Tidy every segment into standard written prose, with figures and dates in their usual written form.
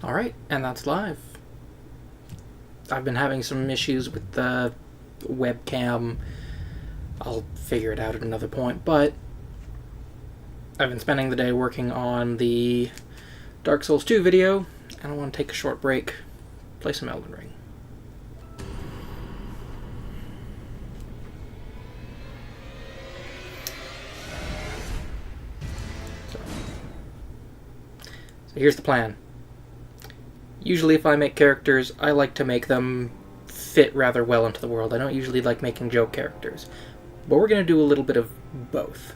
Alright, and that's live. I've been having some issues with the webcam. I'll figure it out at another point, but I've been spending the day working on the Dark Souls 2 video, and I want to take a short break, play some Elden Ring. So here's the plan. Usually if I make characters, I like to make them fit rather well into the world. I don't usually like making joke characters. But we're going to do a little bit of both.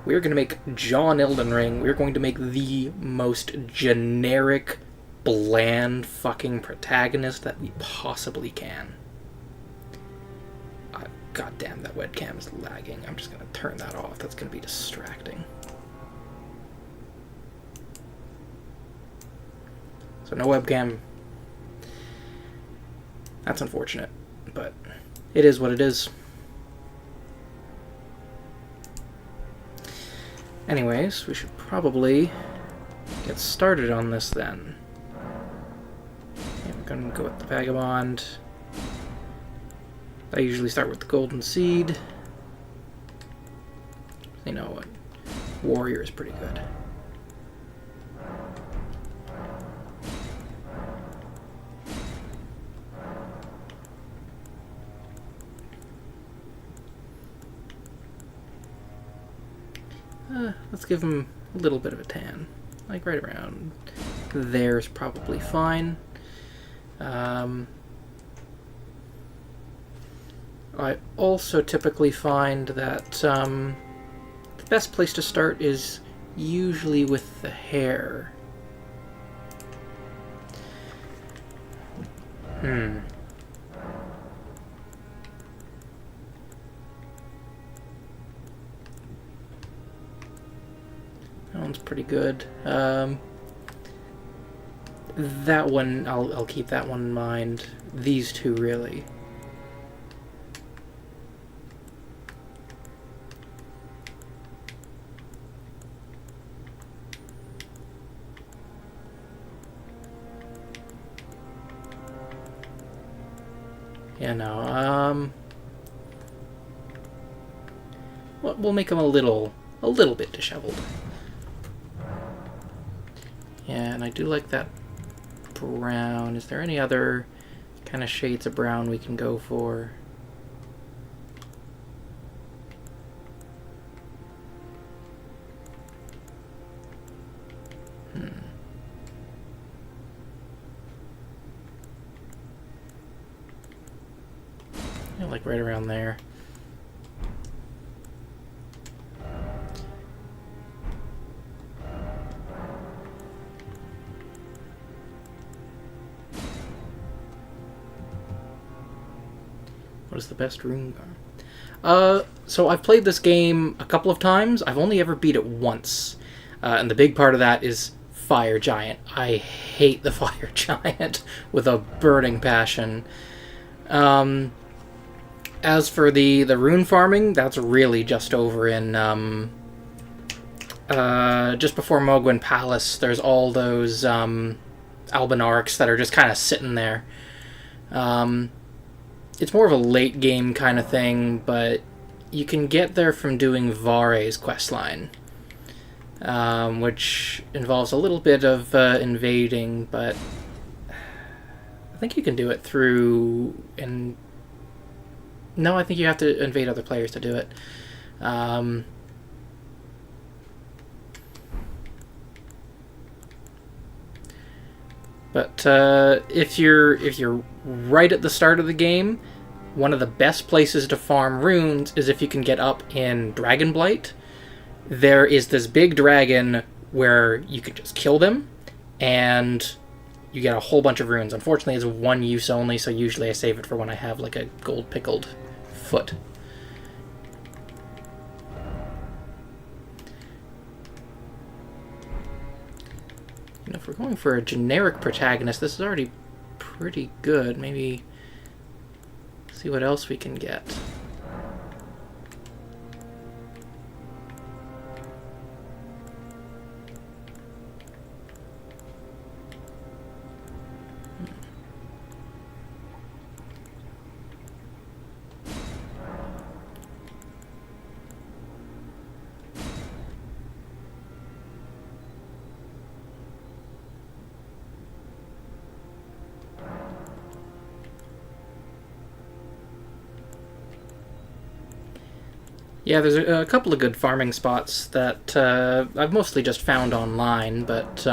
We're going to make John Elden Ring. We're going to make the most generic, bland fucking protagonist that we possibly can. God damn, that webcam is lagging. I'm just going to turn that off. That's going to be distracting. So no webcam. That's unfortunate, but it is what it is. Anyways, we should probably get started on this then. Okay, we're going to go with the Vagabond. I usually start with the Golden Seed. You know what? Warrior is pretty good. Let's give him a little bit of a tan. Like right around there's probably fine. I also typically find that the best place to start is usually with the hair. That one's pretty good. That one, I'll keep that one in mind. These two, really. Yeah, no, we'll make them a little bit disheveled. Yeah, and I do like that brown. Is there any other kind of shades of brown we can go for? Yeah, like right around there. What is the best rune garb? So I've played this game a couple of times. I've only ever beat it once. And the big part of that is Fire Giant. I hate the Fire Giant with a burning passion. As for the rune farming, that's really just over in just before Mogwin Palace. There's all those Albinarchs that are just kind of sitting there. It's more of a late game kind of thing, but you can get there from doing Vare's questline, which involves a little bit of invading, but I think you can do it through... No, I think you have to invade other players to do it. But if you're right at the start of the game, one of the best places to farm runes is if you can get up in Dragonblight. There is this big dragon where you can just kill them, and you get a whole bunch of runes. Unfortunately, it's one use only, so usually I save it for when I have like a gold pickled foot. You know, if we're going for a generic protagonist, this is already pretty good. Maybe see what else we can get. Yeah, there's a couple of good farming spots that I've mostly just found online, but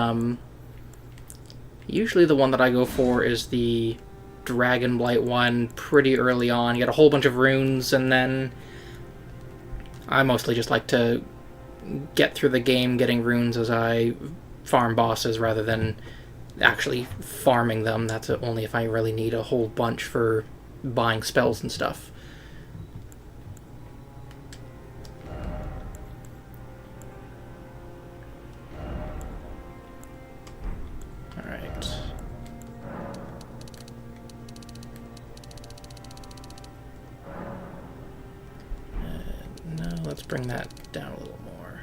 usually the one that I go for is the Dragonblight one pretty early on. You get a whole bunch of runes, and then I mostly just like to get through the game getting runes as I farm bosses rather than actually farming them. That's only if I really need a whole bunch for buying spells and stuff. Alright. No, let's bring that down a little more.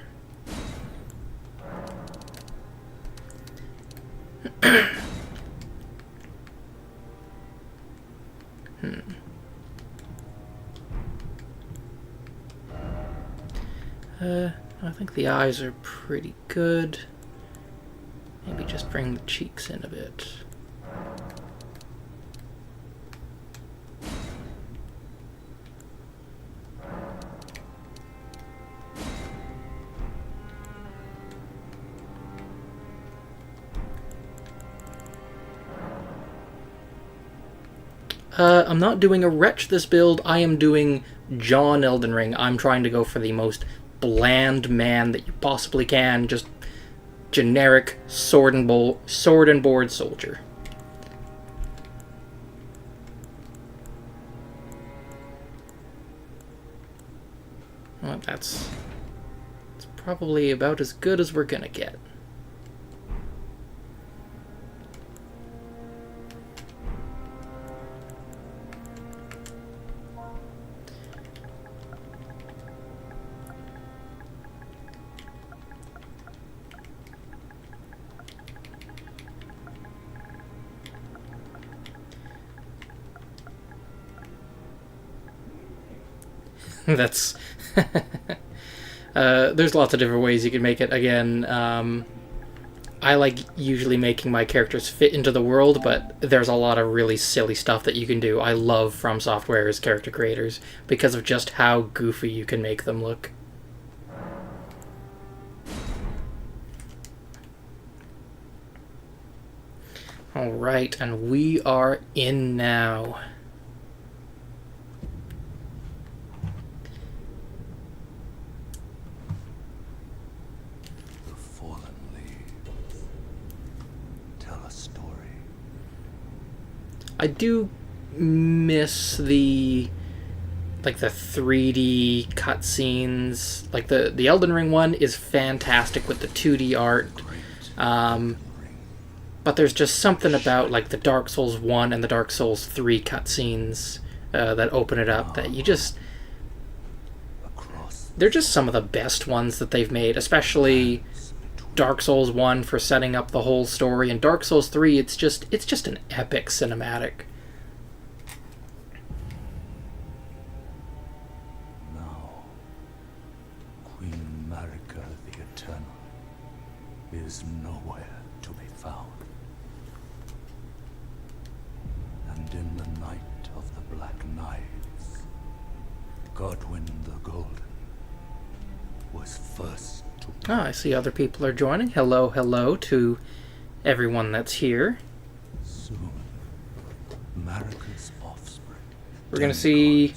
I think the eyes are pretty good. Maybe just bring the cheeks in a bit. I'm not doing a Wretch this build, I am doing John Elden Ring. I'm trying to go for the most bland man that you possibly can, just generic sword and board soldier. Well, it's probably about as good as we're gonna get. That's there's lots of different ways you can make it. Again, I like usually making my characters fit into the world, but there's a lot of really silly stuff that you can do. I love From Software's character creators because of just how goofy you can make them look. Alright, and we are in now. I do miss the 3D cutscenes. Like the Elden Ring one is fantastic with the 2D art, but there's just something about like the Dark Souls 1 and the Dark Souls 3 cutscenes that open it up that they're just some of the best ones that they've made, especially Dark Souls 1 for setting up the whole story, and Dark Souls 3, it's just an epic cinematic. Now, Queen Marika the Eternal is nowhere to be found. And in the night of the Black Knives, Godwyn the Golden was first. I see other people are joining. Hello, hello to everyone that's here. Soon, Marika's offspring. We're gonna see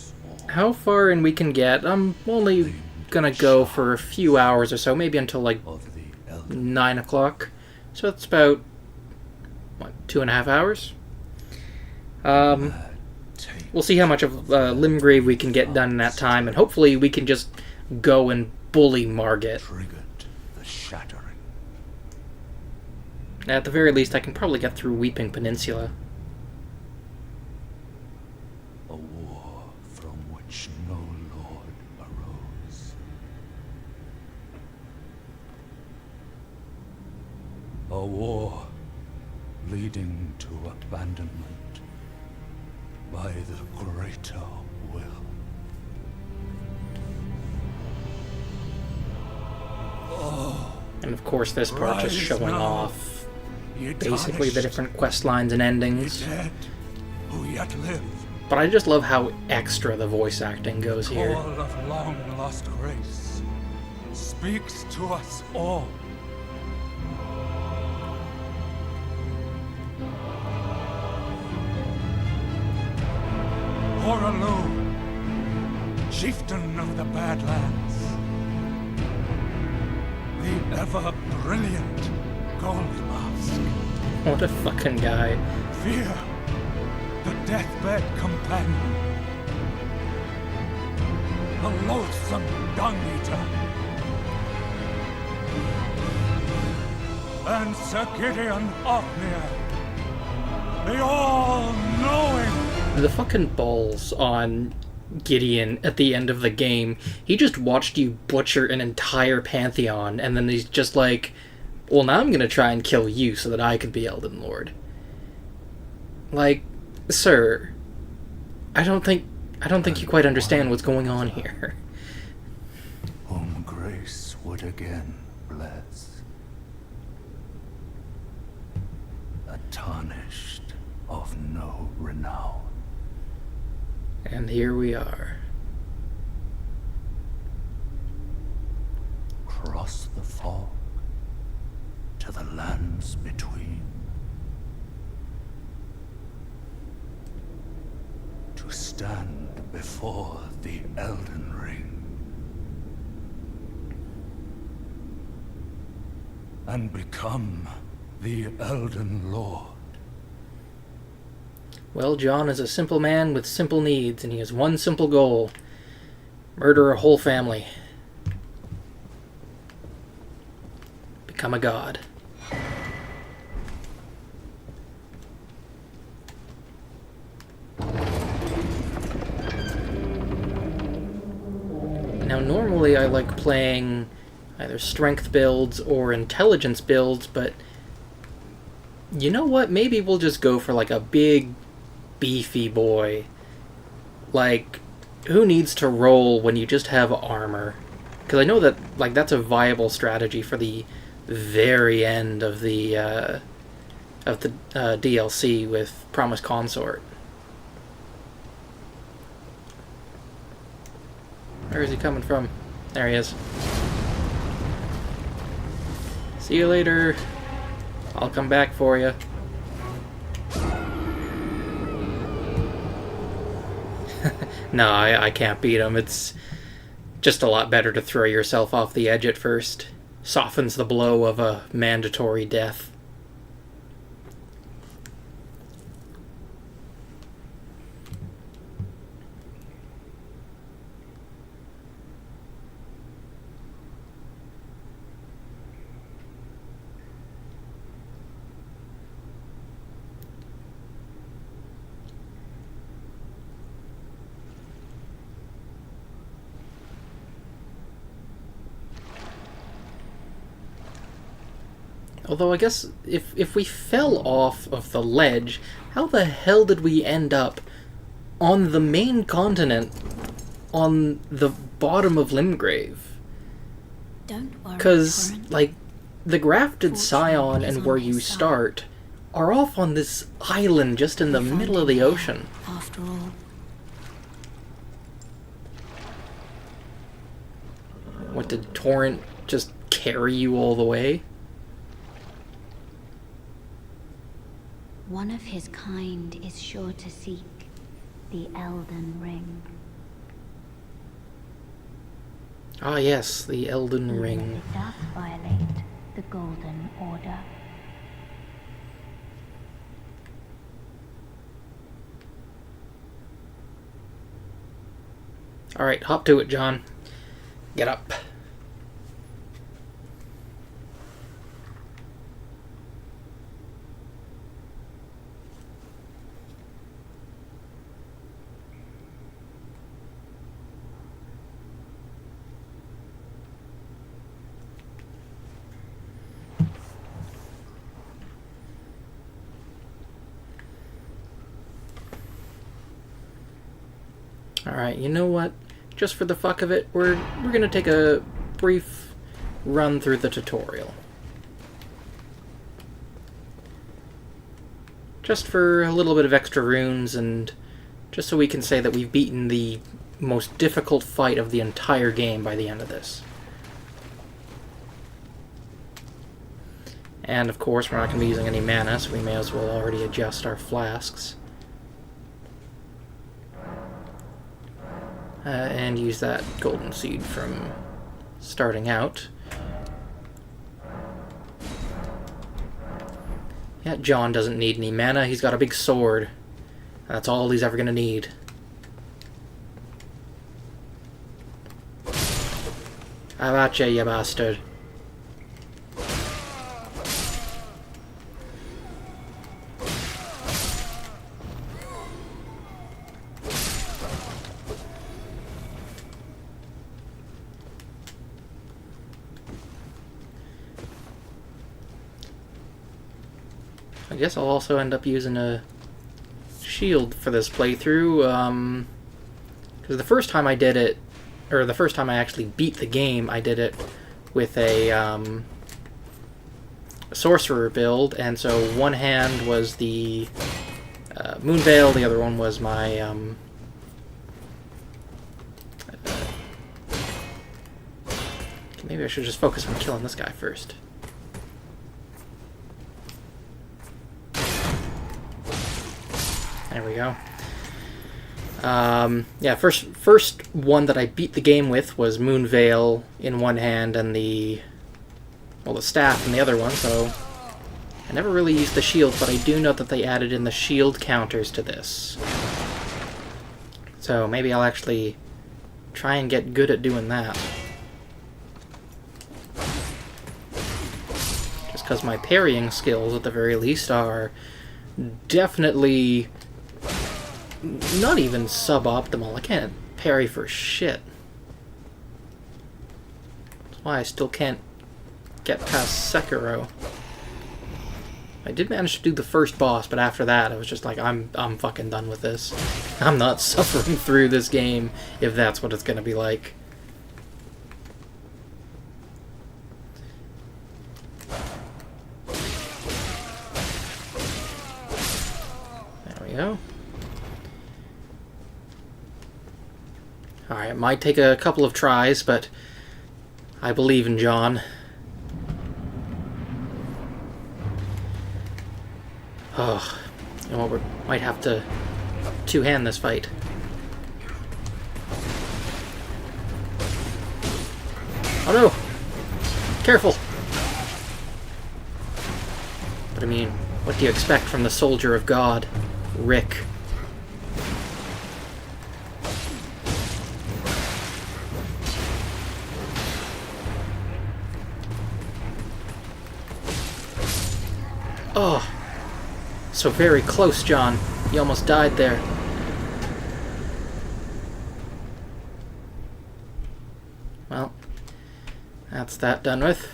how far in we can get. I'm only gonna go for a few hours or so, maybe until like 9 o'clock. So it's about, 2.5 hours? We'll see how much of Limgrave we can get done in that time, and hopefully we can just go and bully Margit. Triggered the shattering. At the very least, I can probably get through Weeping Peninsula. A war from which no lord arose. A war leading to abandonment by the greater will. And of course this part just showing off basically the different quest lines and endings. Dead who yet live. But I just love how extra the voice acting goes here. Call of long lost grace speaks to us all. Horalu, chieftain of the Badlands, the ever-brilliant Gold Mask. What a fucking guy. Fear, the deathbed companion, the loathsome dung-eater, and Sir Gideon Ofnir, the all-knowing. The fucking balls on Gideon at the end of the game. He just watched you butcher an entire pantheon, and then he's just like, well, now I'm gonna try and kill you so that I could be Elden Lord. Like, sir, I don't think you quite understand what's going on here. Whom grace would again bless, a tarnished of no renown. And here we are. Cross the fog to the lands between, to stand before the Elden Ring and become the Elden Lord. Well, John is a simple man with simple needs, and he has one simple goal: murder a whole family. Become a god. Now, normally I like playing either strength builds or intelligence builds, but you know what? Maybe we'll just go for like a big, beefy boy. Like, who needs to roll when you just have armor? Because I know that like that's a viable strategy for the very end of the DLC with Promised Consort. Where is he coming from? There he is. See you later. I'll come back for you. No, I can't beat him. It's just a lot better to throw yourself off the edge at first. Softens the blow of a mandatory death. Although I guess if we fell off of the ledge, how the hell did we end up on the main continent on the bottom of Limgrave? Don't worry, Because, Torrent. like, the Grafted Fortune Scion is and on where his you side. start are off on this island just in the We found middle of him the there, ocean. After all, What, did Torrent just carry you all the way? one of his kind is sure to seek the Elden Ring. Ah yes, the Elden Even if Ring. it does violate the Golden Order. Alright, hop to it, John. Get up. Alright, you know what? Just for the fuck of it, we're gonna take a brief run through the tutorial. Just for a little bit of extra runes and Just so we can say that we've beaten the most difficult fight of the entire game by the end of this. And of course, we're not going to be using any mana, so we may as well already adjust our flasks. And use that golden seed from starting out. Yeah, John doesn't need any mana. He's got a big sword. That's all he's ever going to need. How about you bastard? I guess I'll also end up using a shield for this playthrough, because the first time I did it, or the first time I actually beat the game, I did it with a sorcerer build, and so one hand was the Moonveil, the other one was my maybe I should just focus on killing this guy first. There we go. Yeah, first one that I beat the game with was Moonveil in one hand and the staff in the other one, so I never really used the shield, but I do know that they added in the shield counters to this. So maybe I'll actually try and get good at doing that. Just because my parrying skills, at the very least, are definitely not even suboptimal. I can't parry for shit. That's why I still can't get past Sekiro. I did manage to do the first boss, but after that I was just like, I'm fucking done with this. I'm not suffering through this game if that's what it's gonna be like. There we go. Alright, it might take a couple of tries, but I believe in John. Oh, you know what, we might have to two-hand this fight. Oh no! Careful! But I mean, what do you expect from the soldier of God, Rick? Oh, so very close, John. You almost died there. Well, that's that done with.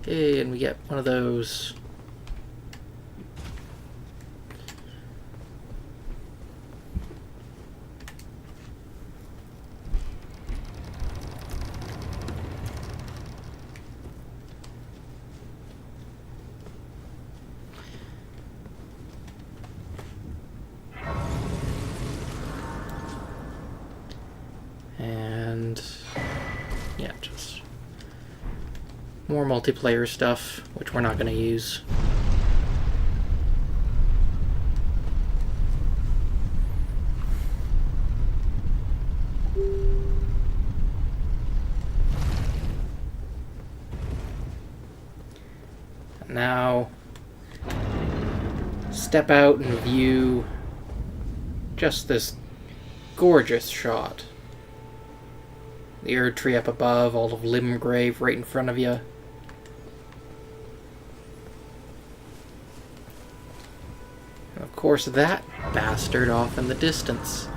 Okay, and we get one of those. And yeah, just more multiplayer stuff, which we're not going to use. Now, step out and view just this gorgeous shot. The Erd tree up above, all of Limgrave right in front of you. And of course, that bastard off in the distance.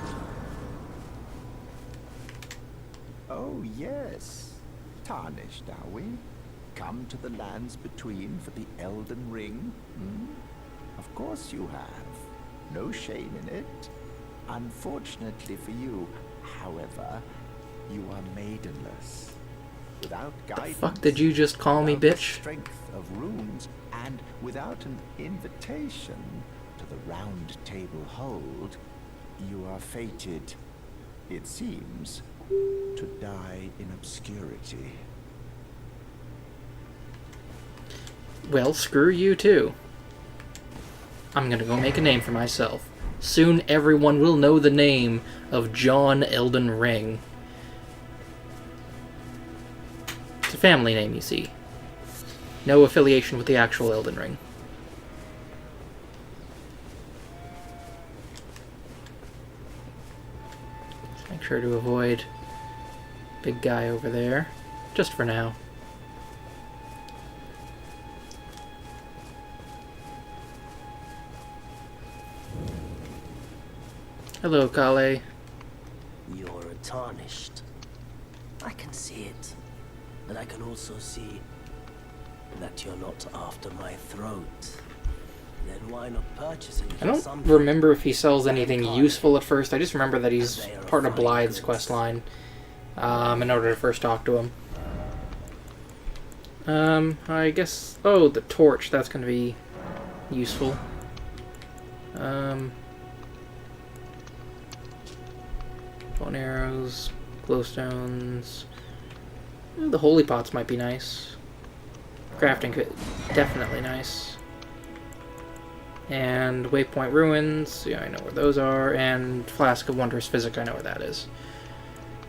Oh, yes. Tarnished, are we? Come to the lands between for the Elden Ring? Hmm? Of course you have. No shame in it. Unfortunately for you, however, you are maidenless. Without guidance, Fuck did you just call me, without the bitch? strength of runes, and without an invitation to the round table hold, you are fated, it seems, to die in obscurity. Well, screw you too. I'm gonna go make a name for myself. Soon everyone will know the name of John Elden Ring. It's a family name, you see. No affiliation with the actual Elden Ring. Let's make sure to avoid big guy over there, just for now. Hello, Kale. You're tarnished. I can see it. And I can also see that you're not after my throat. Then why not purchase it? I don't remember if he sells anything useful at first. I just remember that he's part of Blythe's questline in order to first talk to him. I guess... Oh, the torch. That's going to be useful. Bone arrows, glowstones. The holy pots might be nice. Crafting could definitely nice. And Waypoint Ruins, yeah, I know where those are. And Flask of Wondrous Physic, I know where that is.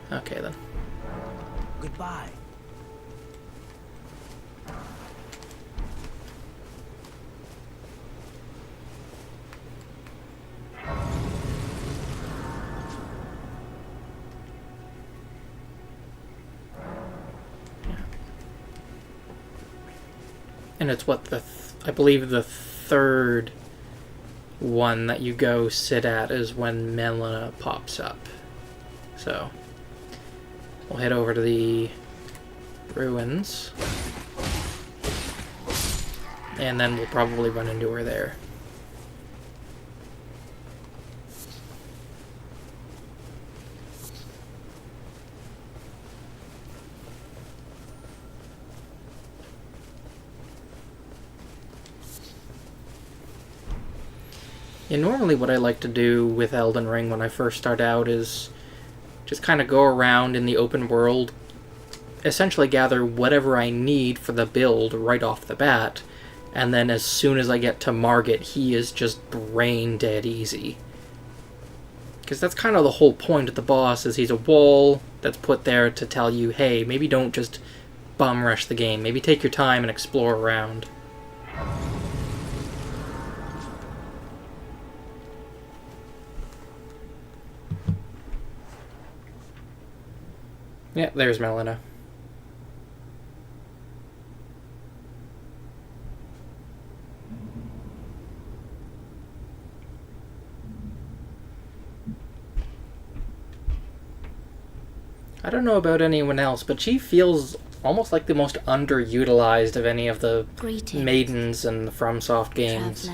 Okay then. Goodbye. And it's what I believe the third one that you go sit at is when Melina pops up. So we'll head over to the ruins, and then we'll probably run into her there. Yeah, normally what I like to do with Elden Ring when I first start out is just kind of go around in the open world, essentially gather whatever I need for the build right off the bat, and then as soon as I get to Margit, he is just brain dead easy. Because that's kind of the whole point of the boss, is he's a wall that's put there to tell you, hey, maybe don't just bum rush the game, maybe take your time and explore around. Yeah, there's Melina. I don't know about anyone else, but she feels almost like the most underutilized of any of the maidens in the FromSoft games.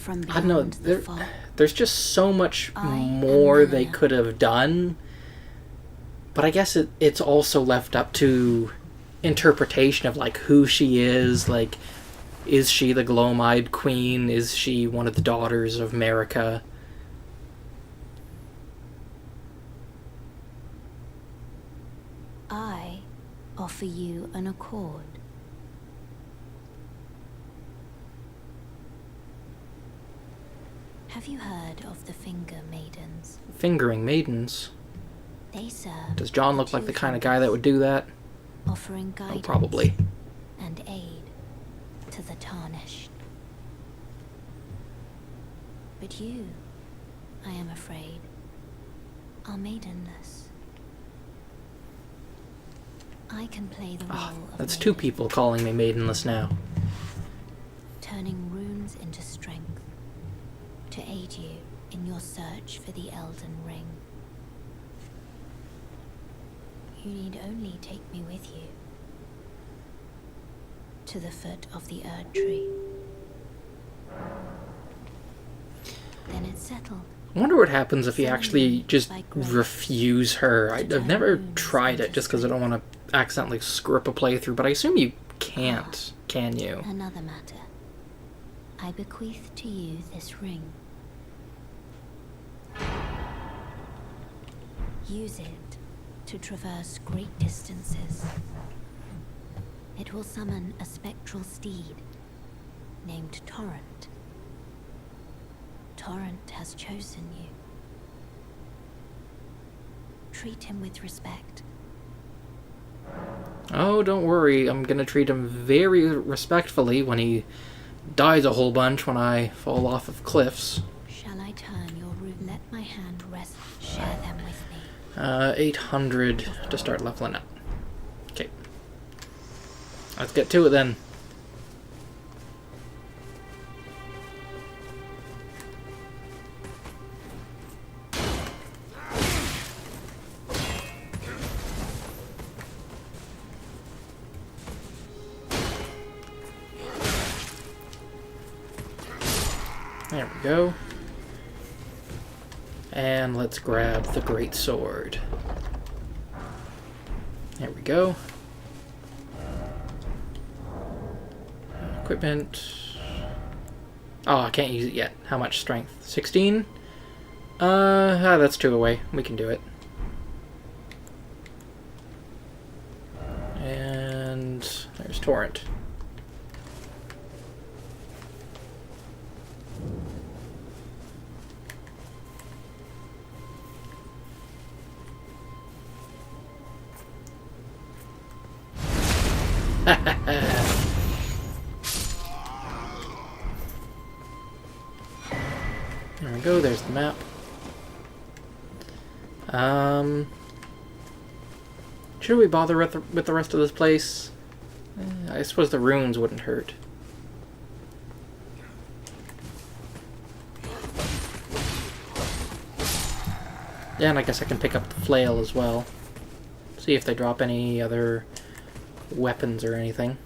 I don't know, there's just so much more they could have done. But I guess it's also left up to interpretation of, like, who she is. Like, is she the Gloam-Eyed Queen? Is she one of the daughters of Marika? I offer you an accord. Have you heard of the Finger Maidens? Fingering maidens? They serve. Does John look like the kind of guy that would do that? Offering guidance Oh, probably. and aid to the tarnished. But you, I am afraid, are maidenless. I can play the role of That's two maiden, people calling me maidenless now. turning runes into strength to aid you in your search for the Elden Ring. You need only take me with you to the foot of the Erd Tree. Then it's settled. I wonder what happens if you actually just refuse her. I've never tried it just because I don't want to accidentally screw up a playthrough, but I assume you can't, can you? Another matter. I bequeath to you this ring. Use it to traverse great distances. It will summon a spectral steed named Torrent. Torrent has chosen you. Treat him with respect. Oh, don't worry. I'm gonna treat him very respectfully when he dies a whole bunch when I fall off of cliffs. Shall I turn your root? Let my hand rest. Share them with me. 800 to start leveling up. Okay. Let's get to it then. There we go. And let's grab the great sword. There we go. Equipment. Oh, I can't use it yet. How much strength? 16? That's 2 away. We can do it. And there's Torrent. There we go, there's the map. Should we bother with the rest of this place? I suppose the runes wouldn't hurt. Yeah, and I guess I can pick up the flail as well. See if they drop any other weapons or anything.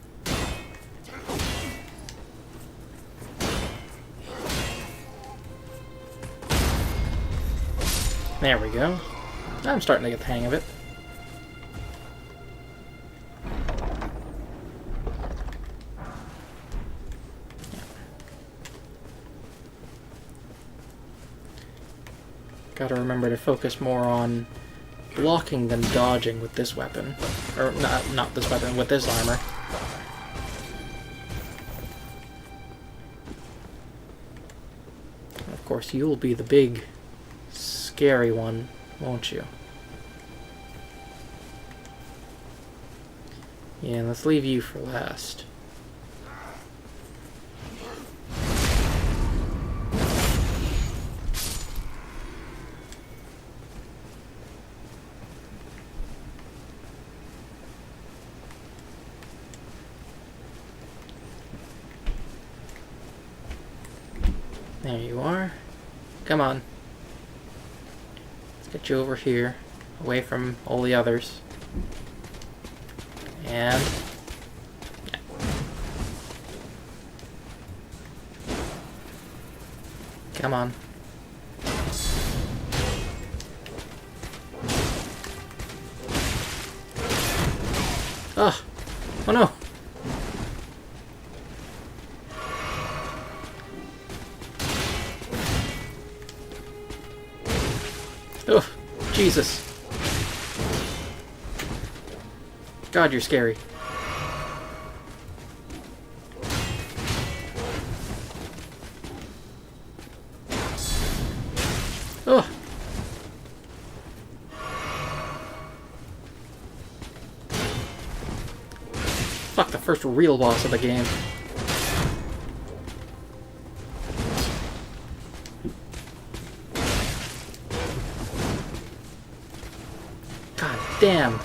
There we go. I'm starting to get the hang of it. Gotta remember to focus more on blocking than dodging with this weapon. Or, not this weapon, with this armor. Of course, you'll be the big, scary one, won't you? Yeah, let's leave you for last. There you are. Come on. Let's get you over here, away from all the others. And... yeah. Come on. Oh! Oh no! Oh, Jesus. God, you're scary. Oh. Fuck, the first real boss of the game. God damn.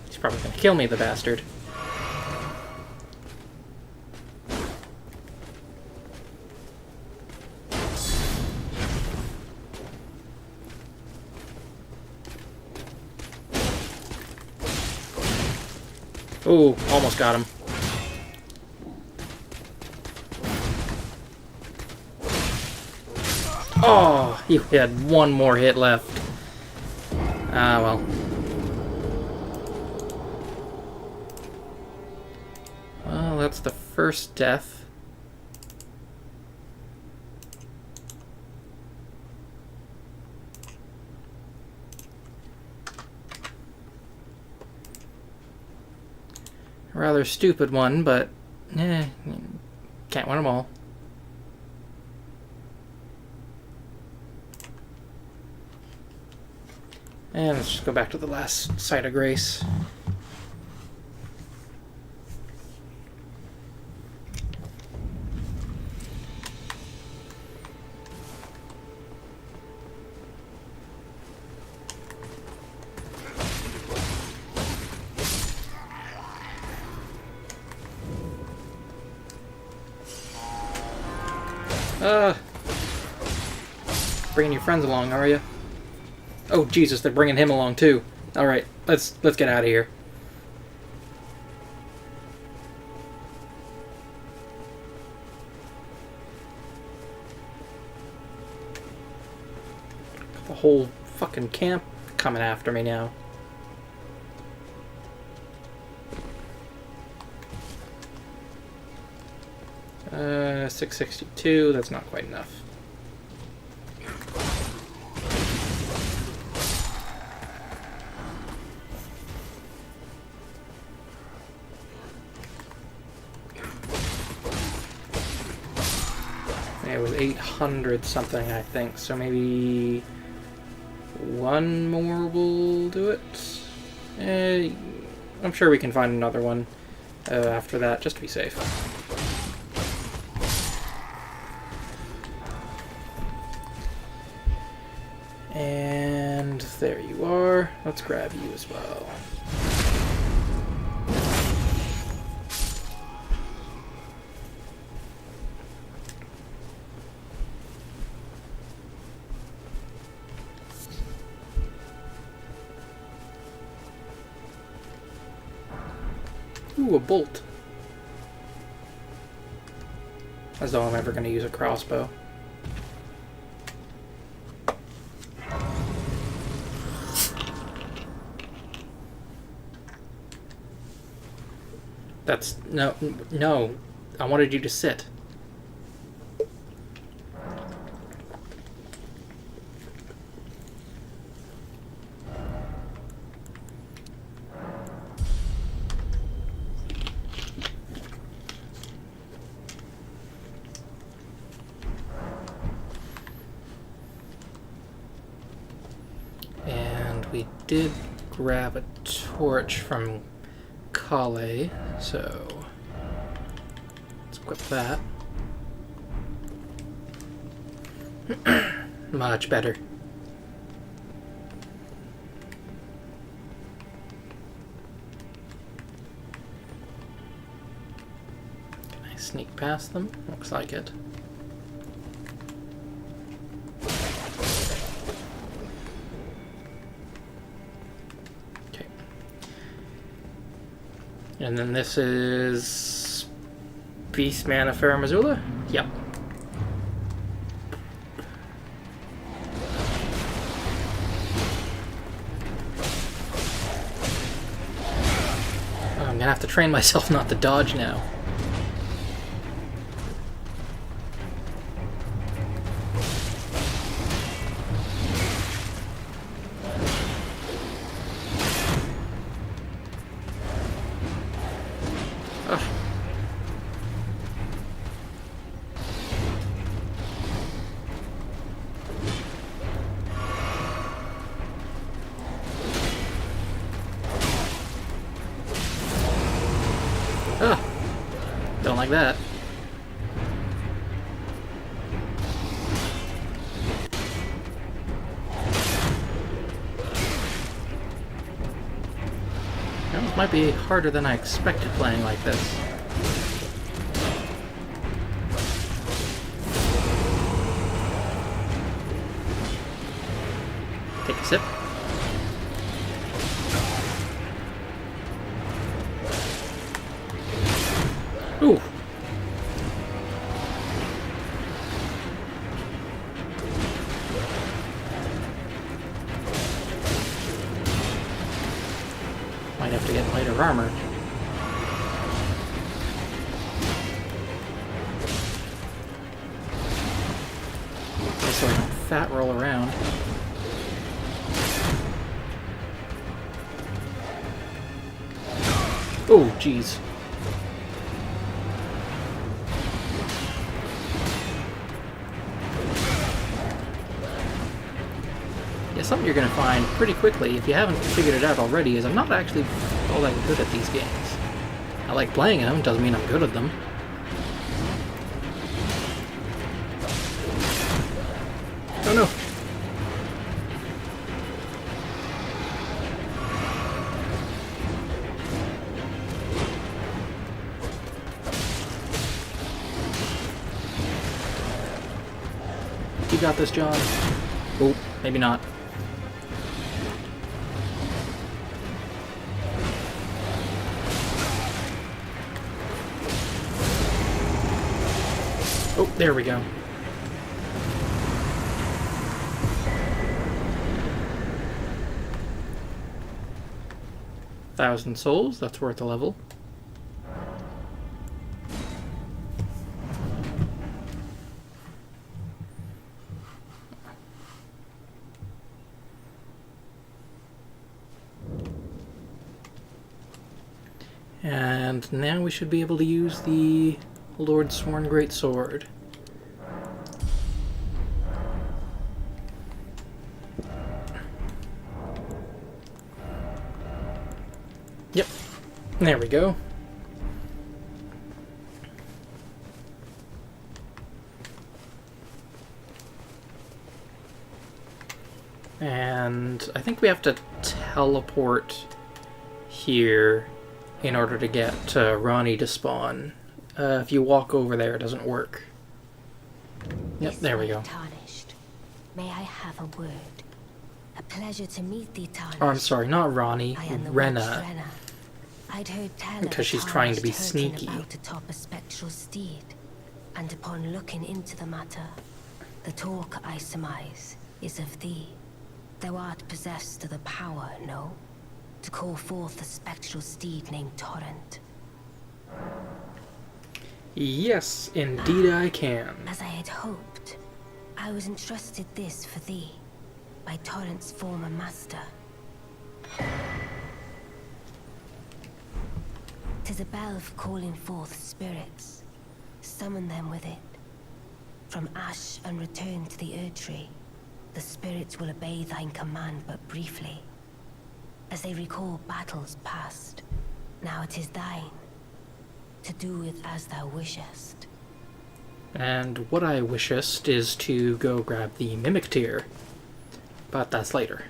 He's probably gonna kill me, the bastard. Ooh, almost got him. Oh, you had one more hit left. Ah, well. Well, that's the first death. A rather stupid one, but can't win them all. And let's just go back to the last site of grace. Bringing your friends along, are you? Oh Jesus, they're bringing him along too. All right, let's get out of here. The whole fucking camp coming after me now. Uh, 662. That's not quite enough. It was 800 something, I think, so maybe one more will do it. I'm sure we can find another one after that, just to be safe. And there you are. Let's grab you as well. Ooh, a bolt. As though I'm ever going to use a crossbow. That's... no. I wanted you to sit. We did grab a torch from Kale, so let's equip that. Much better. Can I sneak past them? Looks like it. And then this is Beastman of Farum Azula? Yep. Oh, I'm gonna have to train myself not to dodge now. Don't like that. This might be harder than I expected playing like this. Take a sip. Ooh. her armor. So I don't fat roll around. Oh, jeez. Yeah, something you're going to find pretty quickly, if you haven't figured it out already, is I'm not actually all that good at these games. I like playing them, doesn't mean I'm good at them. Oh no! You got this, John. Oh, maybe not. Oh, there we go. $1,000 souls, that's worth a level. And now we should be able to use the Lord's Sworn Greatsword. Yep, there we go. And I think we have to teleport here in order to get Ronnie to spawn. If you walk over there, it doesn't work. Yep, there we go. Tarnished. May I have a word? A pleasure to meet thee, Tarnished. Oh, I'm sorry, not Ronnie. I am the Rena. witch Rena. I'd heard tell Because of she's a trying to be tarnished hurting sneaky. about to top a spectral steed, and upon looking into the matter, the talk I surmise is of thee. Thou art possessed of the power, no? To call forth a spectral steed named Torrent. Yes, indeed I can. As I had hoped, I was entrusted this for thee by Torrent's former master. 'Tis a bell for calling forth spirits. Summon them with it. From ash and return to the Erdtree, the spirits will obey thine command but briefly. As they recall battles past, now it is thine, to do with as thou wishest. And what I wishest is to go grab the Mimic Tear. But that's later.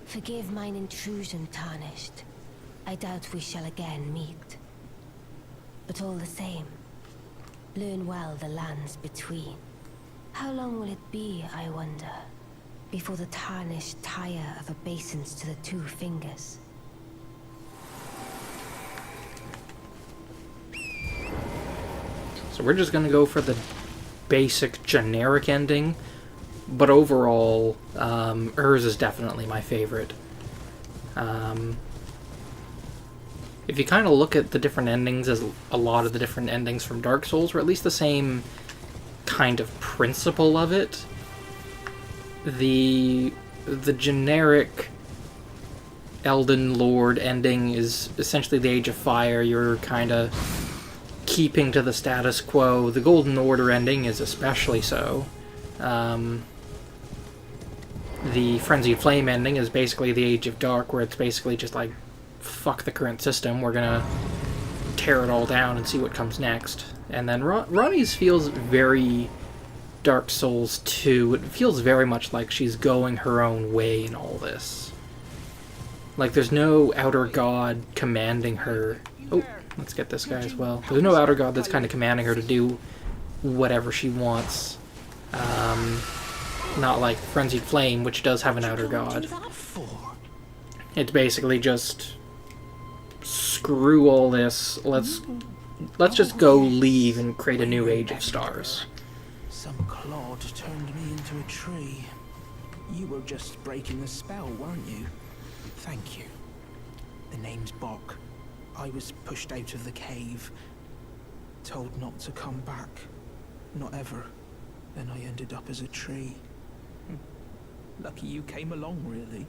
Forgive mine intrusion, Tarnished. I doubt we shall again meet. But all the same, learn well the lands between. How long will it be, I wonder, before the Tarnished tire of obeisance to the two fingers? So we're just gonna go for the basic generic ending, but overall, hers is definitely my favorite. If you kind of look at the different endings as a lot of the different endings from Dark Souls, or at least the same kind of principle of it, the generic Elden Lord ending is essentially the Age of Fire. You're kind of keeping to the status quo. The Golden Order ending is especially so. The Frenzied Flame ending is basically the Age of Dark, where it's basically just like, fuck the current system, we're gonna tear it all down and see what comes next. And then Ronnie's feels very Dark Souls 2. It feels very much like she's going her own way in all this. Like, there's no outer god commanding her. Oh, let's get this guy as well. There's no outer god that's kind of commanding her to do whatever she wants. Not like Frenzied Flame, which does have an outer god. It's basically just, screw all this, let's just go leave and create a new Age of Stars. Some clod turned me into a tree. You were just breaking the spell, weren't you? Thank you. The name's Bok. I was pushed out of the cave, told not to come back. Not ever. Then I ended up as a tree. Lucky you came along, really.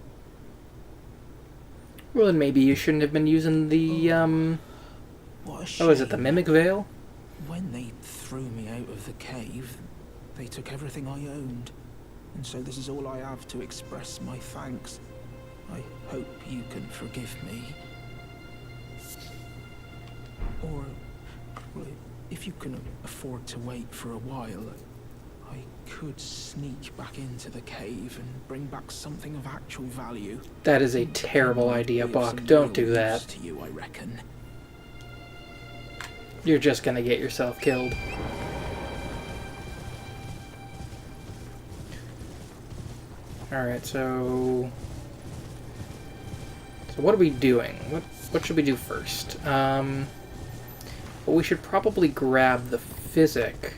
Well, then maybe you shouldn't have been using the, What a shame. oh, is it the Mimic Veil? When they threw me out of the cave, they took everything I owned. And so this is all I have to express my thanks. I hope you can forgive me. Or, well, if you can afford to wait for a while, I could sneak back into the cave and bring back something of actual value. That is a terrible idea, Bok. Don't do that. To you, I reckon. You're just gonna get yourself killed. Alright, so what are we doing? What should we do first? Well, we should probably grab the physic.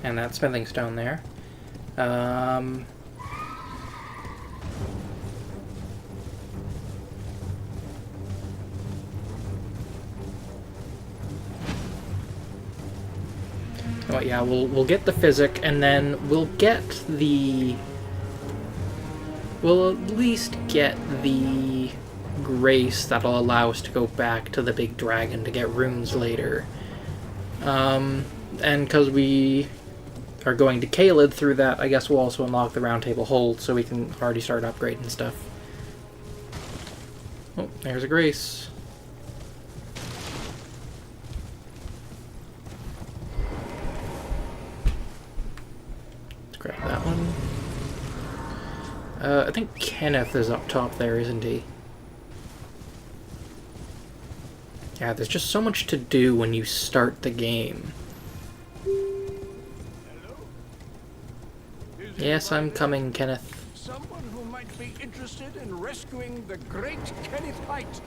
And that smithing stone there. Oh yeah, we'll get the physic, and then we'll at least get the grace that'll allow us to go back to the big dragon to get runes later. And because we are going to Ballad through that, I guess we'll also unlock the round table hold, so we can already start upgrading stuff. Oh, there's a grace. Grab that one. I think Kenneth is up top there, isn't he? Yeah, there's just so much to do when you start the game. Yes, I'm coming, Kenneth. Someone who might be interested in rescuing the great Kenneth Height.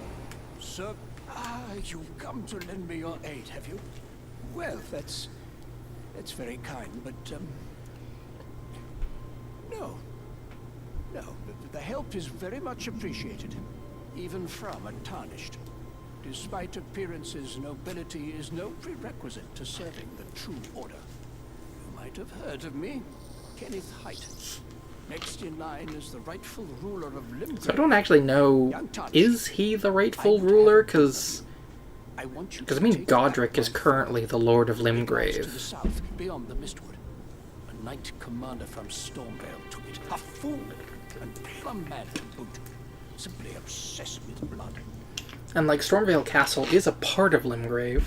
Sir, you've come to lend me your aid, have you? Well, that's very kind, but, no. No, the help is very much appreciated, even from a tarnished. Despite appearances, nobility is no prerequisite to serving the true order. You might have heard of me, Kenneth Height. Next in line is the rightful ruler of Limgrave. So I don't actually know, is he the rightful ruler? Because I mean, Godric is currently the Lord of To the Limgrave. south, beyond the Mistwood. A knight commander from Stormvale took it. A fool and plumb mad to boot. Simply obsessed with blood. And like, Stormvale Castle is a part of Limgrave.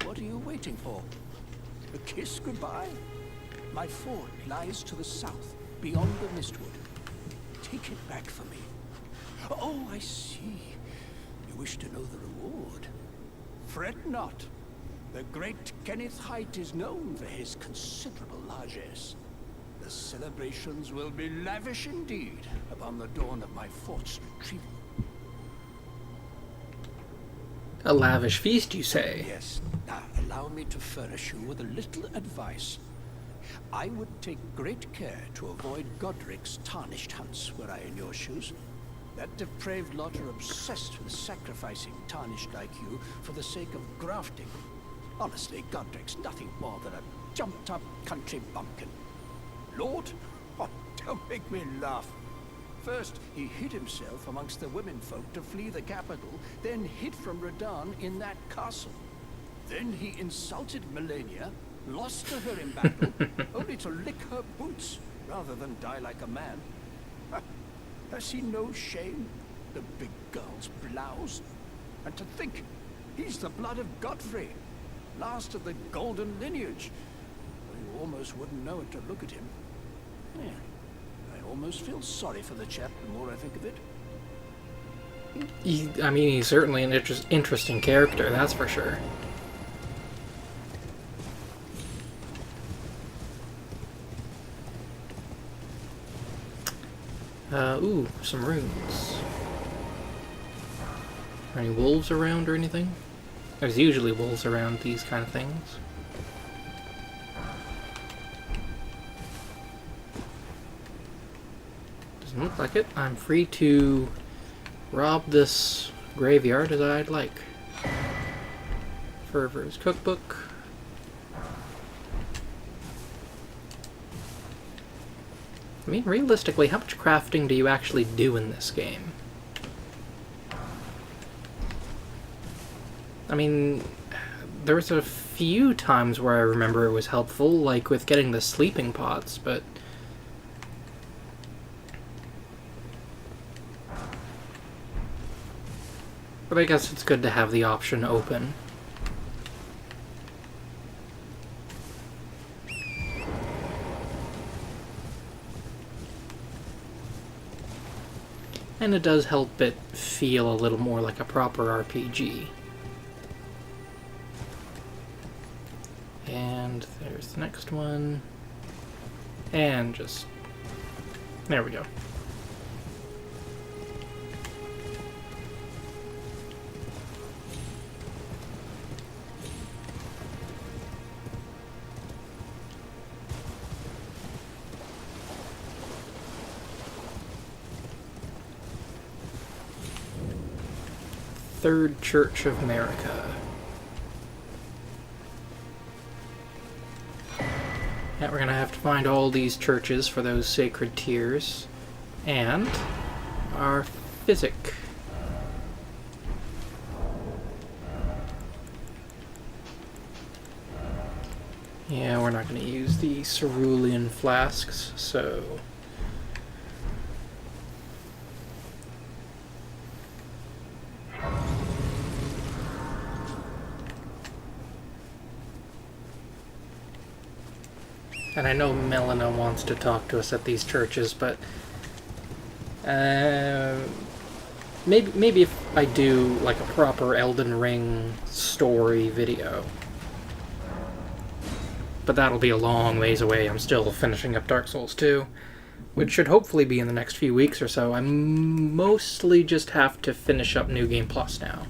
What are you waiting for? A kiss goodbye? My fort lies to the south, beyond the Mistwood. Take it back for me. Oh, I see. You wish to know the reward. Fret not. The great Kenneth Height is known for his considerable largesse. The celebrations will be lavish indeed upon the dawn of my fort's retrieval. A lavish feast, you say? Yes. Now, allow me to furnish you with a little advice. I would take great care to avoid Godric's tarnished hunts were I in your shoes. That depraved lot are obsessed with sacrificing tarnished like you for the sake of grafting. Honestly, Godric's nothing more than a jumped-up country bumpkin. Lord? Oh, don't make me laugh. First, he hid himself amongst the womenfolk to flee the capital, then hid from Radahn in that castle. Then he insulted Melania, lost to her in battle, only to lick her boots rather than die like a man. Has he no shame, the big girl's blouse? And to think, he's the blood of Godfrey, last of the golden lineage. You almost wouldn't know it to look at him. Yeah. I almost feel sorry for the chap the more I think of it. I mean, he's certainly an interesting character, that's for sure. Ooh, some runes. Are any wolves around or anything? There's usually wolves around these kind of things. Doesn't look like it. I'm free to rob this graveyard as I'd like. Fervor's cookbook. I mean, realistically, how much crafting do you actually do in this game? I mean, there was a few times where I remember it was helpful, like with getting the sleeping pots, but... But I guess it's good to have the option open. And it does help it feel a little more like a proper RPG. And there's the next one. And just... There we go. Third Church of America. Yeah, we're gonna have to find all these churches for those sacred tears. And our physic. Yeah, we're not gonna use the cerulean flasks, so... And I know Melina wants to talk to us at these churches, but maybe if I do like a proper Elden Ring story video. But that'll be a long ways away. I'm still finishing up Dark Souls 2, which should hopefully be in the next few weeks or so. I mostly just have to finish up New Game Plus now.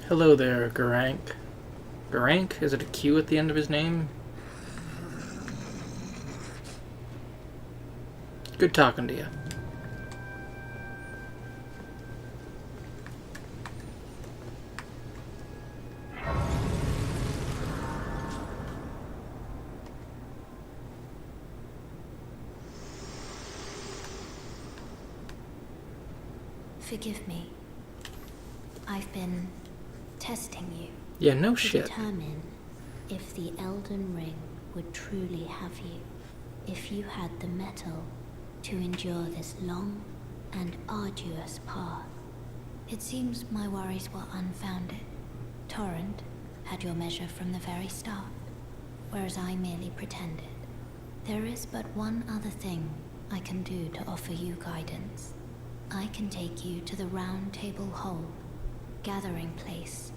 Hello there, Garank. Garank? Is it a Q at the end of his name? Good talking to you. Forgive me. I've been testing you. Yeah, no to shit. Determine if the Elden Ring would truly have you. If you had the mettle to endure this long and arduous path. It seems my worries were unfounded. Torrent had your measure from the very start, whereas I merely pretended. There is but one other thing I can do to offer you guidance. I can take you to the Round Table Hall, gathering place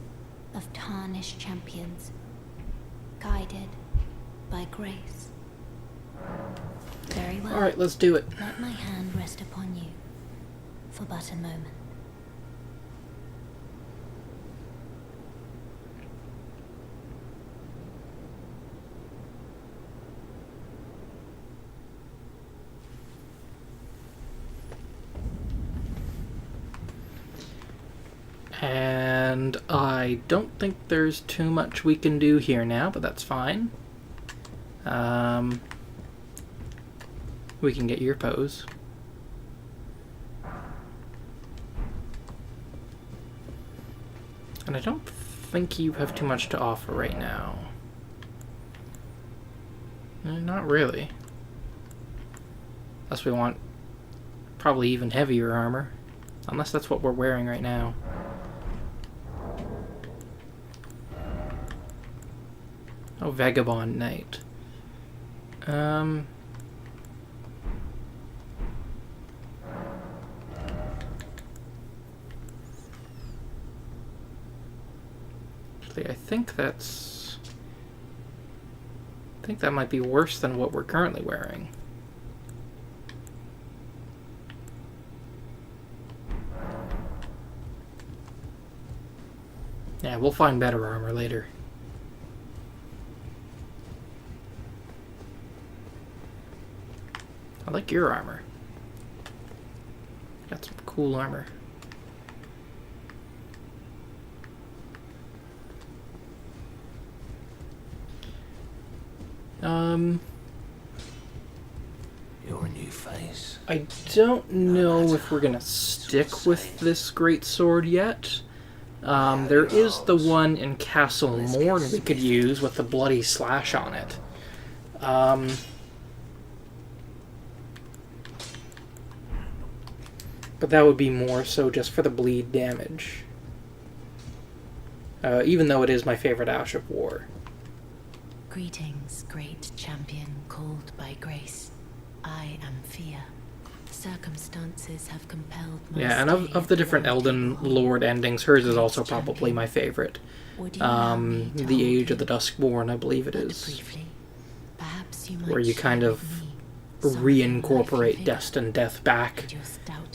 of tarnished champions, guided by grace. Very well. Alright, let's do it. Let my hand rest upon you for but a moment. And I don't think there's too much we can do here now, but that's fine. We can get your pose. And I don't think you have too much to offer right now. Not really. Unless we want probably even heavier armor. Unless that's what we're wearing right now. Oh, Vagabond Knight. Actually, I think think that might be worse than what we're currently wearing. Yeah, we'll find better armor later. I like your armor. Got some cool armor. Your new face. I don't know if we're gonna stick with this great sword yet. There is the one in Castle Morn we could use with the bloody slash on it. But that would be more so just for the bleed damage. Even though it is my favorite Ash of War. Greetings, great champion called by grace. I am Fia. Circumstances have compelled my Yeah, and of the different Elden Lord endings, hers is also probably my favorite. The Age of the Duskborn, I believe it is. Briefly, perhaps you might Where you kind of reincorporate Destined Death back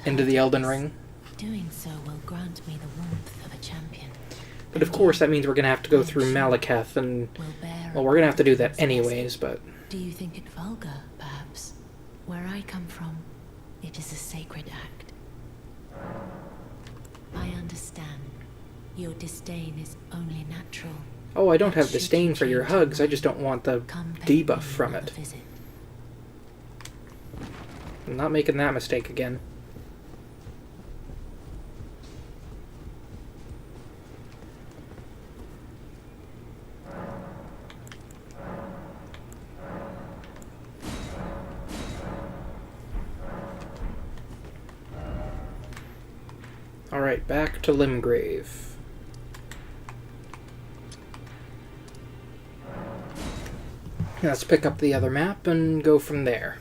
into the Elden Ring. Doing so will grant me the warmth of a champion. But of course that means we're going to have to go through Malekith, and, well, we're going to have to do that anyways, but... Do you think it vulgar, perhaps? Where I come from, it is a sacred act. I understand. Your disdain is only natural. Oh, I don't have disdain for your hugs, I just don't want the debuff from it. I'm not making that mistake again. Alright, back to Limgrave. Let's pick up the other map and go from there.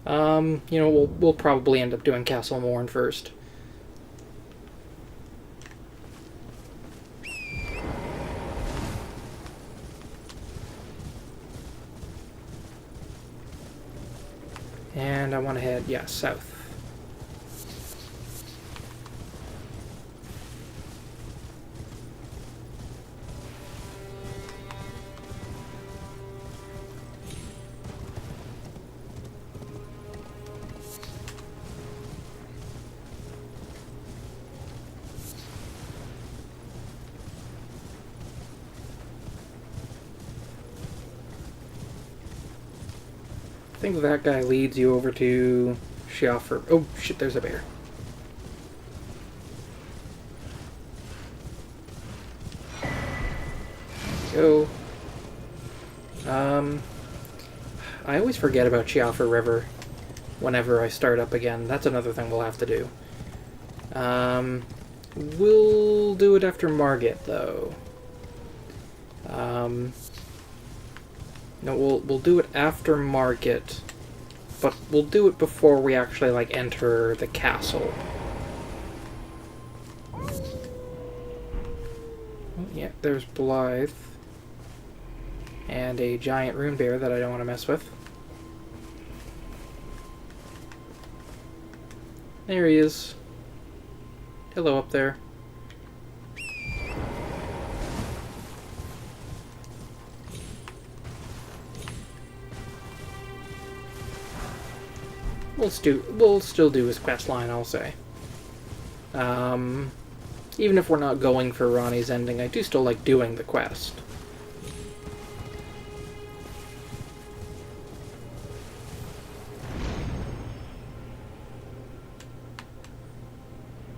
You know, we'll probably end up doing Castle Morn first. And I want to head, yeah, south. I think that guy leads you over to Shiaffer. Oh shit, there's a bear. Go. I always forget about Shiaffer River whenever I start up again. That's another thing we'll have to do. We'll do it after Margit, though. No, we'll do it after Margit, but we'll do it before we actually, like, enter the castle. Oh, yeah, there's Blythe. And a giant rune bear that I don't want to mess with. There he is. Hello up there. We'll still do his quest line, I'll say. Even if we're not going for Ronnie's ending, I do still like doing the quest.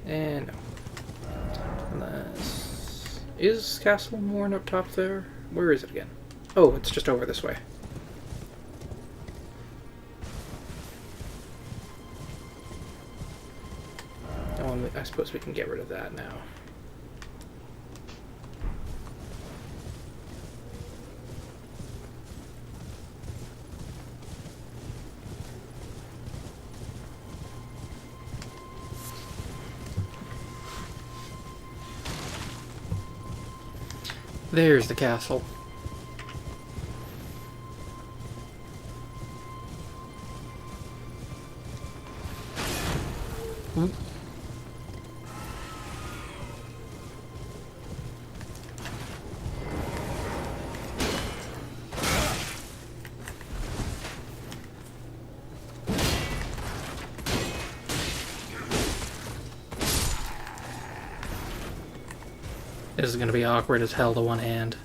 And no. Unless... Is Castle Morn up top there? Where is it again? Oh, it's just over this way. I suppose we can get rid of that now. There's the castle. Oop. This is going to be awkward as hell to one hand.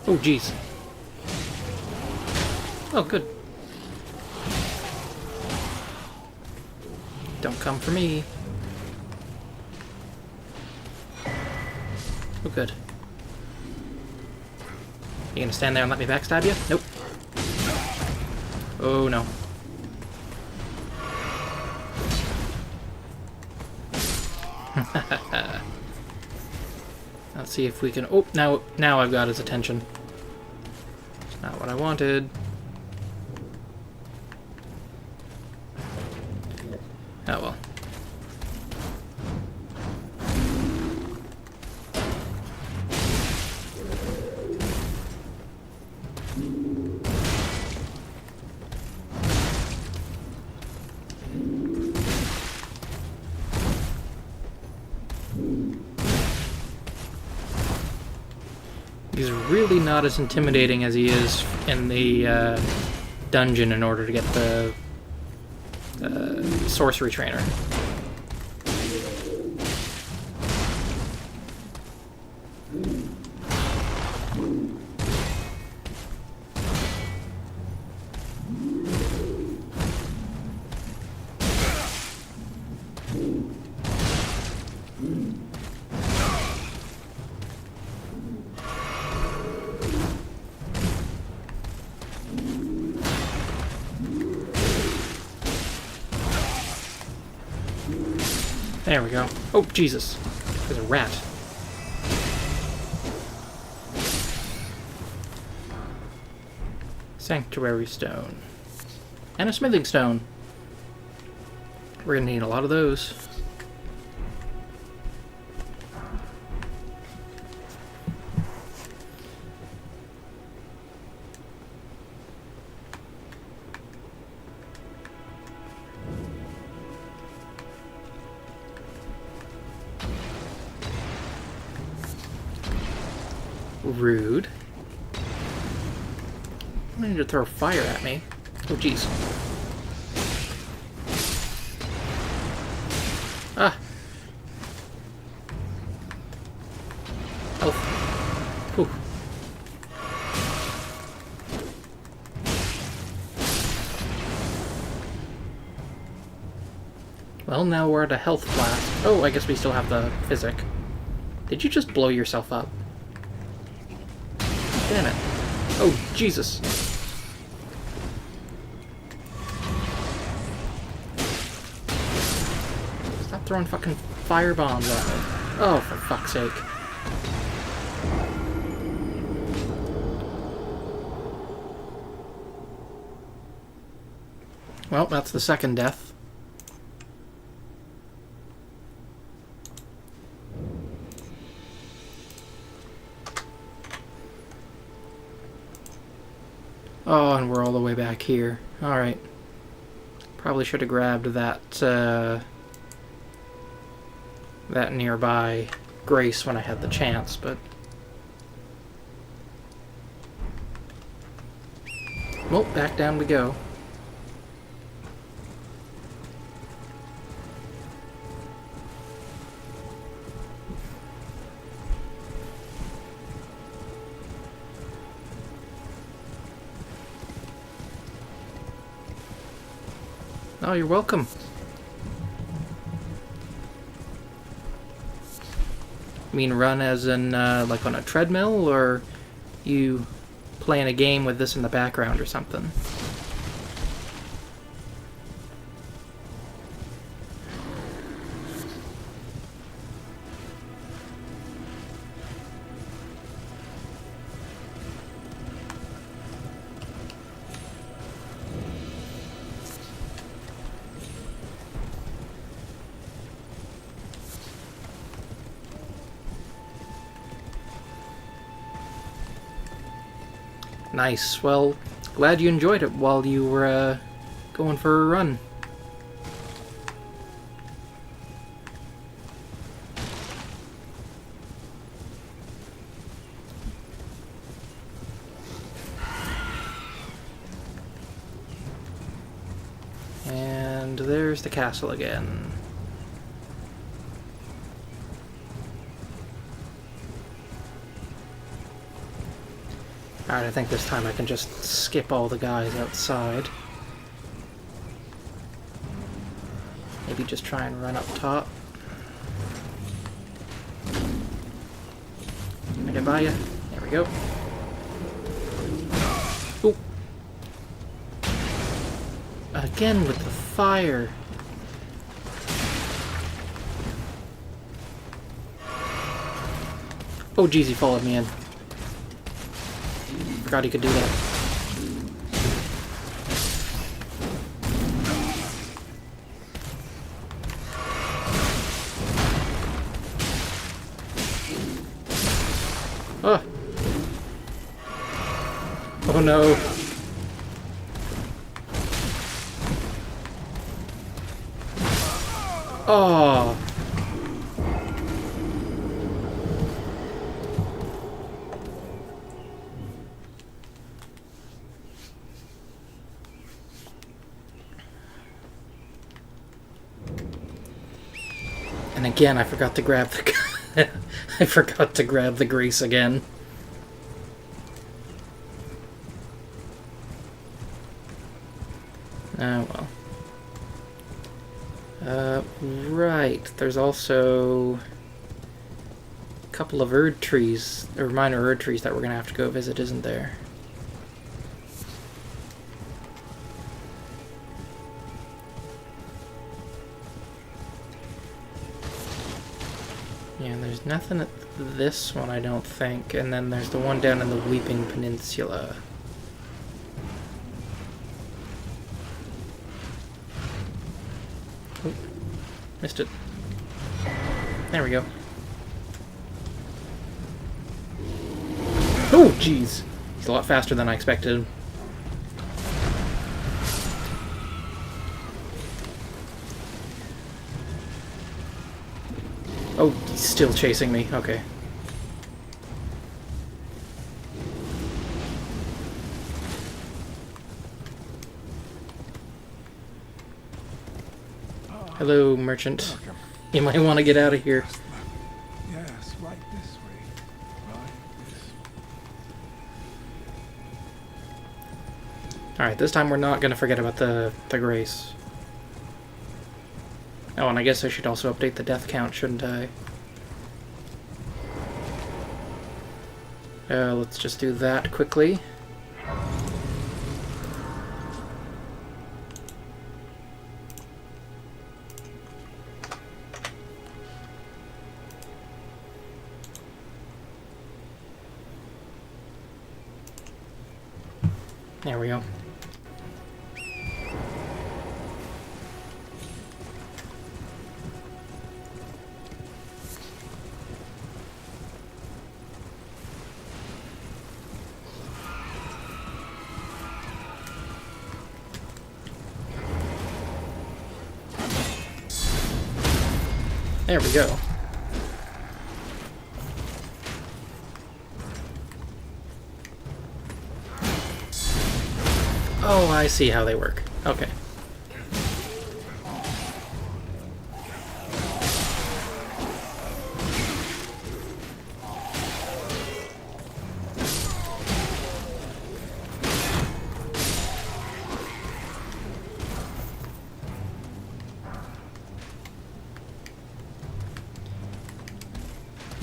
Oh, jeez. Oh, good. Don't come for me. Oh, good. You gonna stand there and let me backstab you? Nope. Oh, no. Let's see if we can... Oh, now I've got his attention. It's not what I wanted. Oh well. He's really not as intimidating as he is in the dungeon in order to get the sorcery trainer. There we go. Oh, Jesus. There's a rat. Sanctuary stone. And a smithing stone. We're gonna need a lot of those. Rude. I need to throw fire at me. Oh, jeez. Ah. Health. Whew. Well, now we're at a health blast. Oh, I guess we still have the physic. Did you just blow yourself up? Damn it. Oh, Jesus. Stop throwing fucking fire bombs at me. Oh, for fuck's sake. Well, that's the second death. Oh, and we're all the way back here. Alright. Probably should have grabbed that, that nearby grace when I had the chance, but... Well, back down we go. Oh, you're welcome. You mean run as in, like on a treadmill, or you playing a game with this in the background or something? Nice. Well, glad you enjoyed it while you were going for a run. And there's the castle again. Alright, I think this time I can just skip all the guys outside. Maybe just try and run up top. Can I get by you? There we go. Ooh. Again with the fire. Oh geez, he followed me in. Forgot he could do that. Oh. Oh no. Oh. And again, I forgot to grab the I forgot to grab the grease again. Oh well. Right. There's also a couple of Erd trees, or minor Erd trees that we're gonna have to go visit, isn't there? Yeah, there's nothing at this one, I don't think. And then there's the one down in the Weeping Peninsula. Oh, missed it. There we go. Oh, jeez. He's a lot faster than I expected. Oh, he's still chasing me. Okay. Hello, merchant. You might want to get out of here. Yes, right this way. Right this way. Alright, this time we're not going to forget about the grace. Oh, and I guess I should also update the death count, shouldn't I? Let's just do that quickly. There we go. There we go. Oh, I see how they work. Okay.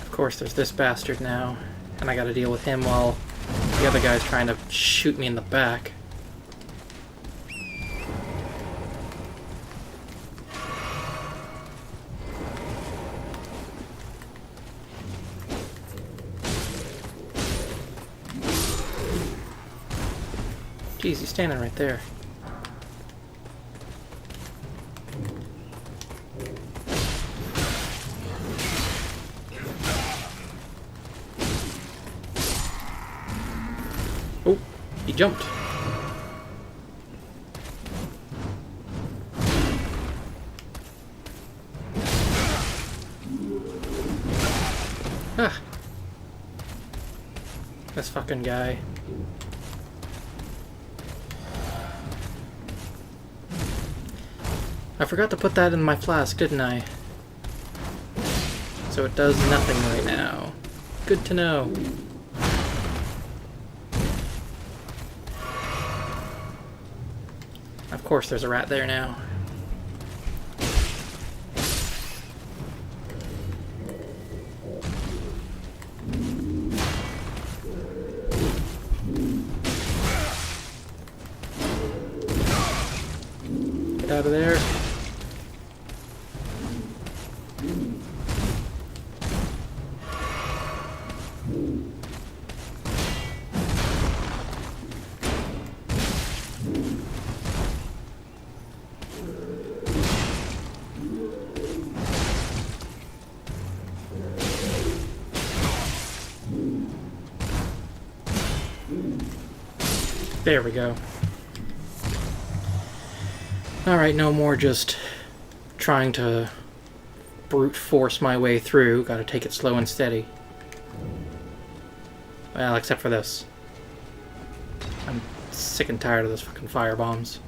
Of course, there's this bastard now, and I gotta deal with him while the other guy's trying to shoot me in the back. Jeez, he's standing right there. Oh, He jumped. Ah. This fucking guy. I forgot to put that in my flask, didn't I? So it does nothing right now. Good to know. Of course there's a rat there now. Get out of there. There we go. Alright, no more just trying to brute force my way through. Gotta take it slow and steady. Well, except for this. I'm sick and tired of those fucking fire bombs.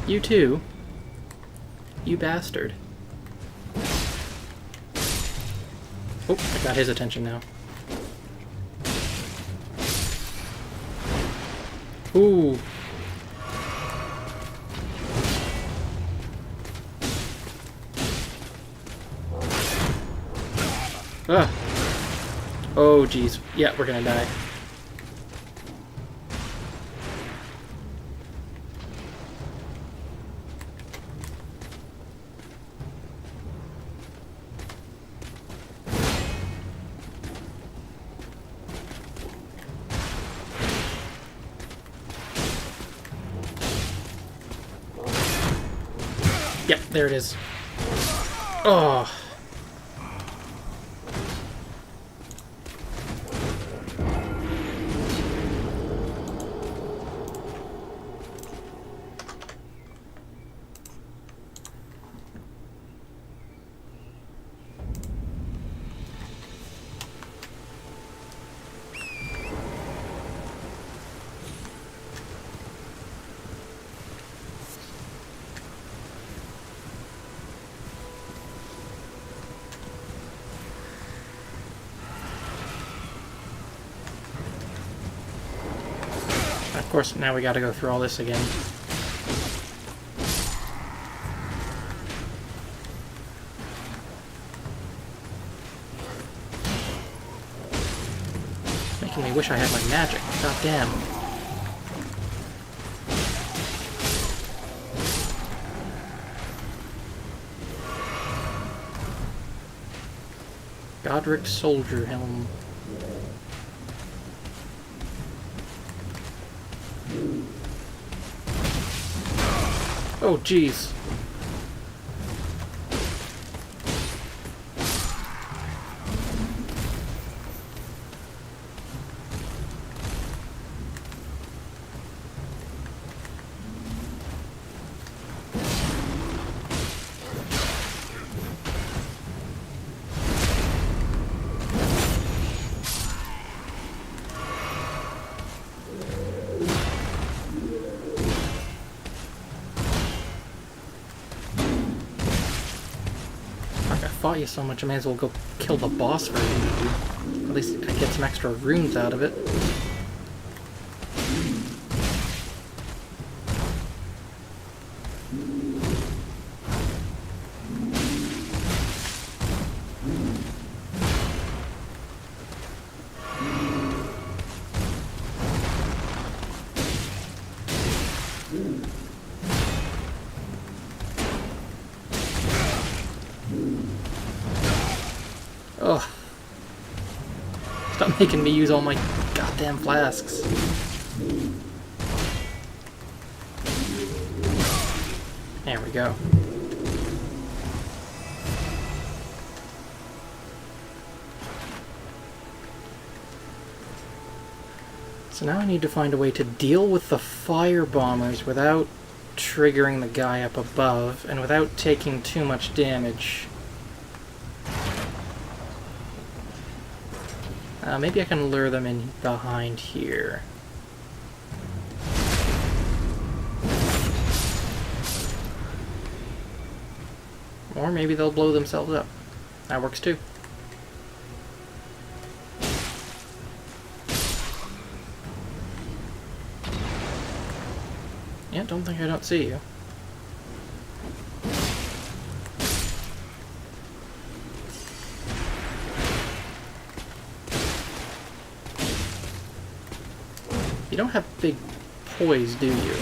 You too? You bastard. Oh, I got his attention now. Ooh. Ah. Oh, geez. Yeah, we're gonna die. Yep, there it is. Oh. Of course, now we gotta go through all this again. Making me wish I had my magic. God damn. Godric's soldier helm. Oh, jeez. Fought you so much, I may as well go kill the boss version. At least I get some extra runes out of it. Ugh. Stop making me use all my goddamn flasks. There we go. So now I need to find a way to deal with the fire bombers without triggering the guy up above and without taking too much damage. Maybe I can lure them in behind here. Or maybe they'll blow themselves up. That works too. Yeah, don't think I don't see you. You don't have big poise, do you?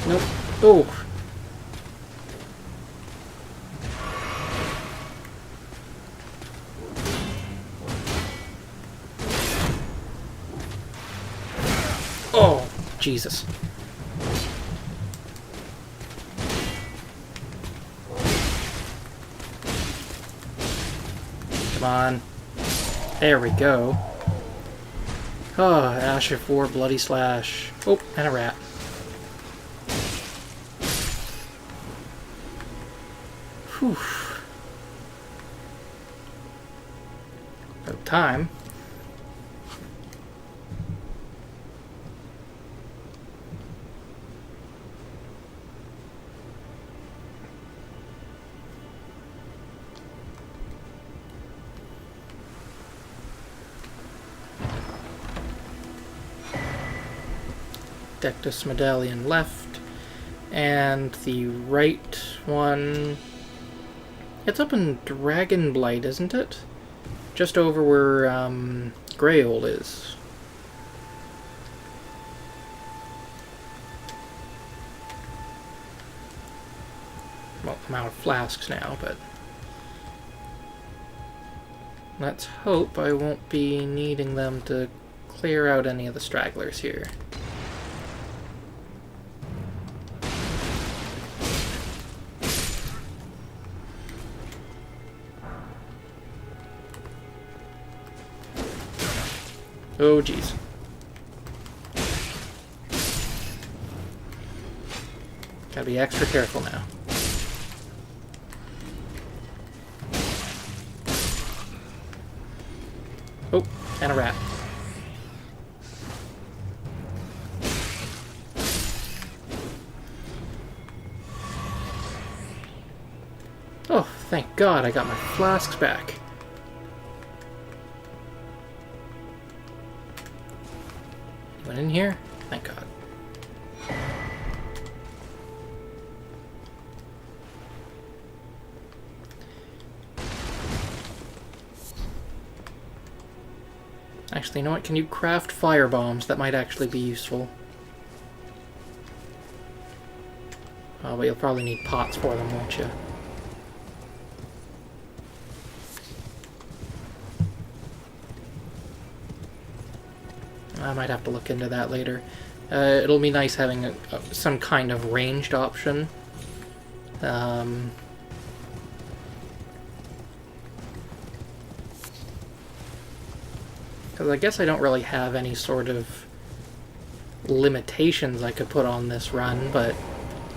Nope. Oh! Oh, Jesus. Come on. There we go. Oh, Ash of War, Bloody Slash. Oh, and a rat. Whew. About time. Dectus medallion left, and the right one, it's up in Dragonblight, isn't it? Just over where Greyold is. Well, I'm out of flasks now, but let's hope I won't be needing them to clear out any of the stragglers here. Oh, jeez. Gotta be extra careful now. Oh, and a rat. Oh, thank God I got my flasks back. Anyone in here? Thank God. Actually, you know what? Can you craft fire bombs? That might actually be useful. Oh, but you'll probably need pots for them, won't you? I might have to look into that later. It'll be nice having some kind of ranged option. Because I guess I don't really have any sort of limitations I could put on this run, but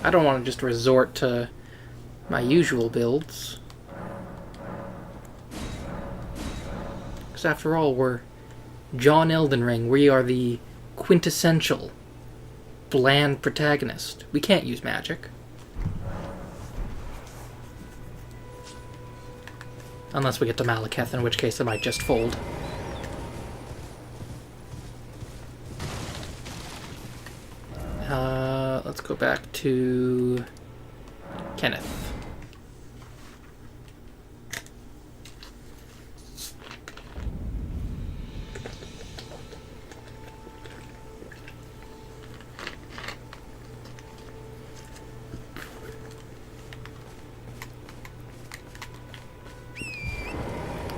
I don't want to just resort to my usual builds. Because after all, we're John Elden Ring. We are the quintessential bland protagonist. We can't use magic. Unless we get to Malekith, in which case I might just fold. Let's go back to Kenneth.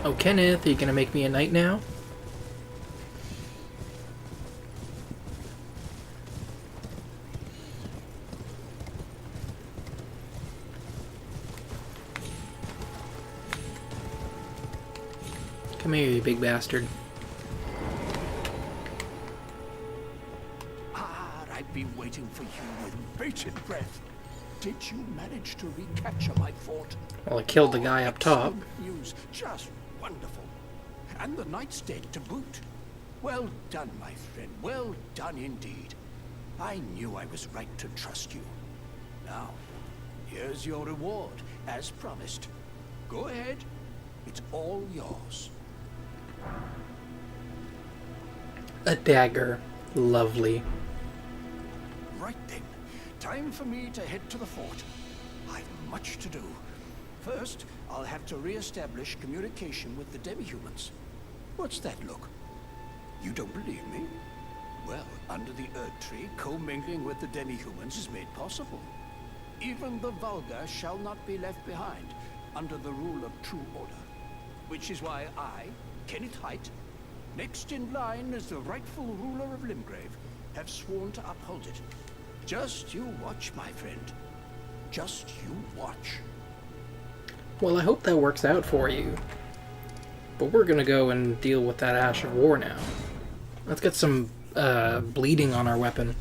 Oh, Kenneth, are you gonna make me a knight now? Come here, you big bastard. Ah, I've been waiting for you with bated breath. Did you manage to recapture my fort? Well, I killed the guy up top. Excellent news, just wonderful. And the knight's dead to boot. Well done, my friend, well done indeed. I knew I was right to trust you. Now, here's your reward, as promised. Go ahead, it's all yours. A dagger. Lovely. Right then, time for me to head to the fort. I've much to do. First, I'll have to re-establish communication with the demi-humans. What's that look? You don't believe me? Well, under the Earth Tree, commingling with the demi-humans is made possible. Even the vulgar shall not be left behind, under the rule of true order. Which is why I, Kenneth Height, next in line as the rightful ruler of Limgrave, have sworn to uphold it. Just you watch, my friend. Just you watch. Well, I hope that works out for you. But we're gonna go and deal with that Ash of War now. Let's get some bleeding on our weapon.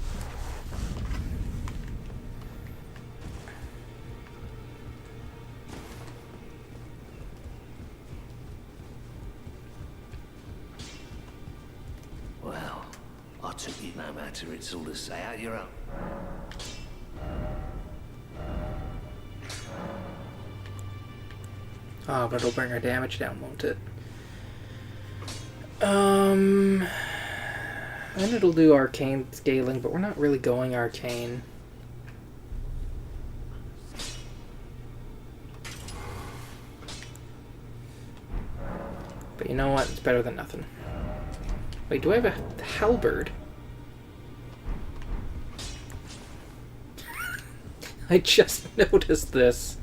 Well, I took it no matter, it's all to say how you're up. Ah, but it'll bring our damage down, won't it? And it'll do arcane scaling, but we're not really going arcane. But you know what? It's better than nothing. Wait, do I have a halberd? I just noticed this.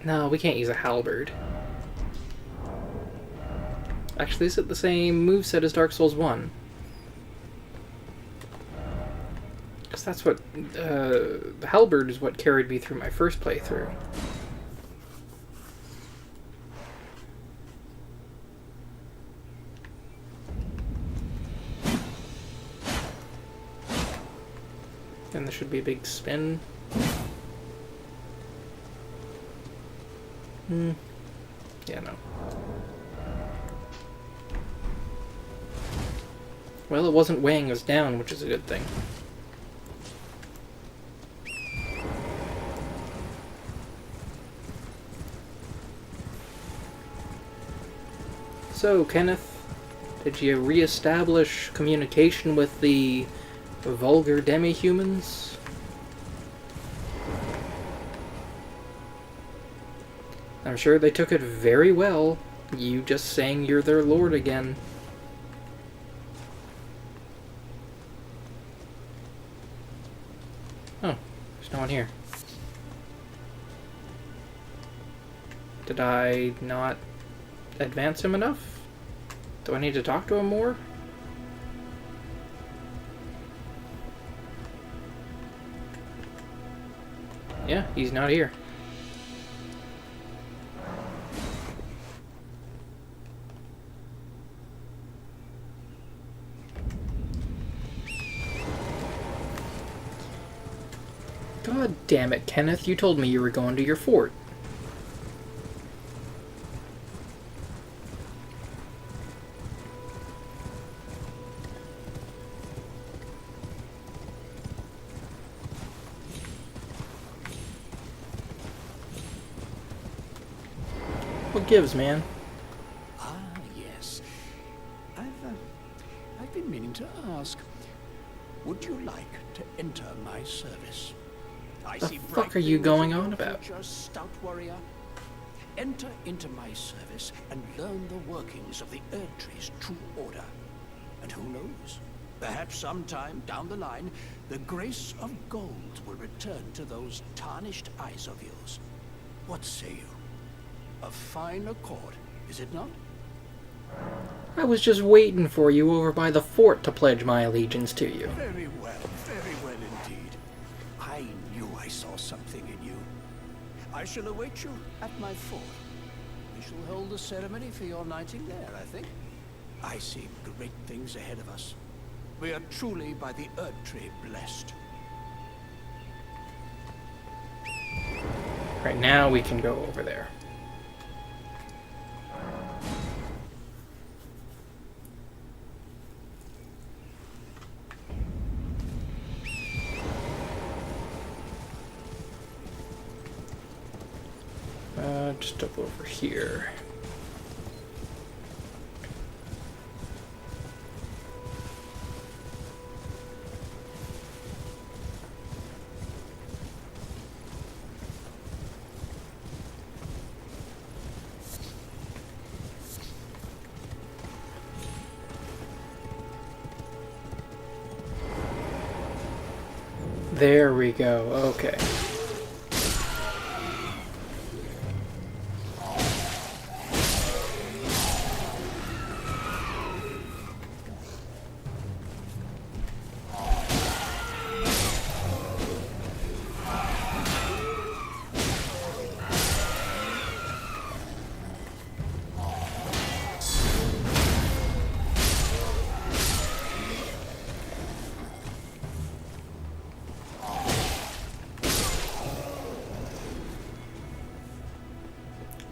No, we can't use a halberd. Actually, is it the same moveset as Dark Souls 1? Because that's what... the halberd is what carried me through my first playthrough. And there should be a big spin. Yeah, no. Well, it wasn't weighing us down, which is a good thing. So, Kenneth, did you re-establish communication with the vulgar demi-humans? I'm sure they took it very well, you just saying you're their lord again. Oh, there's no one here. Did I not advance him enough? Do I need to talk to him more? Yeah, he's not here. God damn it, Kenneth, you told me you were going to your fort. What gives, man? Ah, yes. I've been meaning to ask. Would you like to enter my service? I The see fuck bright are you things going in on your about? future, stout warrior. Enter into my service and learn the workings of the Erdtree's true order. And who knows? Perhaps sometime down the line, the grace of gold will return to those tarnished eyes of yours. What say you? A fine accord, is it not? I was just waiting for you over by the fort to pledge my allegiance to you. Very well indeed. I knew I saw something in you. I shall await you at my fort. We shall hold a ceremony for your knighting there, I think. I see great things ahead of us. We are truly by the Earth Tree blessed. Right now we can go over there. Just up over here. There we go. Okay.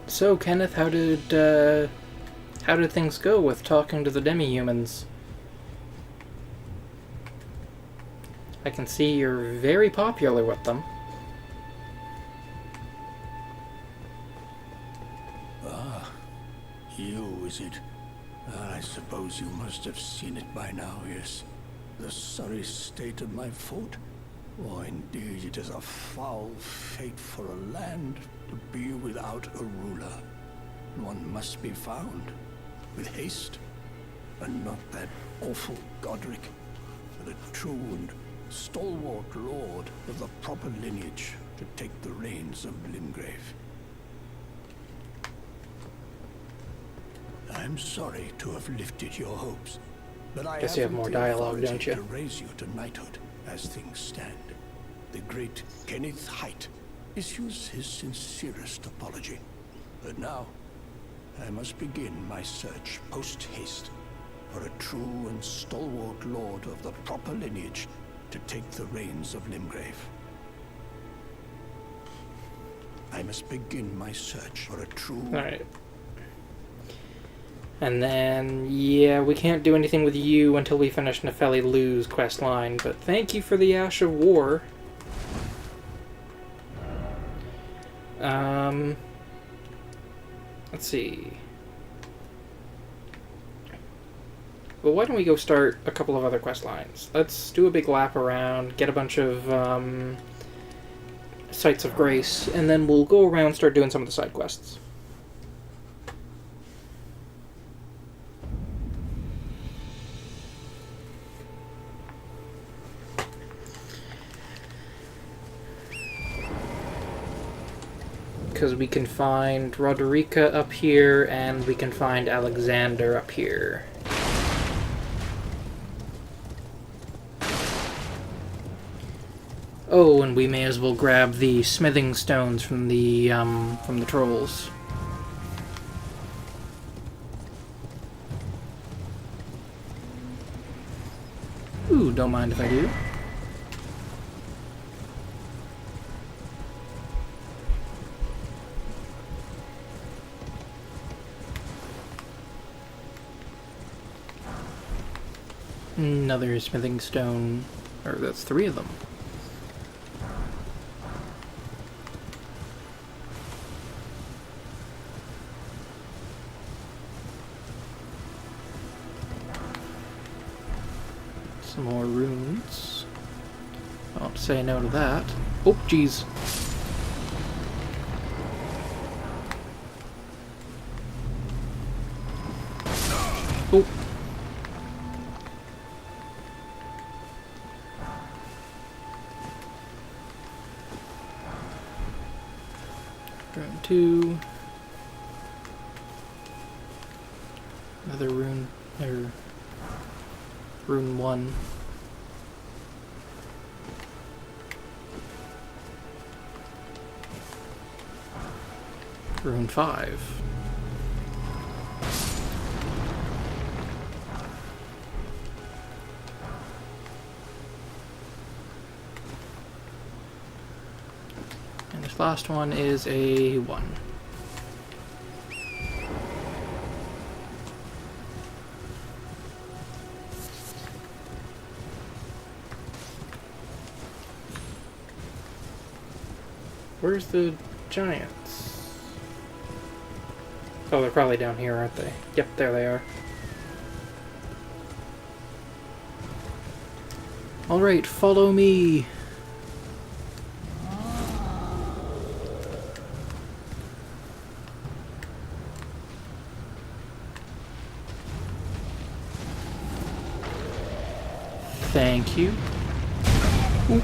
So, Kenneth, how did things go with talking to the demi-humans? I can see you're very popular with them. Ah, you, is it? I suppose you must have seen it by now, yes. The sorry state of my fort? Oh, indeed, it is a foul fate for a land to be without a ruler. One must be found, with haste, and not that awful Godric, but a true and stalwart lord of the proper lineage to take the reins of Limgrave. I'm sorry to have lifted your hopes, but I Guess you have haven't more the dialogue, authority don't you? to raise you to knighthood as things stand. The great Kenneth Height issues his sincerest apology. But now, I must begin my search post-haste for a true and stalwart lord of the proper lineage to take the reins of Limgrave. I must begin my search for a true... Alright. And then, yeah, we can't do anything with you until we finish Nefeli Lu's quest line, but thank you for the Ash of War. Let's see. Well, why don't we go start a couple of other quest lines? Let's do a big lap around, get a bunch of Sites of Grace, and then we'll go around and start doing some of the side quests. Because we can find Roderica up here, and we can find Alexander up here. Oh, and we may as well grab the smithing stones from the trolls. Ooh, don't mind if I do. Another smithing stone, or that's 3 of them. Some more runes. I won't say no to that. Oh, jeez. Oh. Rune 2. Another rune, or rune 1. Rune 5. This last one is a 1. Where's the giants? Oh, they're probably down here, aren't they? Yep, there they are. Alright, follow me! Thank you. Ooh.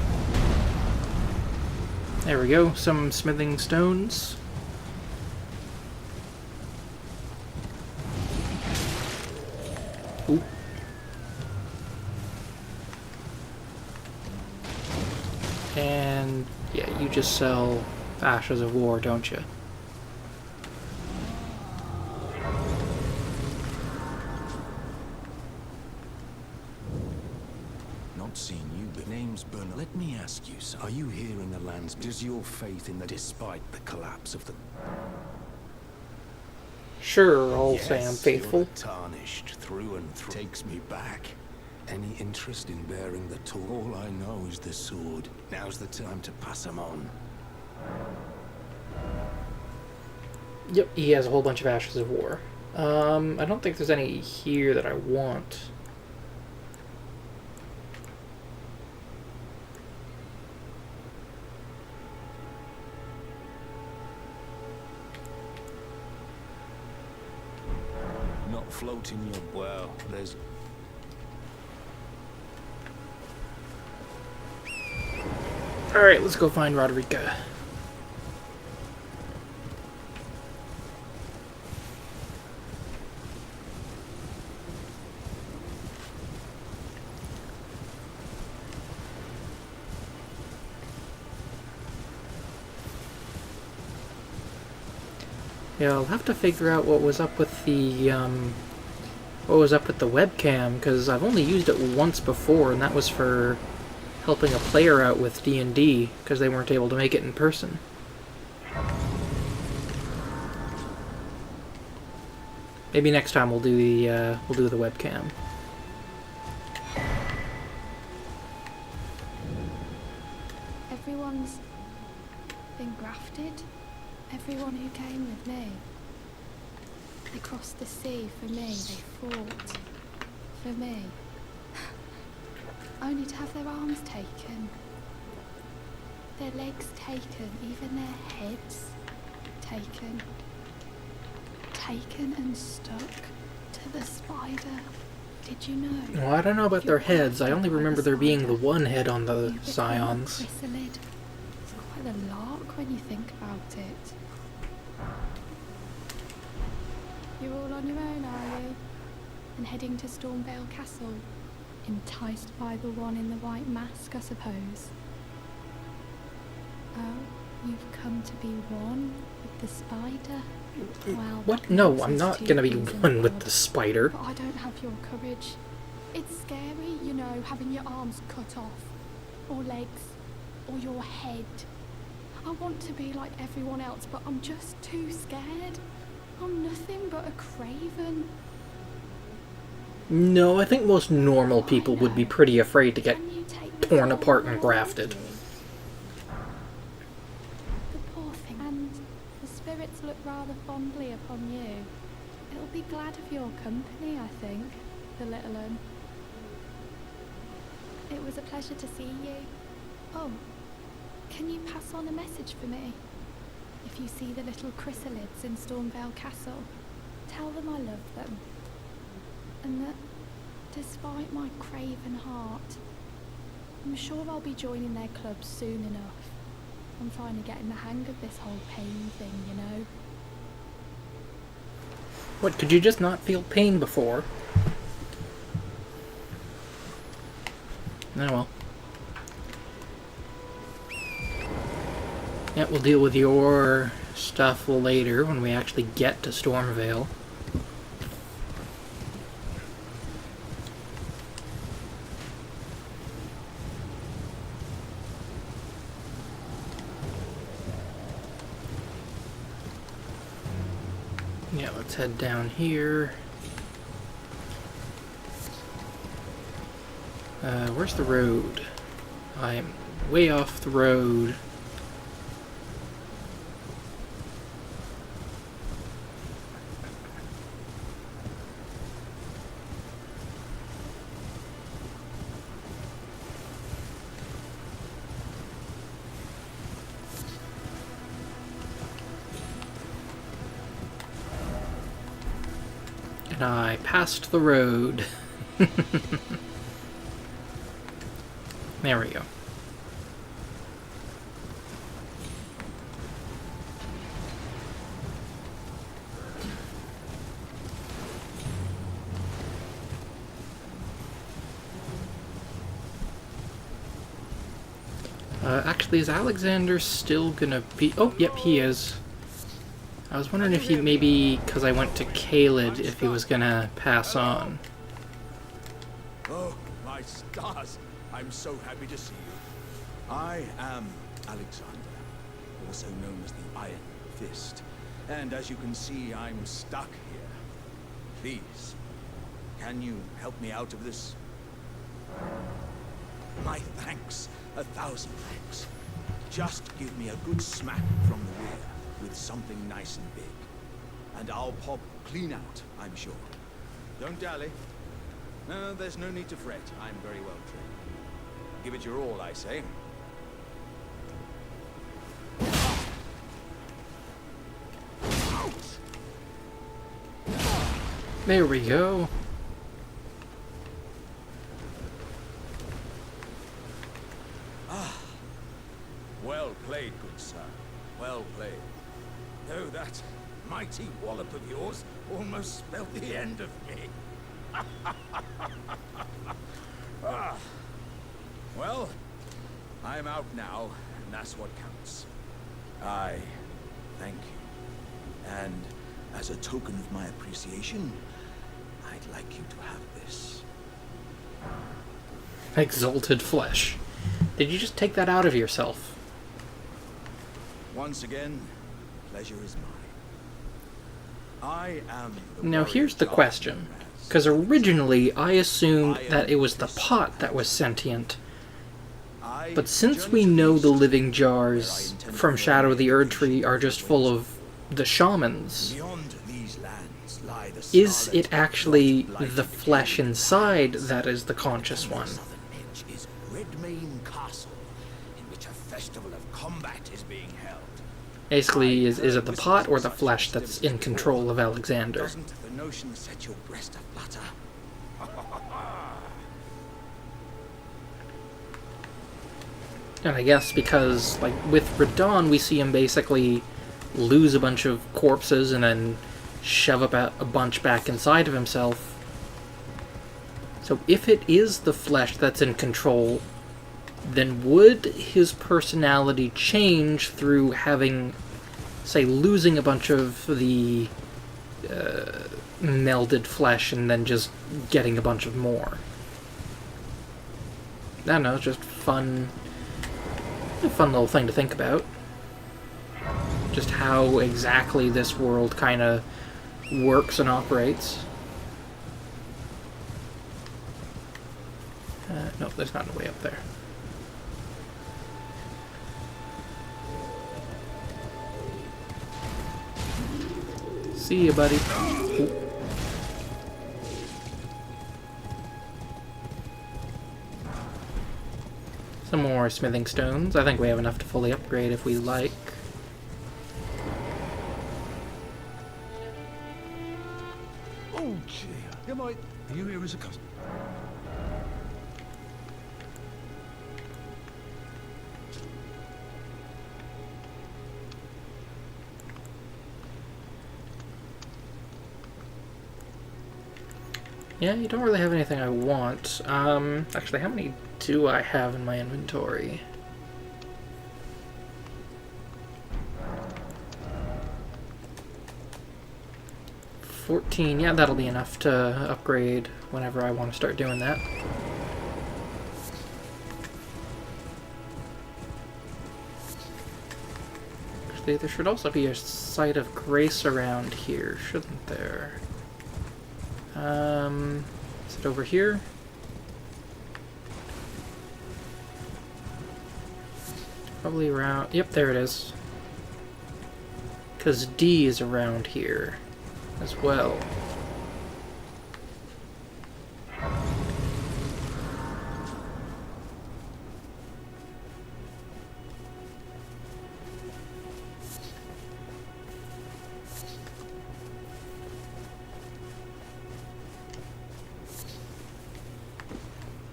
There we go, some smithing stones. Ooh. And yeah, you just sell Ashes of War, don't you? Not seen you, but name's Bernard. Let me ask you, sir. Are you here in the lands? Does your faith in the... Despite the collapse of the... Sure, I'll say I'm faithful. You're tarnished through and through. Takes me back. Any interest in bearing the tool? All I know is the sword. Now's the time to pass them on. Yep, he has a whole bunch of Ashes of War. I don't think there's any here that I want. Not floating your... Well, there's... Alright, let's go find Roderica. Yeah, I'll have to figure out what was up with the webcam, because I've only used it once before, and that was for helping a player out with D&D, because they weren't able to make it in person. Maybe next time we'll do the webcam. Everyone's been grafted. Everyone who came with me. They crossed the sea for me. They fought for me. Only to have their arms taken. Their legs taken. Even their heads taken. Taken and stuck to the spider. Did you know? Well, I don't know about their heads. I only remember there being the one head on the scions. It's quite a lark when you think about it. You're all on your own, are you? And heading to Stormvale Castle? Enticed by the one in the white mask, I suppose. Oh, you've come to be one with the spider? Well, what? No, I'm not gonna be one with the spider. But I don't have your courage. It's scary, you know, having your arms cut off. Or legs. Or your head. I want to be like everyone else, but I'm just too scared. I'm nothing but a craven. No, I think most normal people would be pretty afraid to get torn apart and grafted. The poor thing. And the spirits look rather fondly upon you. It'll be glad of your company, I think, the little un. It was a pleasure to see you. Oh, can you pass on a message for me? If you see the little chrysalids in Stormvale Castle, tell them I love them. And that, despite my craven heart, I'm sure I'll be joining their club soon enough. I'm finally getting the hang of this whole pain thing, you know. What, could you just not feel pain before? Oh well. Yeah, we'll deal with your stuff later when we actually get to Stormvale. Yeah, let's head down here. Where's the road? I am way off the road. And I passed the road. There we go. Actually, is Alexander still gonna be... Oh, yep, he is. I was wondering if he maybe, because I went to Caelid, if he was gonna pass on. Oh, my stars! I'm so happy to see you. I am Alexander, also known as the Iron Fist. And as you can see, I'm stuck here. Please, can you help me out of this? My thanks. 1,000 thanks. Just give me a good smack from the rear with something nice and big. And I'll pop clean out, I'm sure. Don't dally. No, there's no need to fret. I'm very well trained. Give it your all, I say. There we go. Well played, good sir. Well played. Though that mighty wallop of yours almost spelled the end of me. Well, I'm out now, and that's what counts. I thank you. And as a token of my appreciation, I'd like you to have this. Exalted flesh. Did you just take that out of yourself? Once again, pleasure is mine. I am the Now here's the question. Because originally I assumed that it was the pot that was sentient. But since we know the living jars from Shadow of the Erd Tree are just full of the shamans, is it actually the flesh inside that is the conscious one? Basically, is it the pot or the flesh that's in control of Alexander? Doesn't the notion set your breast aflutter? And I guess because, like, with Radon, we see him basically lose a bunch of corpses and then shove up a bunch back inside of himself. So if it is the flesh that's in control, then would his personality change through having, say, losing a bunch of the melded flesh and then just getting a bunch of more? I don't know, just a fun little thing to think about. Just how exactly this world kind of works and operates. No, there's not a way up there. See you, buddy. Ooh. Some more smithing stones. I think we have enough to fully upgrade if we like. Oh, gee. Am I... Are you here as a customer? Yeah, you don't really have anything I want. Actually, how many do I have in my inventory? $14. Yeah, that'll be enough to upgrade whenever I want to start doing that. Actually, there should also be a site of grace around here, shouldn't there? Is it over here? Probably around... Yep, there it is. Because D is around here as well.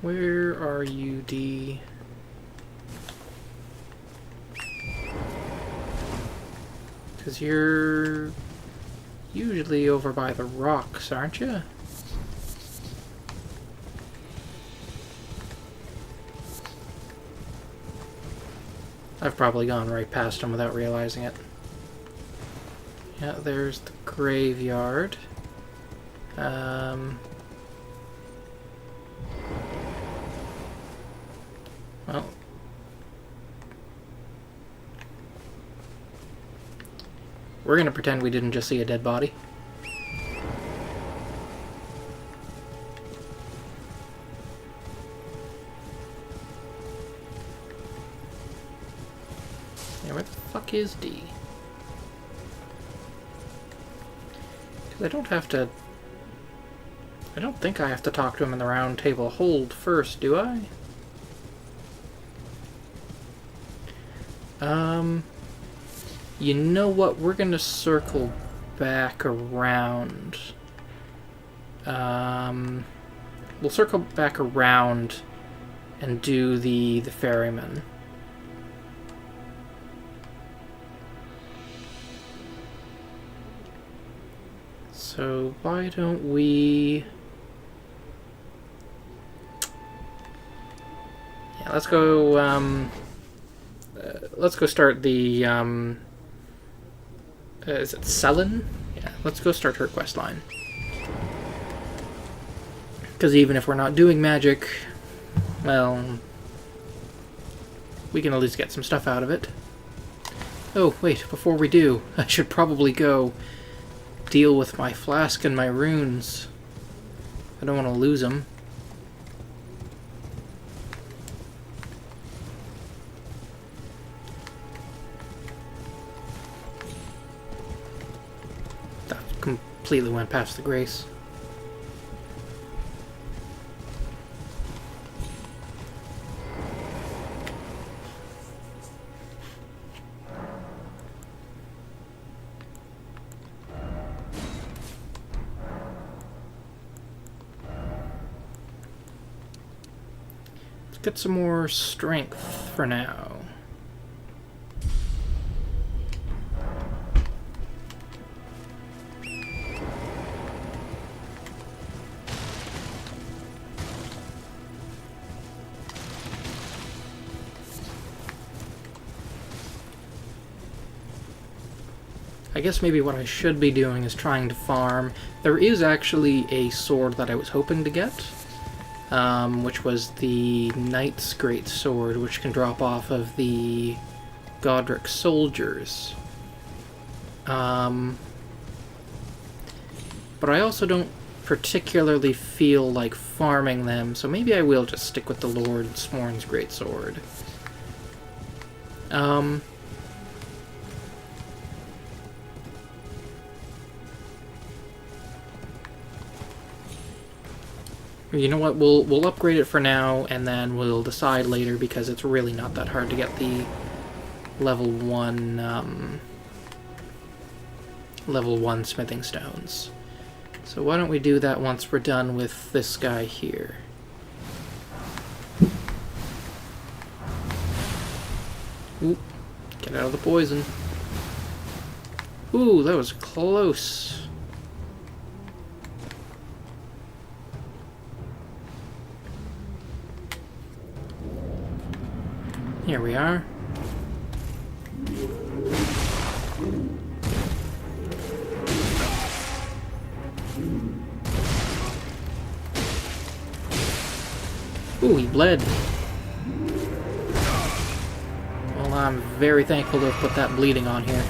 Where are you, D? Because you're usually over by the rocks, aren't you? I've probably gone right past him without realizing it. Yeah, there's the graveyard. Well, we're gonna pretend we didn't just see a dead body. Yeah, where the fuck is D? Because I don't have to... I don't think I have to talk to him in the round table hold first, do I? You know what? We're gonna circle back around. We'll circle back around and do the ferryman. So why don't we... Yeah, let's go start the, is it Selin? Yeah, let's go start her quest line. Because even if we're not doing magic, well, we can at least get some stuff out of it. Oh, wait, before we do, I should probably go deal with my flask and my runes. I don't want to lose them. Completely went past the grace. Let's get some more strength for now. I guess maybe what I should be doing is trying to farm. There is actually a sword that I was hoping to get, which was the Knight's Great Sword, which can drop off of the Godric soldiers. But I also don't particularly feel like farming them, so maybe I will just stick with the Lord Sworn's Great Sword. You know what, we'll upgrade it for now, and then we'll decide later, because it's really not that hard to get the level 1 smithing stones. So why don't we do that once we're done with this guy here. Ooh, get out of the poison. Ooh, that was close. Here we are. Ooh, he bled. Well, I'm very thankful to have put that bleeding on here.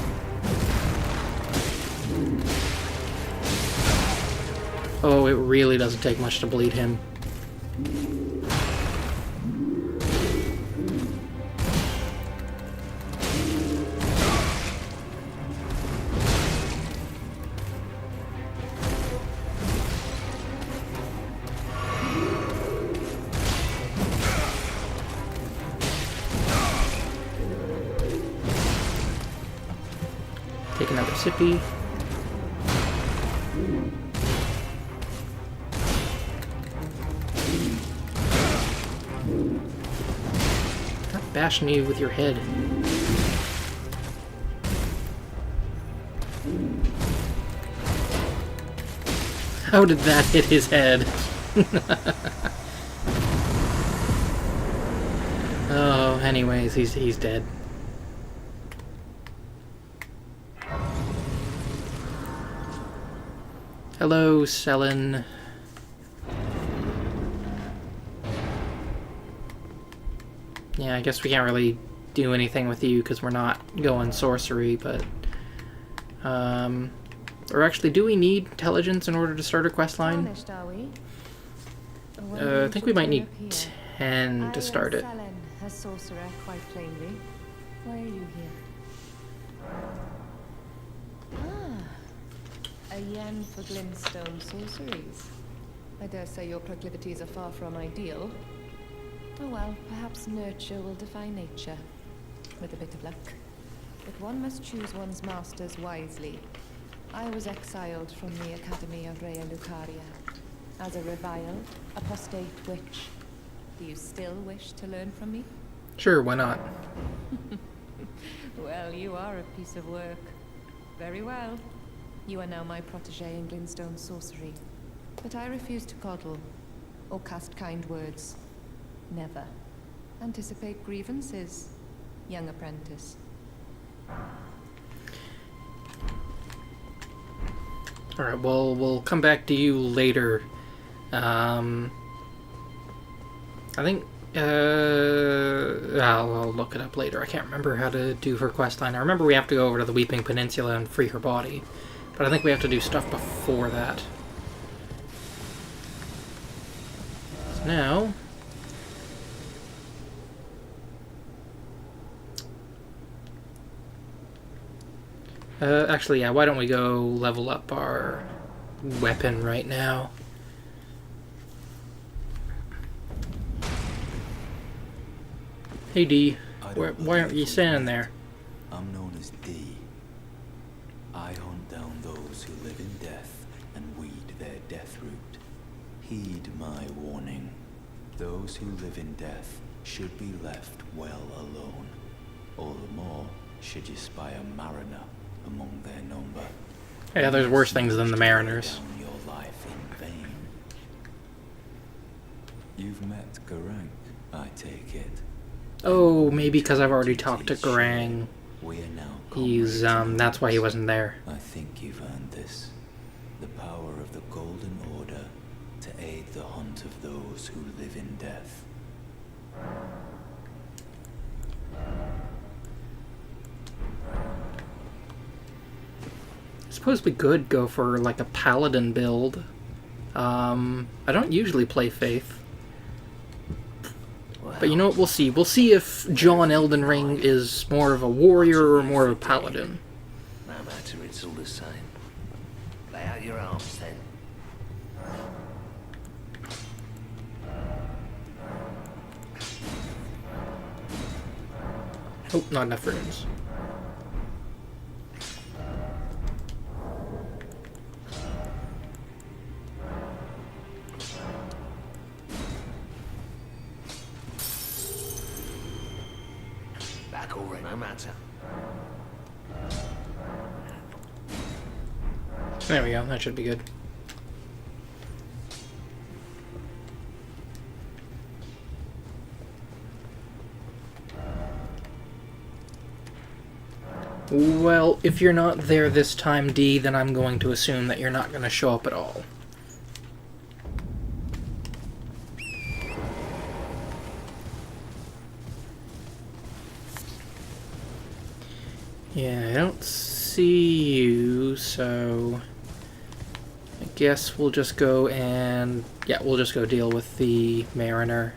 Oh, it really doesn't take much to bleed him. Take another sippy. Stop bashing you with your head. How did that hit his head? Oh, anyways, he's dead. Hello, Selin. Yeah, I guess we can't really do anything with you because we're not going sorcery, but... Or actually, do we need intelligence in order to start a quest line? I think we might need 10 to start it. Selin, a sorcerer, quite plainly. Why are you here? A yen for glintstone sorceries. I dare say your proclivities are far from ideal. Oh well, perhaps nurture will defy nature, with a bit of luck. But one must choose one's masters wisely. I was exiled from the Academy of Rea Lucaria as a reviled, apostate witch. Do you still wish to learn from me? Sure, why not? Well, you are a piece of work. Very well. You are now my protege in glintstone sorcery. But I refuse to coddle, or cast kind words. Never. Anticipate grievances, young apprentice. Alright, well, we'll come back to you later. I think, I'll look it up later. I can't remember how to do her questline. I remember we have to go over to the Weeping Peninsula and free her body. But I think we have to do stuff before that. So now... actually, yeah, why don't we go level up our weapon right now? Hey, D. Why aren't you standing there? I'm known as D. I hunt down those who live in death and weed their death root. Heed my warning. Those who live in death should be left well alone. All the more should you spy a mariner among their number. Yeah, there's worse things than the mariners. Your life in vain. You've met Garang, I take it. Oh, maybe because I've already talked to Garang. We are now He's, that's why he wasn't there. I think you've earned this. The power of the Golden Order to aid the hunt of those who live in death. I suppose we could go for, like, a paladin build. I don't usually play Faith. But you know what, we'll see. We'll see if John Elden Ring is more of a warrior or more of a paladin. No matter, it's all the same. Lay out your arms then. Oh, not enough runes. Back already, no matter. There we go, that should be good. Well, if you're not there this time, D, then I'm going to assume that you're not going to show up at all. Yeah, I don't see you, so I guess we'll just go and... yeah, we'll just go deal with the Mariner.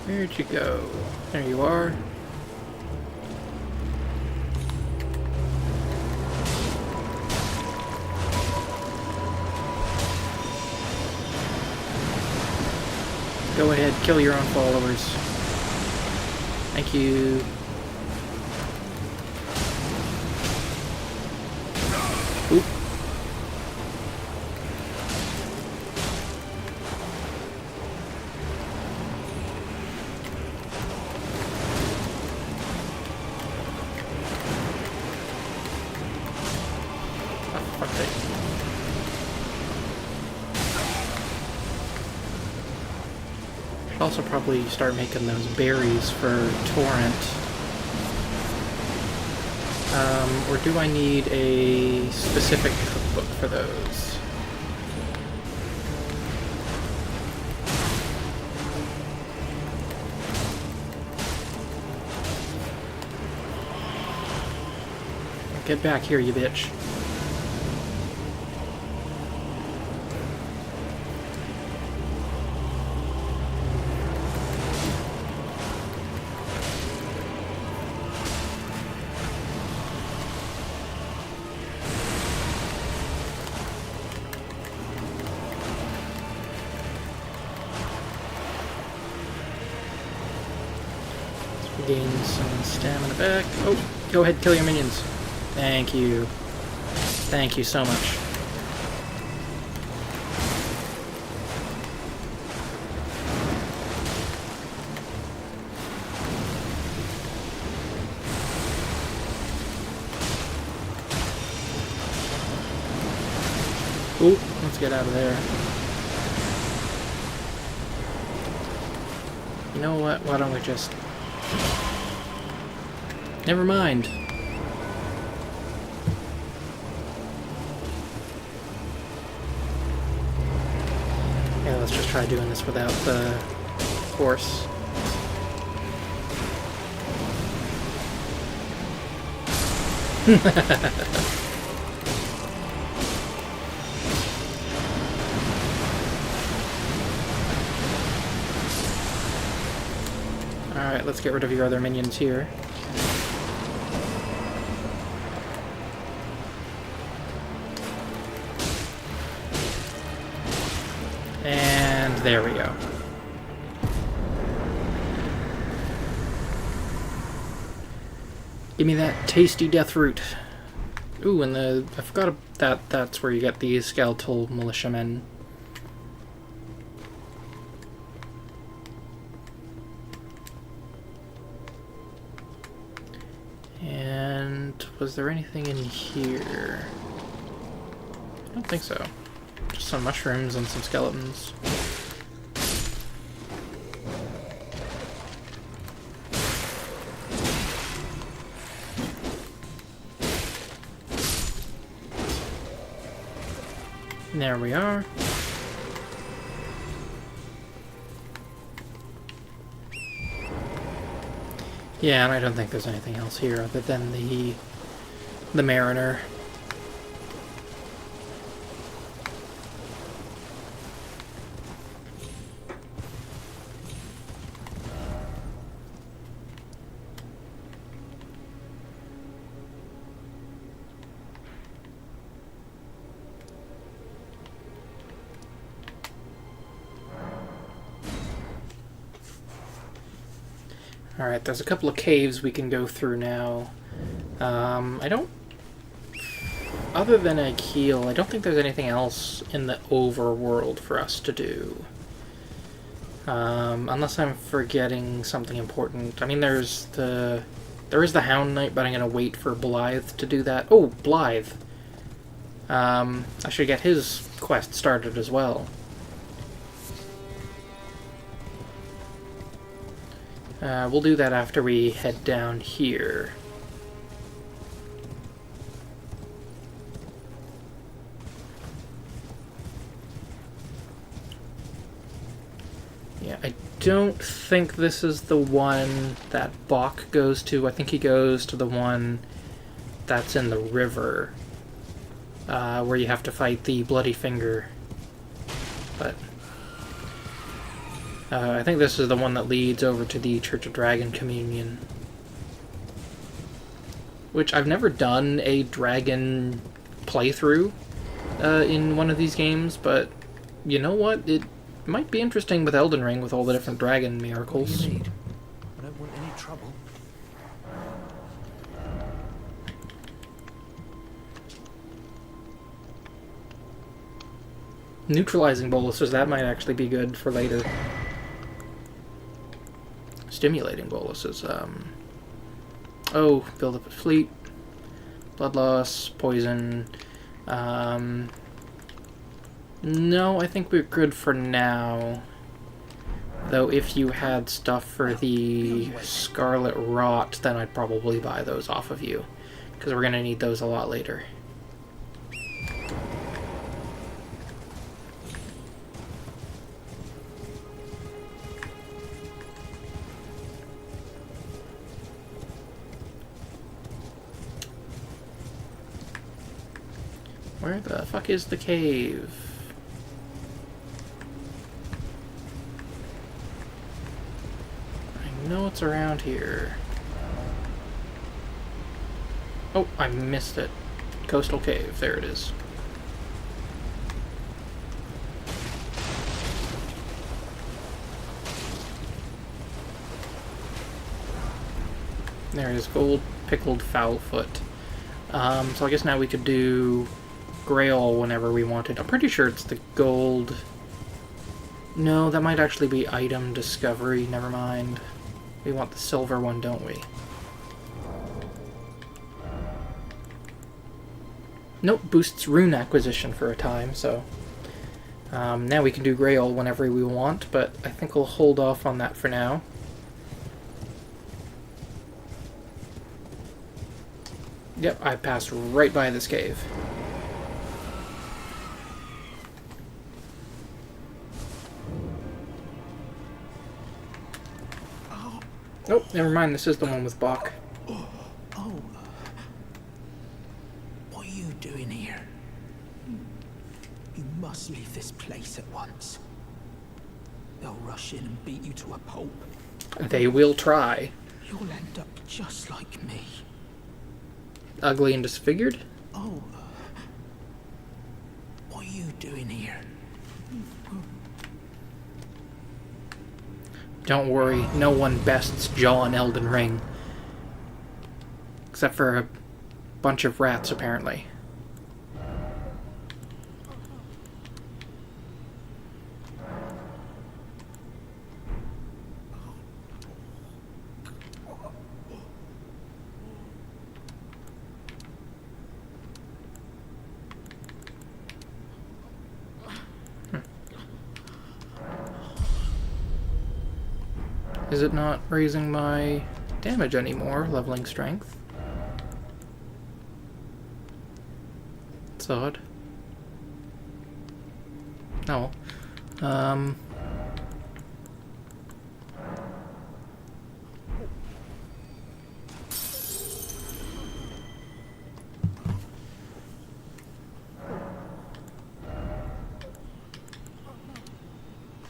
Where'd you go? There you are. Go ahead, kill your own followers. Thank you. Oop. Also probably start making those berries for Torrent. Or do I need a specific cookbook for those? Get back here, you bitch. Gain some stamina back. Oh, go ahead, kill your minions. Thank you. Thank you so much. Ooh, let's get out of there. You know what? Why don't we just... never mind. Yeah, let's just try doing this without the horse. Alright, let's get rid of your other minions here. And there we go. Give me that tasty death root. Ooh, and I forgot that's where you get these skeletal militiamen. And was there anything in here? I don't think so. Just some mushrooms and some skeletons. There we are. Yeah, and I don't think there's anything else here other than the Mariner. Alright, there's a couple of caves we can go through now. I don't... Other than a keel, I don't think there's anything else in the overworld for us to do. Unless I'm forgetting something important. I mean, there is the Hound Knight, but I'm going to wait for Blythe to do that. Oh, Blythe! I should get his quest started as well. We'll do that after we head down here. Yeah, I don't think this is the one that Bach goes to. I think he goes to the one that's in the river, where you have to fight the Bloody Finger. But I think this is the one that leads over to the Church of Dragon Communion. Which I've never done a dragon playthrough in one of these games, but you know what? It might be interesting with Elden Ring with all the different dragon miracles. What do you need? I don't want any trouble. Neutralizing boluses, that might actually be good for later. Stimulating boluses. Oh, build up a fleet. Blood loss, poison. No, I think we're good for now. Though if you had stuff for the Scarlet Rot, then I'd probably buy those off of you. Because we're going to need those a lot later. Where the fuck is the cave? I know it's around here. Oh, I missed it. Coastal Cave, there it is. There is gold pickled foulfoot. So I guess now we could do Grail whenever we wanted. I'm pretty sure it's the gold. No, that might actually be item discovery. Never mind. We want the silver one, don't we? Nope, boosts rune acquisition for a time, so... now we can do Grail whenever we want, but I think we'll hold off on that for now. Yep, I passed right by this cave. Oh, never mind, this is the one with Bach. Oh. What are you doing here? You must leave this place at once. They'll rush in and beat you to a pulp. They will try. You'll end up just like me. Ugly and disfigured? Oh. What are you doing here? Don't worry, no one bests Jaw in Elden Ring. Except for a bunch of rats, apparently. Is it not raising my damage anymore, leveling strength? It's odd. No.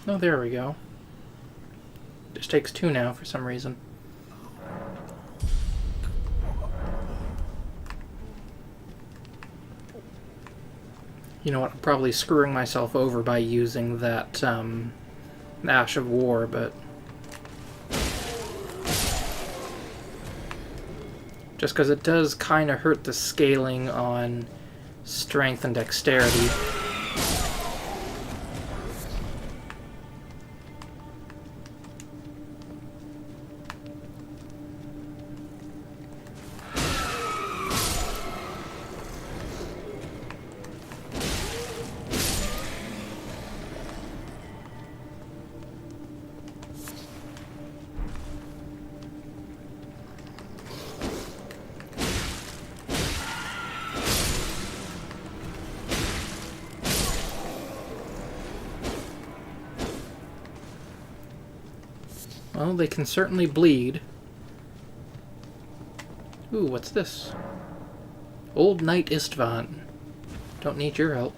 Oh, there we go. Just takes 2 now for some reason. You know what, I'm probably screwing myself over by using that Ash of War, but... just because it does kind of hurt the scaling on strength and dexterity. Well, they can certainly bleed. Ooh, what's this? Old Knight Istvan. Don't need your help.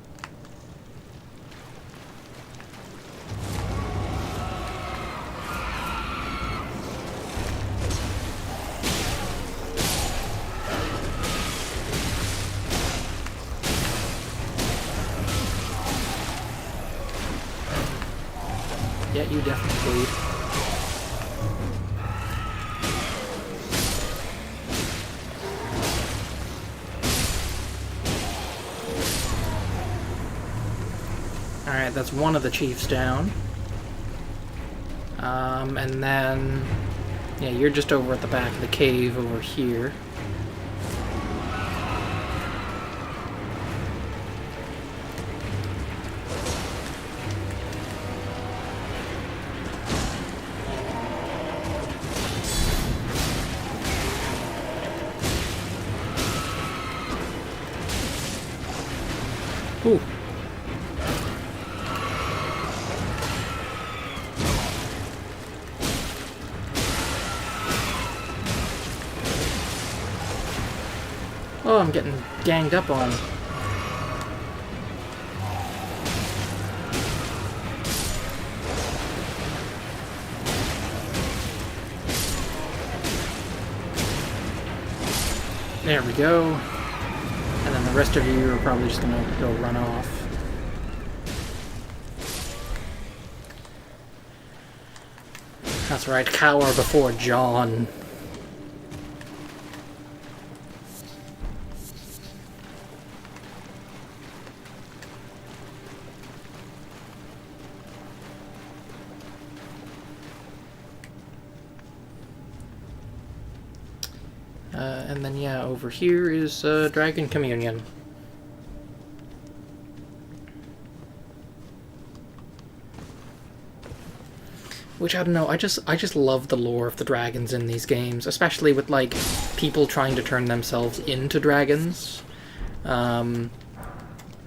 Yeah, you definitely bleed. Alright, that's one of the chiefs down. And then... yeah, you're just over at the back of the cave over here. Ooh. Oh, I'm getting ganged up on. There we go. And then the rest of you are probably just gonna go run off. That's right, cower before John. And then, yeah, over here is Dragon Communion. Which, I don't know, I just love the lore of the dragons in these games, especially with, like, people trying to turn themselves into dragons.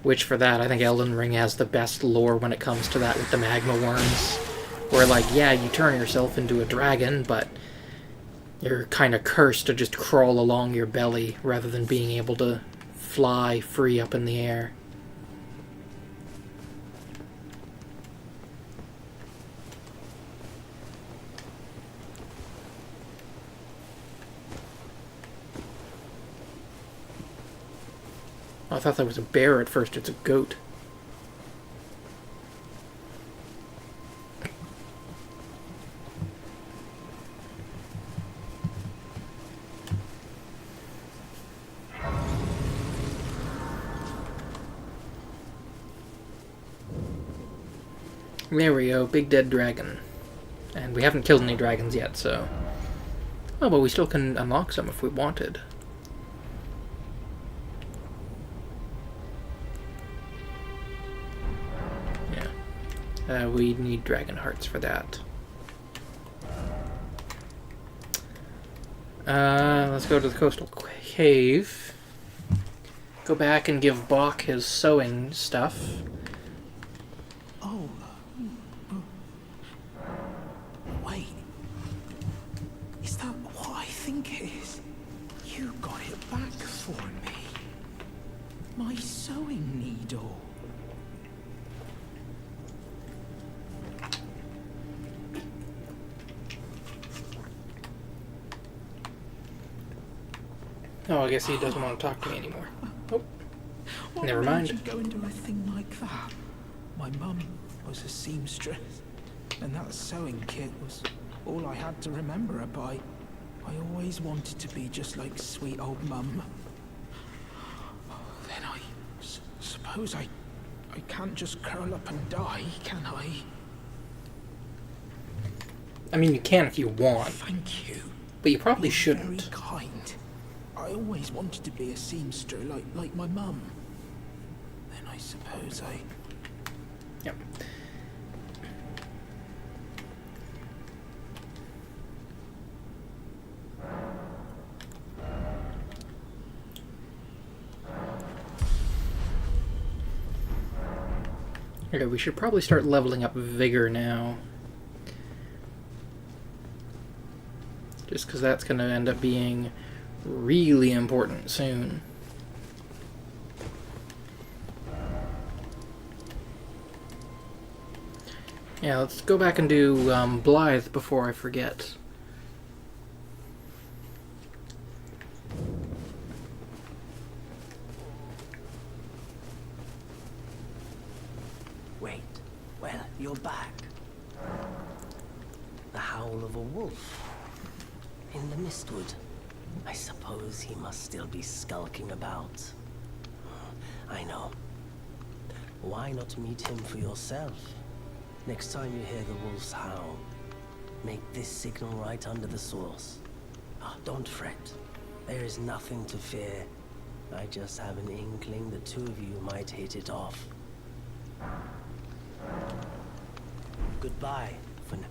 Which, for that, I think Elden Ring has the best lore when it comes to that with the magma worms. Where, like, yeah, you turn yourself into a dragon, but you're kind of cursed to just crawl along your belly rather than being able to fly free up in the air. Oh, I thought that was a bear at first. It's a goat. There we go, big dead dragon. And we haven't killed any dragons yet, so... oh, but we still can unlock some if we wanted. Yeah. We need dragon hearts for that. Let's go to the coastal cave. Go back and give Bach his sewing stuff. Oh. Wait. Is that what I think it is? You got it back for me. My sewing needle. Oh, I guess he doesn't want to talk to me anymore. Oh, never mind. Why would you go into a thing like that? My mum was a seamstress, and that sewing kit was all I had to remember her by. I always wanted to be just like sweet old mum. Then I suppose I can't just curl up and die, can I? I mean, you can if you want. Thank you. But you probably You're shouldn't. Very kind. I always wanted to be a seamster like my mum. Then I suppose I... Yep. Okay, we should probably start leveling up vigor now. just because that's going to end up being really important soon. Yeah, let's go back and do Blythe before I forget. Wait, well, you're back. The howl of a wolf in the mistwood. I suppose he must still be skulking about. I know. Why not meet him for yourself? Next time you hear the wolf's howl, make this signal right under the source. Oh, don't fret. There is nothing to fear. I just have an inkling the two of you might hit it off. Goodbye for now.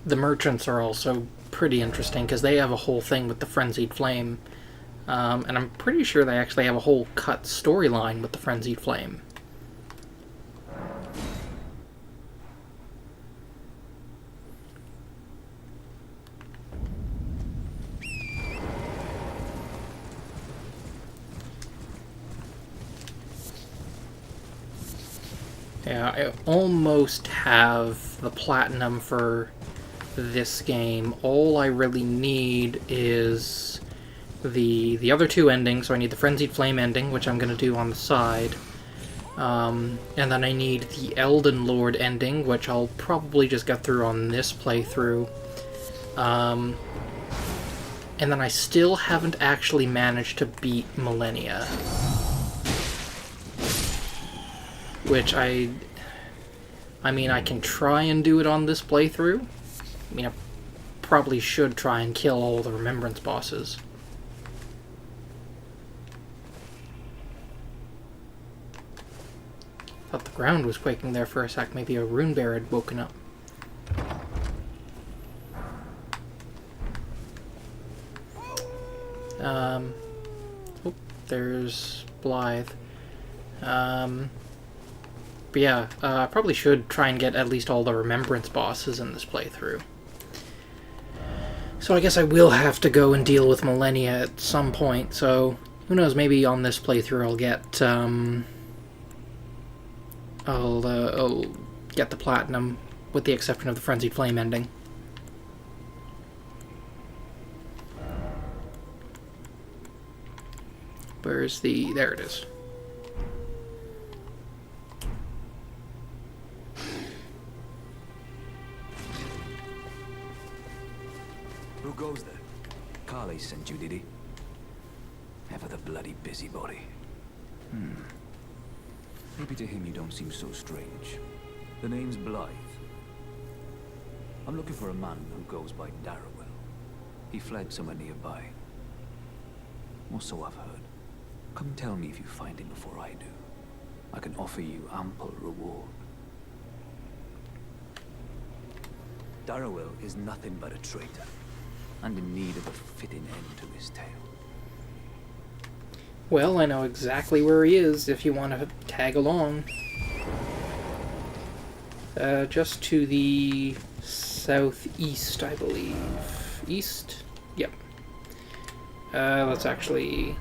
The merchants are also pretty interesting because they have a whole thing with the Frenzied Flame. And I'm pretty sure they actually have a whole cut storyline with the Frenzied Flame. Yeah, I almost have the platinum for this game. All I really need is the other two endings. So I need the Frenzied Flame ending, which I'm going to do on the side. And then I need the Elden Lord ending, which I'll probably just get through on this playthrough. And then I still haven't actually managed to beat Millennia. Which I mean, I can try and do it on this playthrough. I mean, I probably should try and kill all the Remembrance bosses. Thought the ground was quaking there for a sec. Maybe a rune bear had woken up. Oh, there's Blythe. But yeah, I probably should try and get at least all the Remembrance bosses in this playthrough. So I guess I will have to go and deal with Millennia at some point, so who knows, maybe on this playthrough I'll get, I'll get the platinum, with the exception of the Frenzied Flame ending. Where's the... there it is. Who goes there? Carly sent you, did he? Ever the bloody busybody. Maybe to him you don't seem so strange. The name's Blythe. I'm looking for a man who goes by Darrowell. He fled somewhere nearby. Or so I've heard. Come tell me if you find him before I do. I can offer you ample reward. Darrowell is nothing but a traitor, and in need of a fitting end to his tale. Well, I know exactly where he is if you want to tag along. Just to the southeast, I believe. East? Yep. Let's actually...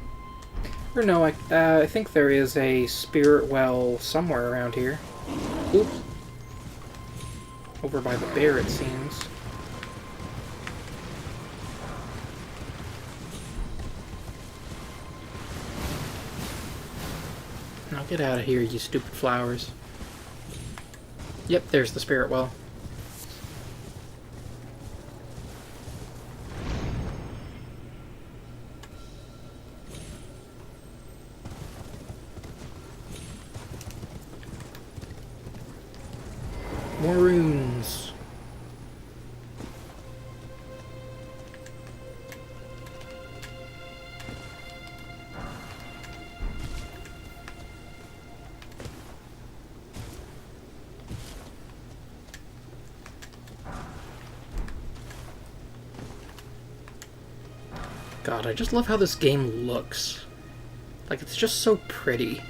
or no, I think there is a spirit well somewhere around here. Oops. Over by the bear, it seems. Now get out of here, you stupid flowers. Yep, there's the spirit well. More runes. God, I just love how this game looks. Like, it's just so pretty.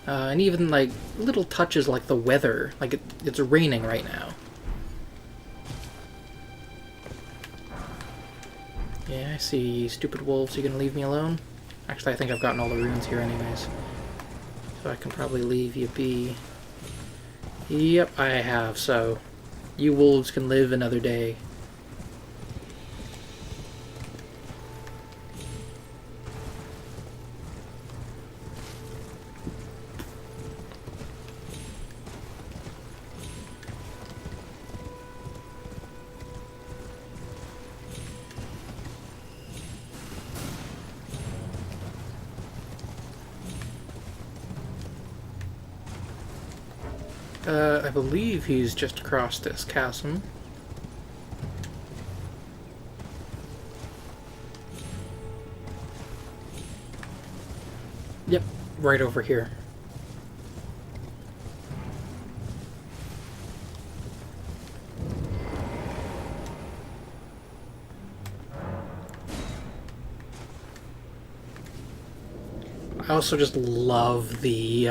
And even like little touches like the weather, like it's raining right now. Yeah, I see. Stupid wolves, you gonna leave me alone? Actually, I think I've gotten all the runes here anyways. So I can probably leave you be. Yep, I have, so you wolves can live another day. I believe he's just across this chasm. Yep, right over here. I also just love the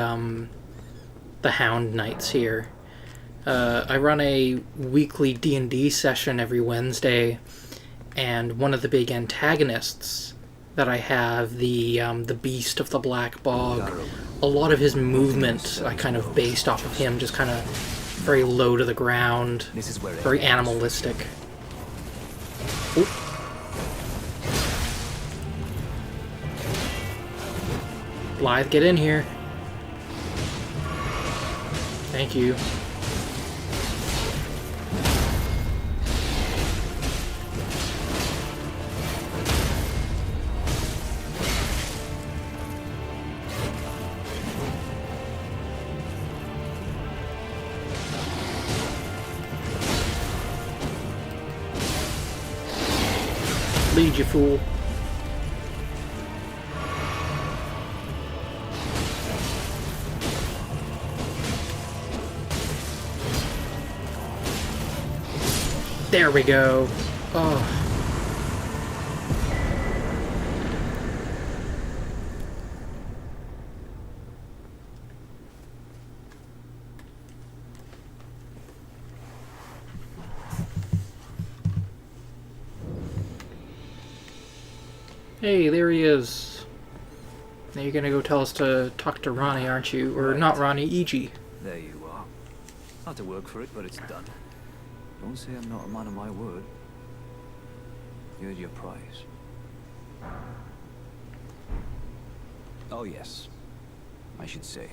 Hound Knights here. I run a weekly D&D session every Wednesday, and one of the big antagonists that I have, the Beast of the Black Bog, a lot of his movement I kind of based off of him, just kind of very low to the ground, very animalistic. Oop. Blythe, get in here. Thank you. Lead, you fool. There we go. Oh. Hey, there he is. Now you're gonna go tell us to talk to Ronnie, aren't you? Or not Ronnie, E.G. There you are. I had to work for it, but it's done. Don't say I'm not a man of my word. You had your prize. Oh yes, I should say,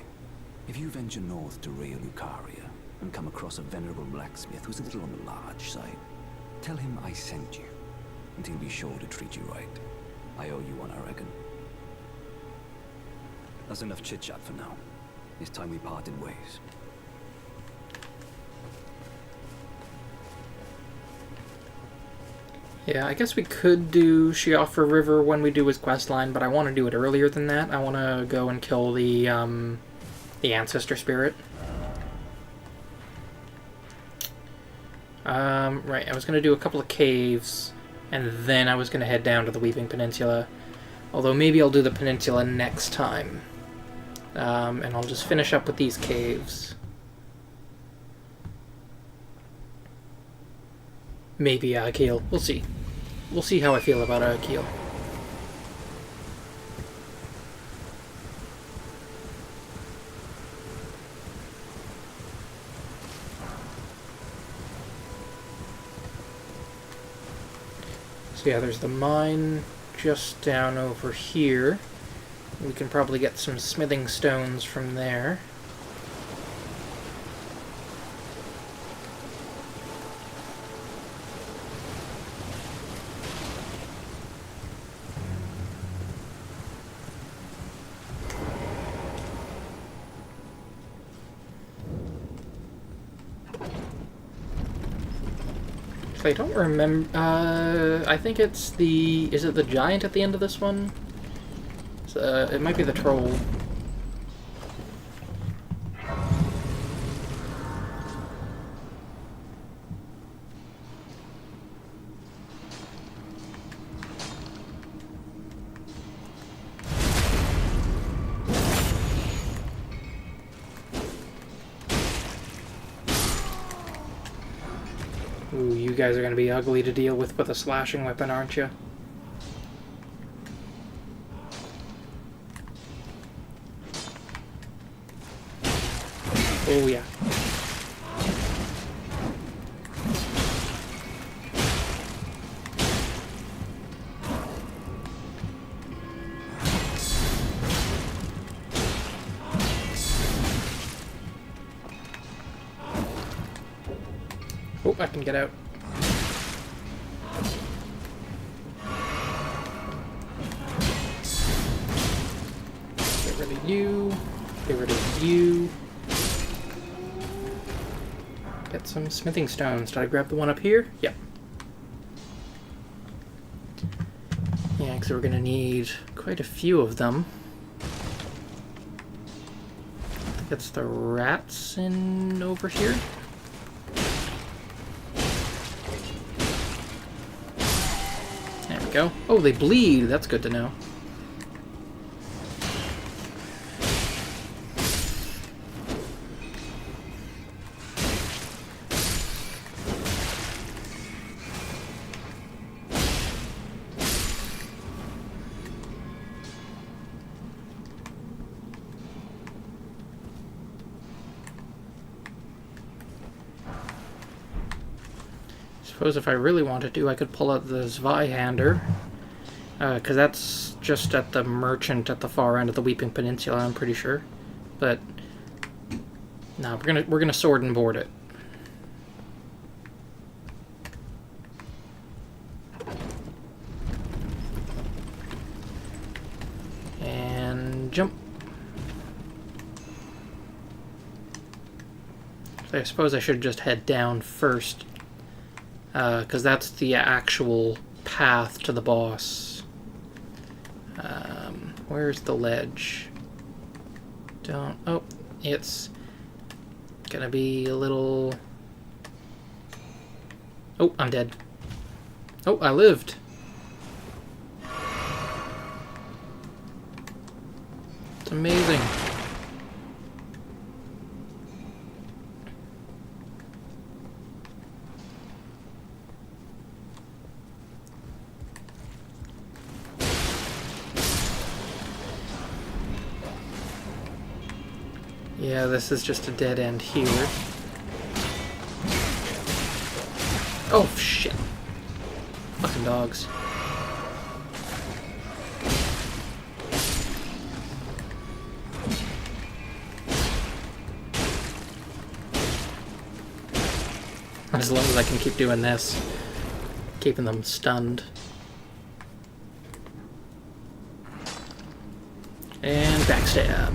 if you venture north to Rea Lucaria and come across a venerable blacksmith who's a little on the large side, tell him I sent you, and he'll be sure to treat you right. I owe you one, I reckon. That's enough chit-chat for now. It's time we parted ways. Yeah, I guess we could do Shiofra River when we do his questline, but I want to do it earlier than that. I want to go and kill the Ancestor Spirit. Right, I was going to do a couple of caves, and then I was going to head down to the Weeping Peninsula. Although maybe I'll do the peninsula next time. And I'll just finish up with these caves. Maybe Akil. We'll see. We'll see how I feel about Akil. So yeah, there's the mine just down over here. We can probably get some smithing stones from there. I don't remember. I think it's the. Is it the giant at the end of this one? It might be the troll. Ooh, you guys are going to be ugly to deal with a slashing weapon, aren't you? Oh, yeah. Oh, I can get out. Get rid of you. Get rid of you. Get some smithing stones. Did I grab the one up here? Yep. Yeah, because we're going to need quite a few of them. I think it's the rats in over here. There we go. Oh, they bleed. That's good to know. Suppose if I really wanted to, I could pull out the Zweihander, because that's just at the merchant at the far end of the Weeping Peninsula, I'm pretty sure. But no, we're gonna sword and board it. And jump. So I suppose I should just head down first. Because that's the actual path to the boss. Where's the ledge? Oh, it's gonna be a little... Oh, I'm dead. Oh, I lived. It's amazing. Yeah, this is just a dead end here. Oh, shit. Fucking dogs. As long as I can keep doing this. Keeping them stunned. And backstab.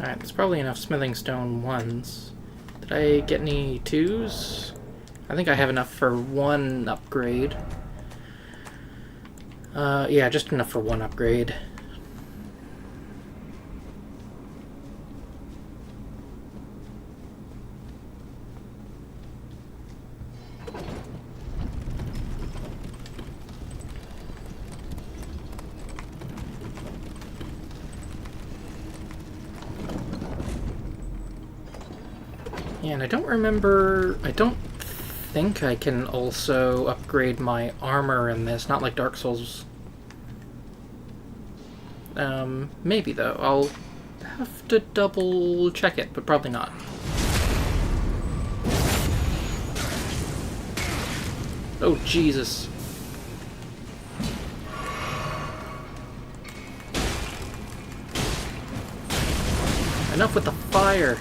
Alright, that's probably enough smithing stone ones. Did I get any twos? I think I have enough for one upgrade. Yeah, just enough for one upgrade. Yeah, and I don't think I can also upgrade my armor in this, not like Dark Souls. Maybe though. I'll have to double check it, but probably not. Oh, Jesus. Enough with the fire.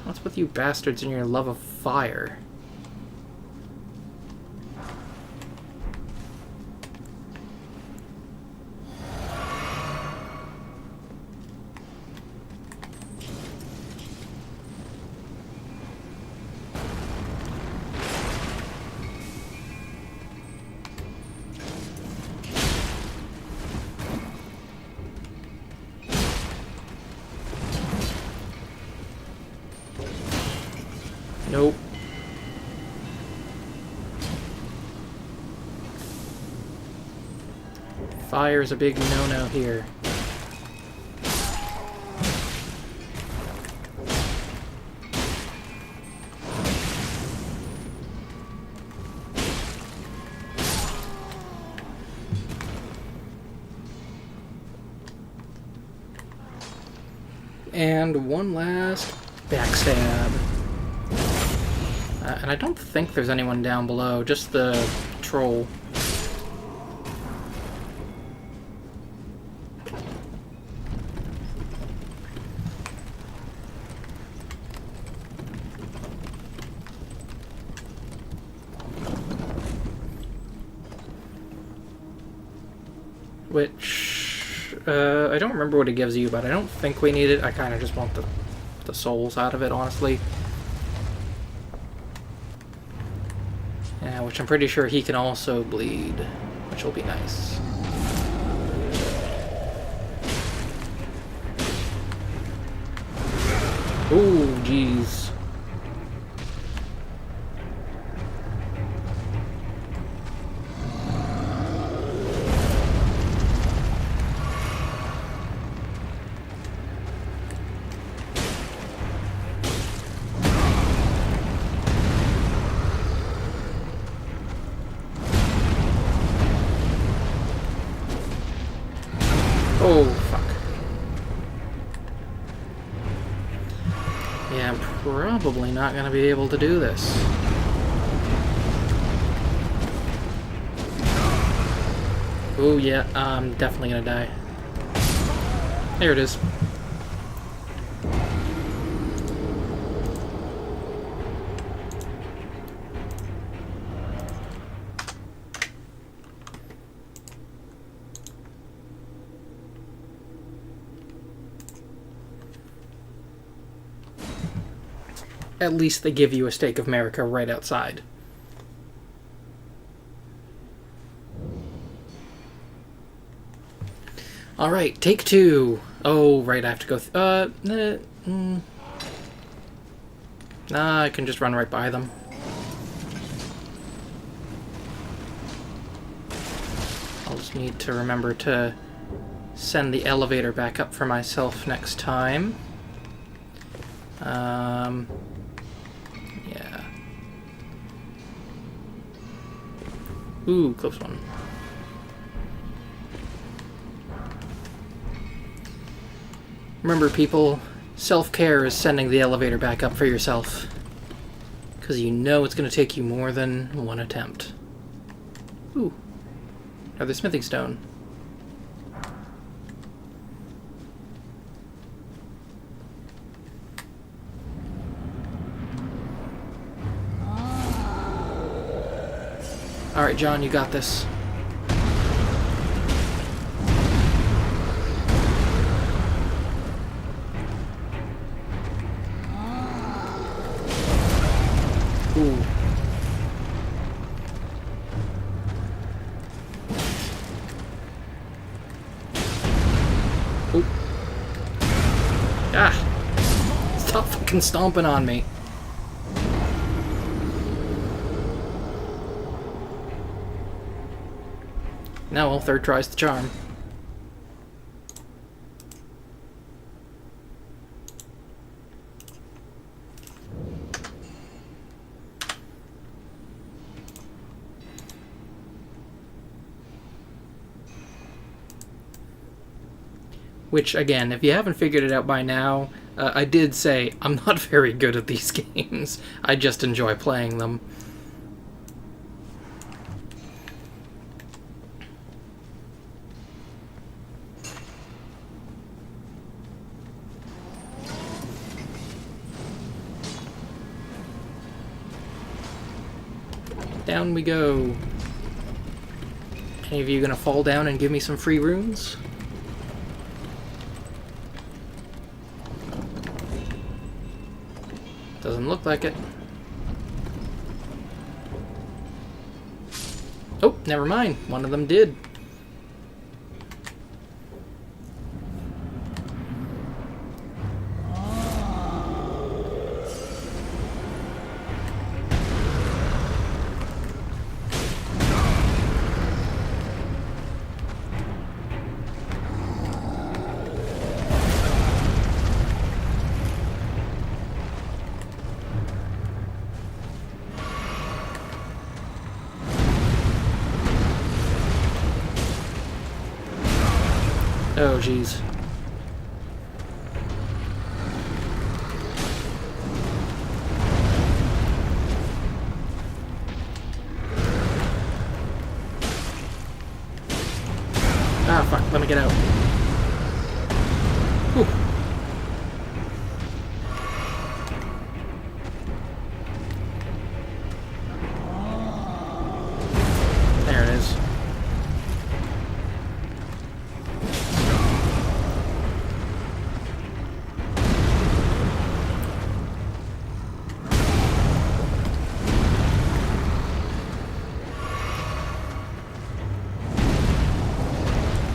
What's with you bastards and your love of fire? Nope. Fire is a big no-no here. And one last backstab. And I don't think there's anyone down below, just the troll. Which, I don't remember what it gives you, but I don't think we need it. I kind of just want the souls out of it, honestly. Yeah, which I'm pretty sure he can also bleed, which will be nice. Ooh, jeez. Oh, fuck. Yeah, I'm probably not gonna be able to do this. Oh, yeah, I'm definitely gonna die. There it is. At least they give you a stake of America right outside. Alright, take two. Oh, right, I have to go Nah, I can just run right by them. I'll just need to remember to send the elevator back up for myself next time. Yeah. Ooh, close one. Remember, people, self-care is sending the elevator back up for yourself. Because you know it's going to take you more than one attempt. Ooh. Another smithing stone. Alright, John, you got this. Ooh. Ooh. Ah! Stop fucking stomping on me. Now, well, third try's the charm. Which, again, if you haven't figured it out by now, I did say I'm not very good at these games. I just enjoy playing them. Down we go. Any of you gonna fall down and give me some free runes? Doesn't look like it. Oh, never mind. One of them did. Oh, jeez. Ah, fuck. Let me get out. Whew. There it is.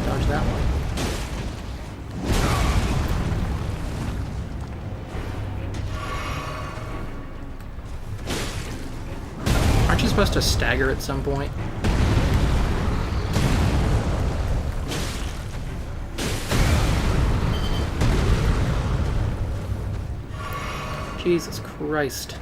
Dodge that one. Aren't you supposed to stagger at some point? Jesus Christ.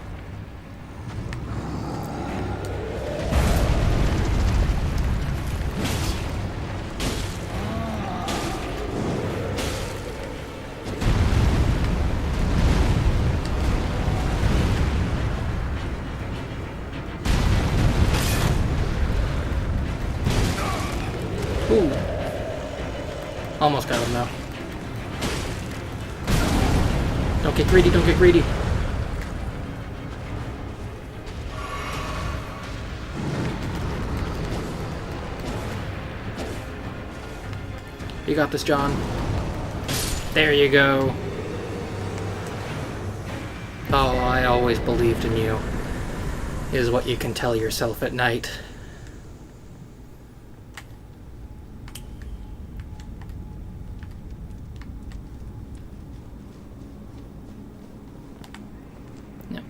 Ooh. Almost got him, though. Don't get greedy, don't get greedy. You got this, John. There you go. Oh, I always believed in you, is what you can tell yourself at night. Yep.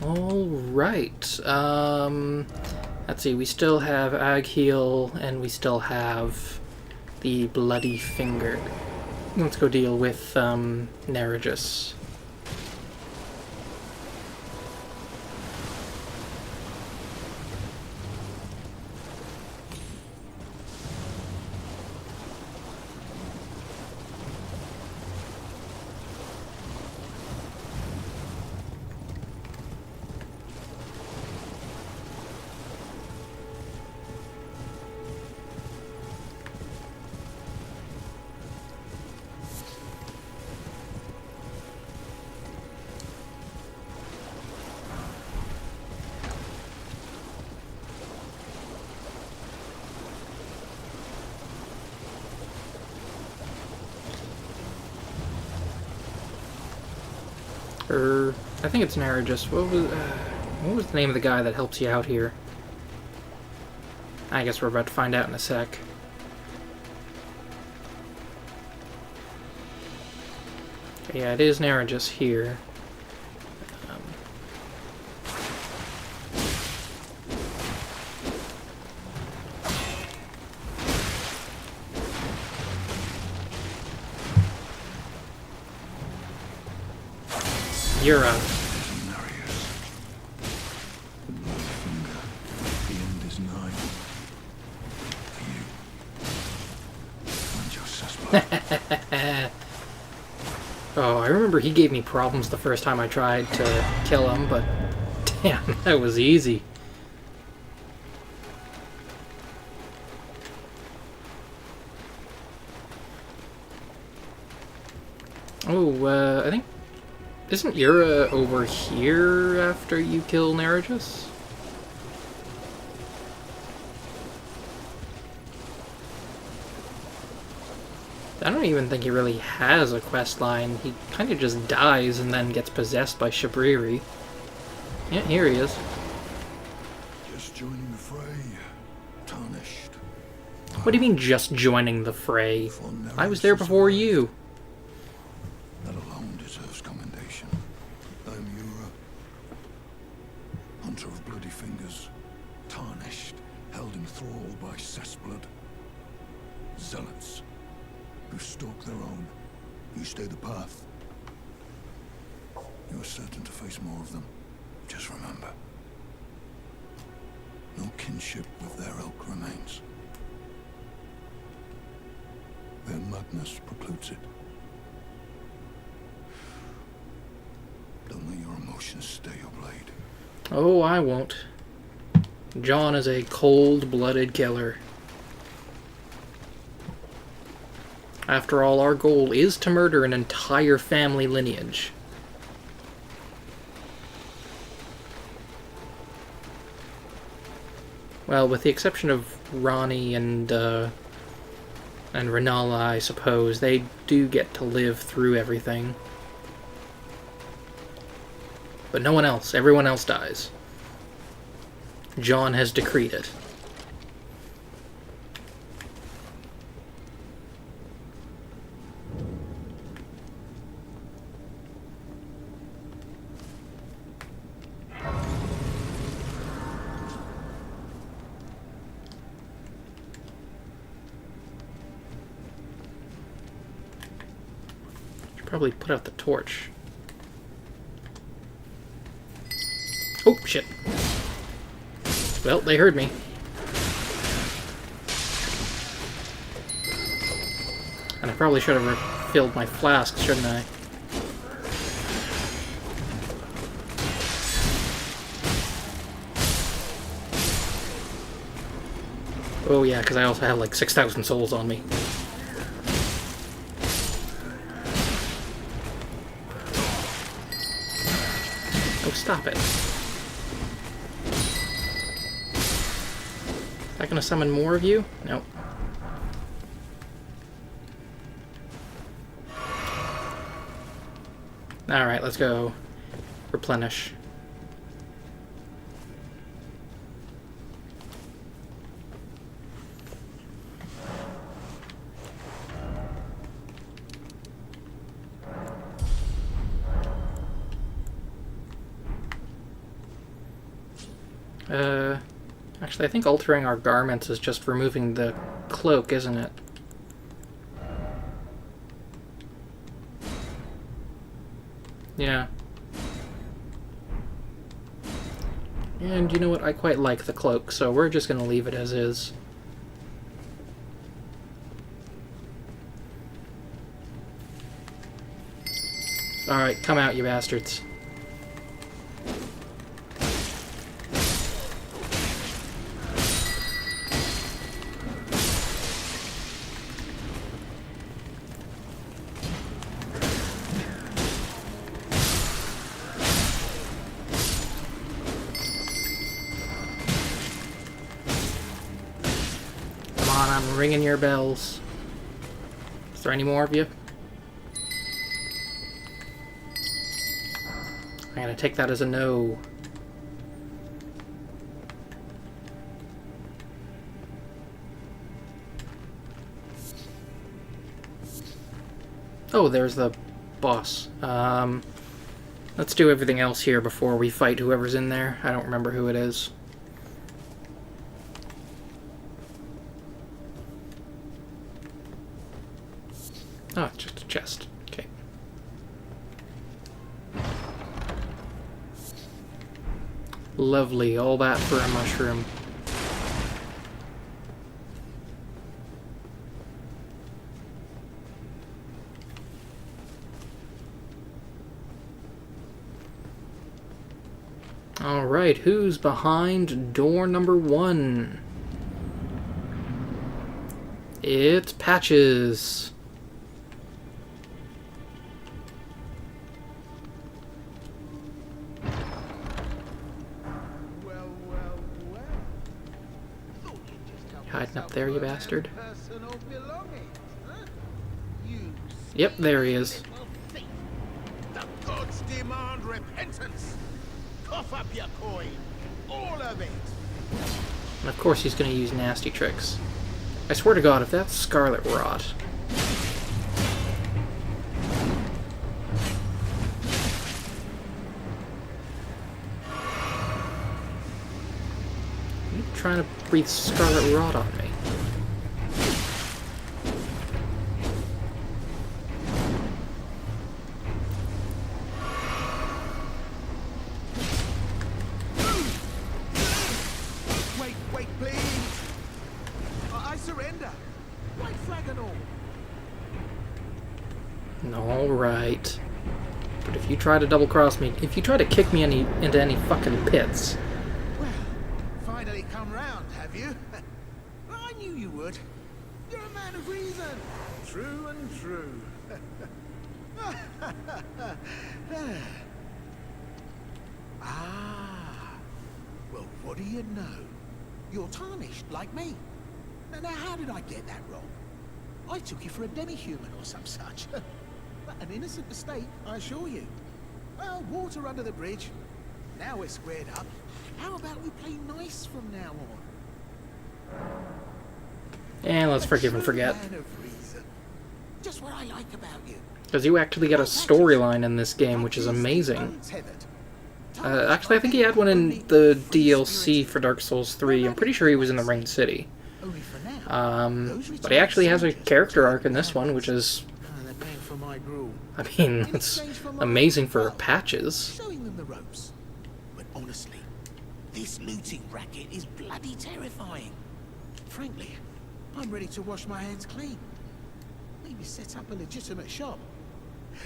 Alright, let's see, we still have Agheel, and we still have the Bloody Finger. Let's go deal with, Neregus. I think it's Neregus. What was the name of the guy that helps you out here? I guess we're about to find out in a sec. Okay, yeah, it is Neregus here. You're up. Oh, I remember he gave me problems the first time I tried to kill him, but damn, that was easy. Oh, I think... Isn't Yura over here after you kill Neregus? I don't even think he really has a quest line. He kind of just dies and then gets possessed by Shabriri. Yeah, here he is. Just joining the fray, tarnished. What do you mean, just joining the fray? I was there before you. That alone deserves commendation. I'm Yura, hunter of bloody fingers, tarnished, held in thrall by cessblood. Zealots who stalk their own, You stay the path. You're certain to face more of them. Just remember, no kinship with their ilk remains. Their madness precludes it. Don't let your emotions stay your blade. Oh, I won't. John is a cold-blooded killer. After all, our goal is to murder an entire family lineage. Well, with the exception of Ronnie and Renala, I suppose, they do get to live through everything. But no one else. Everyone else dies. John has decreed it. Should probably put out the torch. Oh, shit. Well, they heard me. And I probably should have refilled my flask, shouldn't I? Oh yeah, because I also have like 6,000 souls on me. Oh, stop it. Is that gonna summon more of you? Nope. Alright, let's go replenish. Actually, I think altering our garments is just removing the cloak, isn't it? Yeah. And you know what? I quite like the cloak, so we're just gonna leave it as is. Alright, come out, you bastards. Come on, I'm ringing your bells. Is there any more of you? I'm gonna take that as a no. Oh, there's the boss. Let's do everything else here before we fight whoever's in there. I don't remember who it is. Oh, it's just a chest. Okay. Lovely. All that for a mushroom. Alright, who's behind door number 1? It's Patches. Hiding up there, you bastard. Yep, there he is. The gods demand repentance. Cough up your coin, all of it. And of course he's going to use nasty tricks. I swear to God, if that's Scarlet Rot... You trying to breathe Scarlet Rot on me? Wait, please! I surrender! White flag and all! Alright. But if you try to double-cross me, if you try to kick me into any fucking pits... Well, finally come round, have you? I knew you would. You're a man of reason. True and true. Ah. Well, what do you know? You're tarnished, like me. Now, how did I get that wrong? I took you for a demi-human or some such. An innocent mistake, I assure you. Well, water under the bridge. Now we're squared up. How about we play nice from now on? And let's forgive and forget. Just what I like about you. Because you actually get a storyline in this game, which is amazing. Actually, I think he had one in the DLC for Dark Souls 3. I'm pretty sure he was in the Ringed City. But he actually has a character arc in this one, which is... I mean, it's amazing for patches. Showing them the ropes. But honestly, this looting racket is bloody terrifying. Frankly, I'm ready to wash my hands clean. Maybe set up a legitimate shop.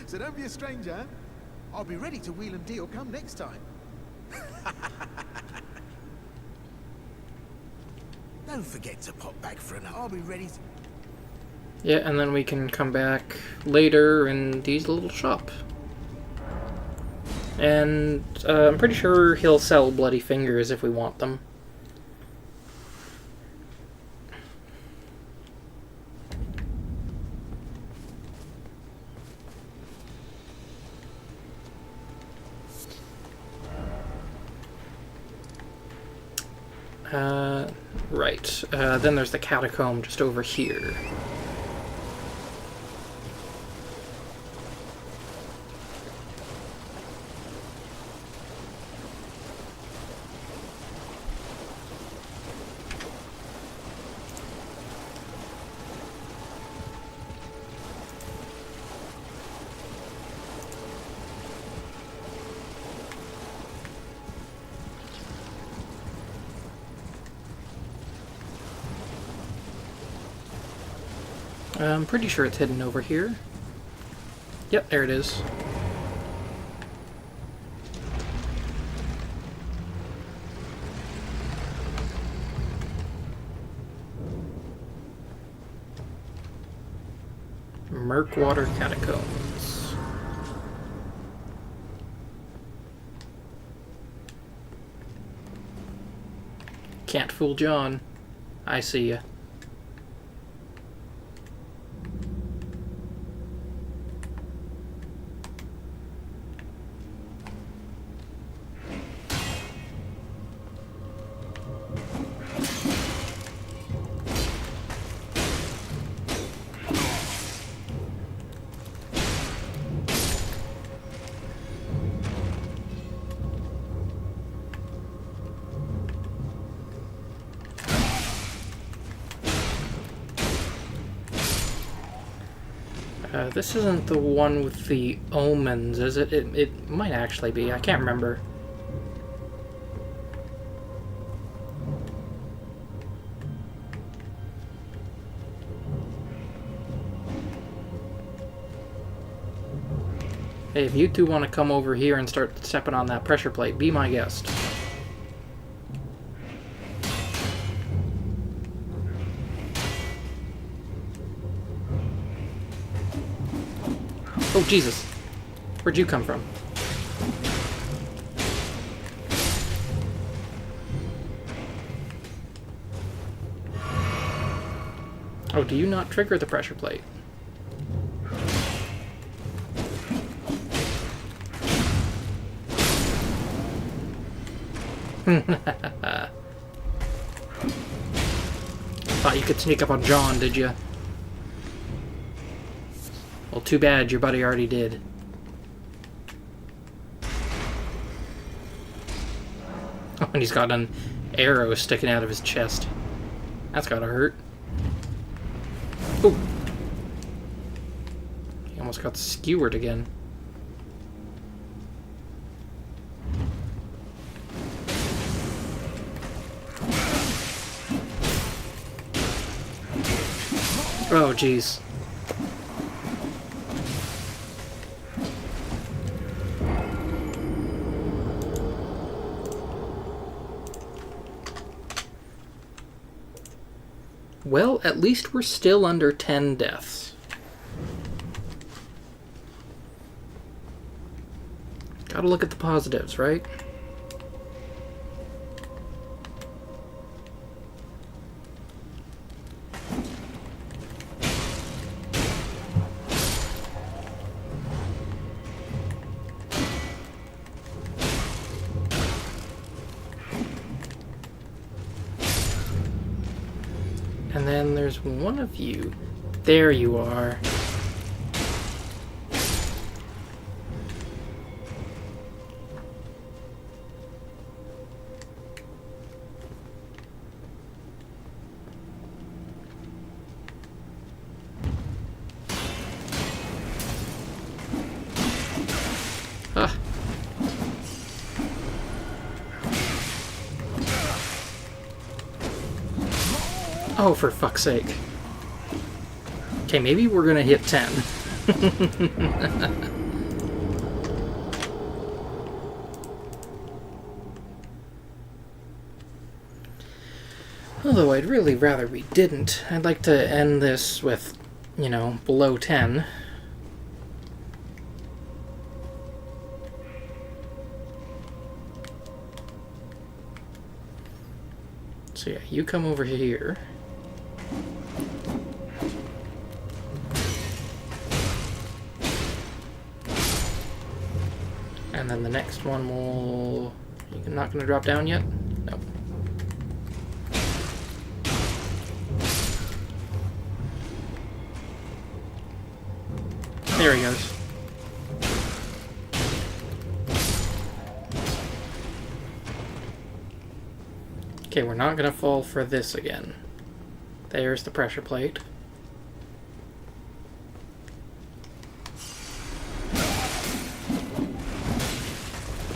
So don't be a stranger. I'll be ready to wheel and deal come next time. Don't forget to pop back for another. I'll be ready to... Yeah, and then we can come back later in Dee's little shop. And I'm pretty sure he'll sell bloody fingers if we want them. Right. Then there's the catacomb just over here. I'm pretty sure it's hidden over here. Yep, there it is. Murkwater Catacombs. Can't fool John. I see ya. This isn't the one with the omens, is it? It might actually be. I can't remember. Hey, if you two want to come over here and start stepping on that pressure plate, be my guest. Oh, Jesus. Where'd you come from? Oh, do you not trigger the pressure plate? Thought you could sneak up on John, did you? Well, too bad, your buddy already did. Oh, and he's got an arrow sticking out of his chest. That's gotta hurt. Ooh. He almost got skewered again. Oh, jeez. Well, at least we're still under 10 deaths. Gotta look at the positives, right? And then there's one of you. There you are. Ah. Oh, for fuck's sake. Okay, maybe we're gonna hit 10. Although I'd really rather we didn't. I'd like to end this with, you know, below 10. So yeah, you come over here. And then the next one will... You're not going to drop down yet? Nope. There he goes. Okay, we're not going to fall for this again. There's the pressure plate.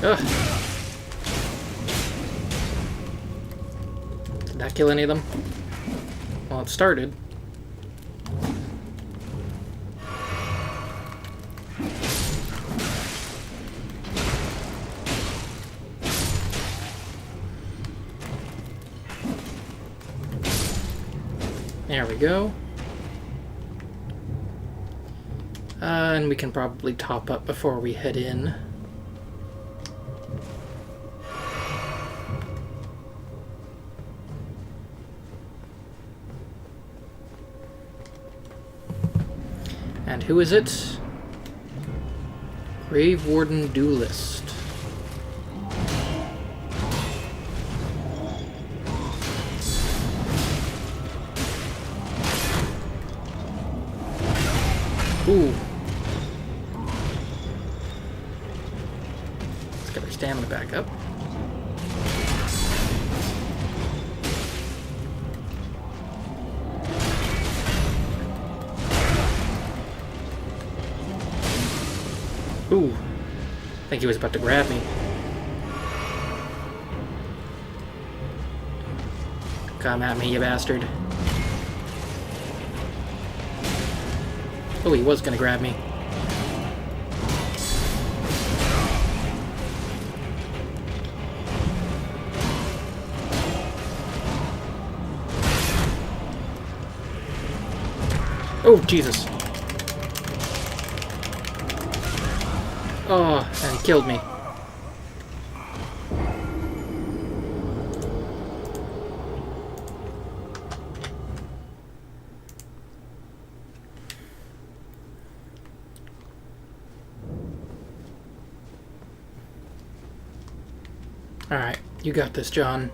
Ugh. Did that kill any of them? Well, it started. There we go. And we can probably top up before we head in. And who is it? Grave Warden Duelist. Ooh. Let's get our stamina back up. Ooh. I think he was about to grab me. Come at me, you bastard. Oh, he was gonna grab me. Oh, Jesus. Oh, and he killed me. Alright, you got this, John.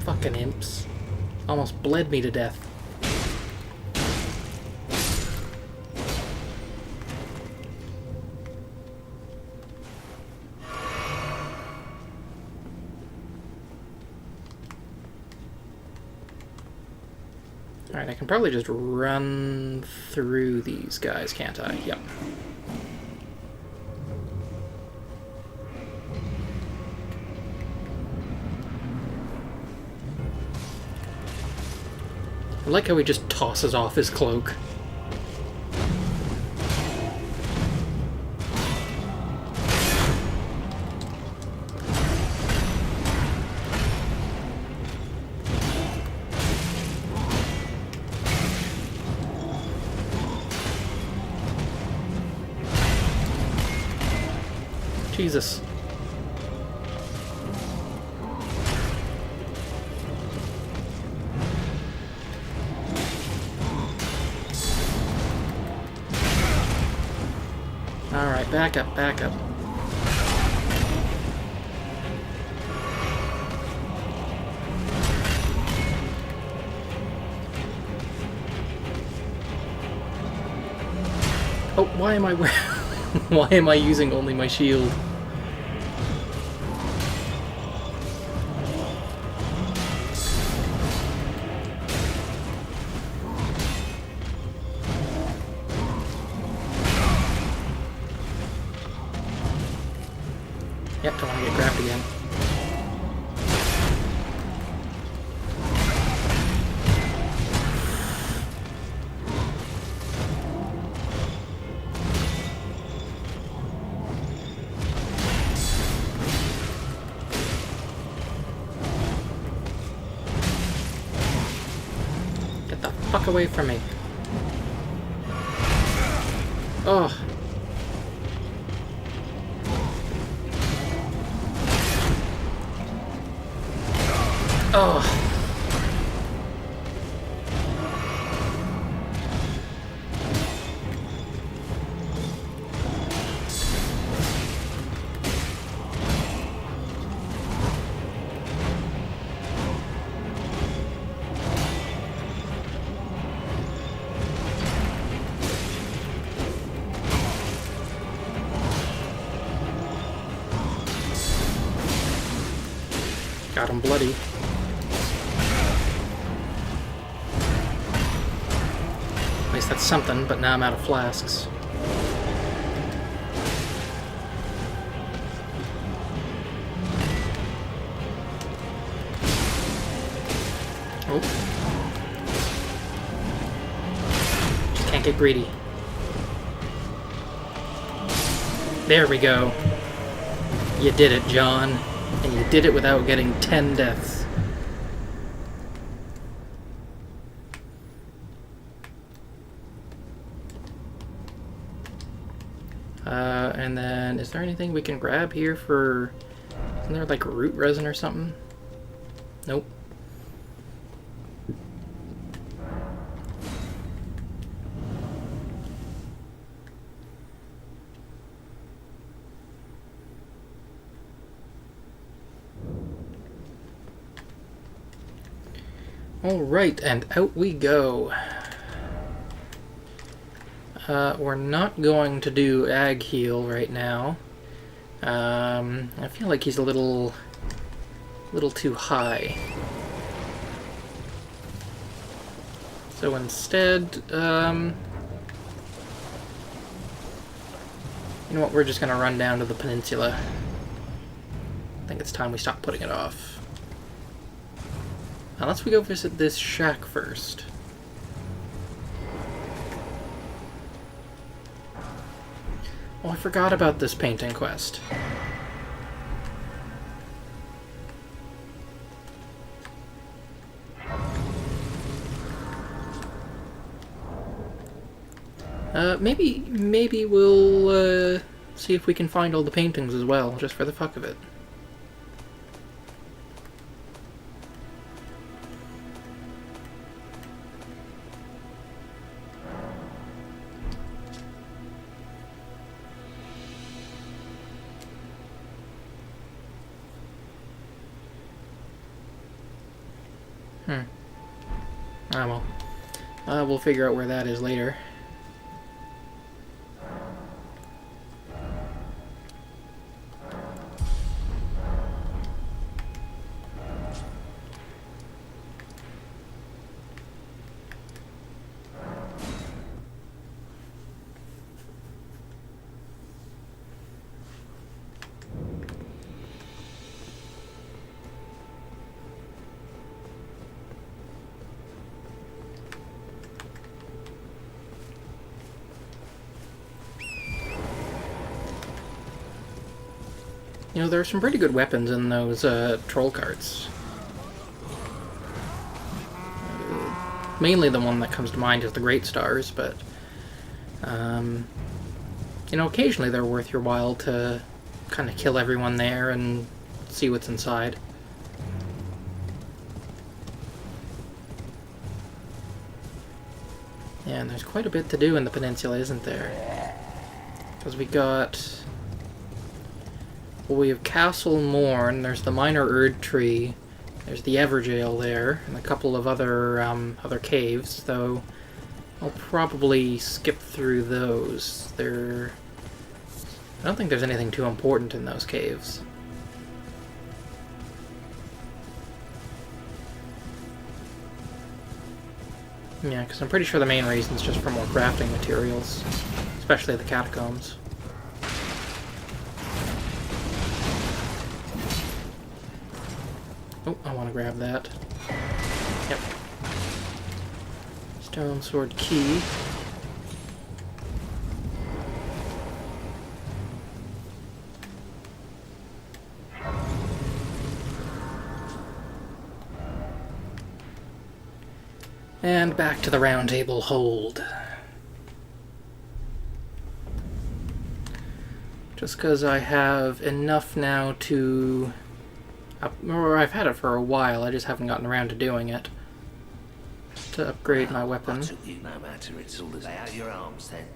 Fucking imps. Almost bled me to death. Alright, I can probably just run through these guys, can't I? Yep. I like how he just tosses off his cloak. Jesus. Alright, back up, back up. Oh, why am I why am I using only my shield? Yep, don't want to get grabbed again. Get the fuck away from me. Oh. Oh. Got him bloody. At least that's something, but now I'm out of flasks. Oh. Just can't get greedy. There we go. You did it, John. And you did it without getting 10 deaths. And then, is there anything we can grab here for... Isn't there like root resin or something? Nope. Alright, and out we go. We're not going to do Ag Heal right now. I feel like he's a little too high. So instead, you know what, we're just gonna run down to the peninsula. I think it's time we stop putting it off. Now let's go visit this shack first. Oh, I forgot about this painting quest. Maybe we'll see if we can find all the paintings as well, just for the fuck of it. Ah, well. We'll figure out where that is later. You know, there are some pretty good weapons in those troll carts. Mainly the one that comes to mind is the Great Stars, but you know, occasionally they're worth your while to kind of kill everyone there and see what's inside. Yeah, and there's quite a bit to do in the peninsula, isn't there? Because we got... Well, we have Castle Morn, there's the Minor Erd Tree, there's the Everjail there, and a couple of other other caves, though I'll probably skip through those. I don't think there's anything too important in those caves. Yeah, because I'm pretty sure the main reason is just for more crafting materials, especially the catacombs. Oh, I want to grab that. Yep. Stone Sword Key. And back to the Round Table Hold. Just because I have enough now to... or I've had it for a while, I just haven't gotten around to doing it. To upgrade my weapon. No matter, it's all lay out your arms then.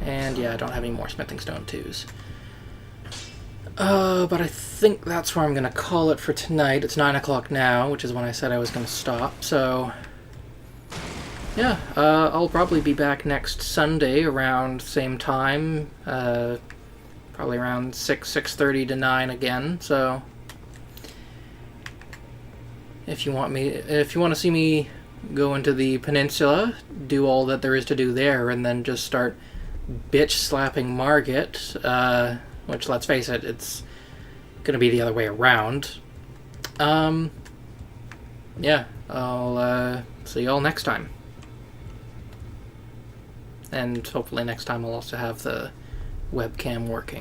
And yeah, I don't have any more Smithing Stone 2s. But I think that's where I'm going to call it for tonight. It's 9 o'clock now, which is when I said I was going to stop, so... Yeah, I'll probably be back next Sunday around the same time. Probably around 6:30 to 9 again, so... If you want to see me go into the peninsula, do all that there is to do there, and then just start bitch-slapping Margit, which, let's face it, it's gonna be the other way around. Yeah, I'll see you all next time. And hopefully next time I'll also have the webcam working.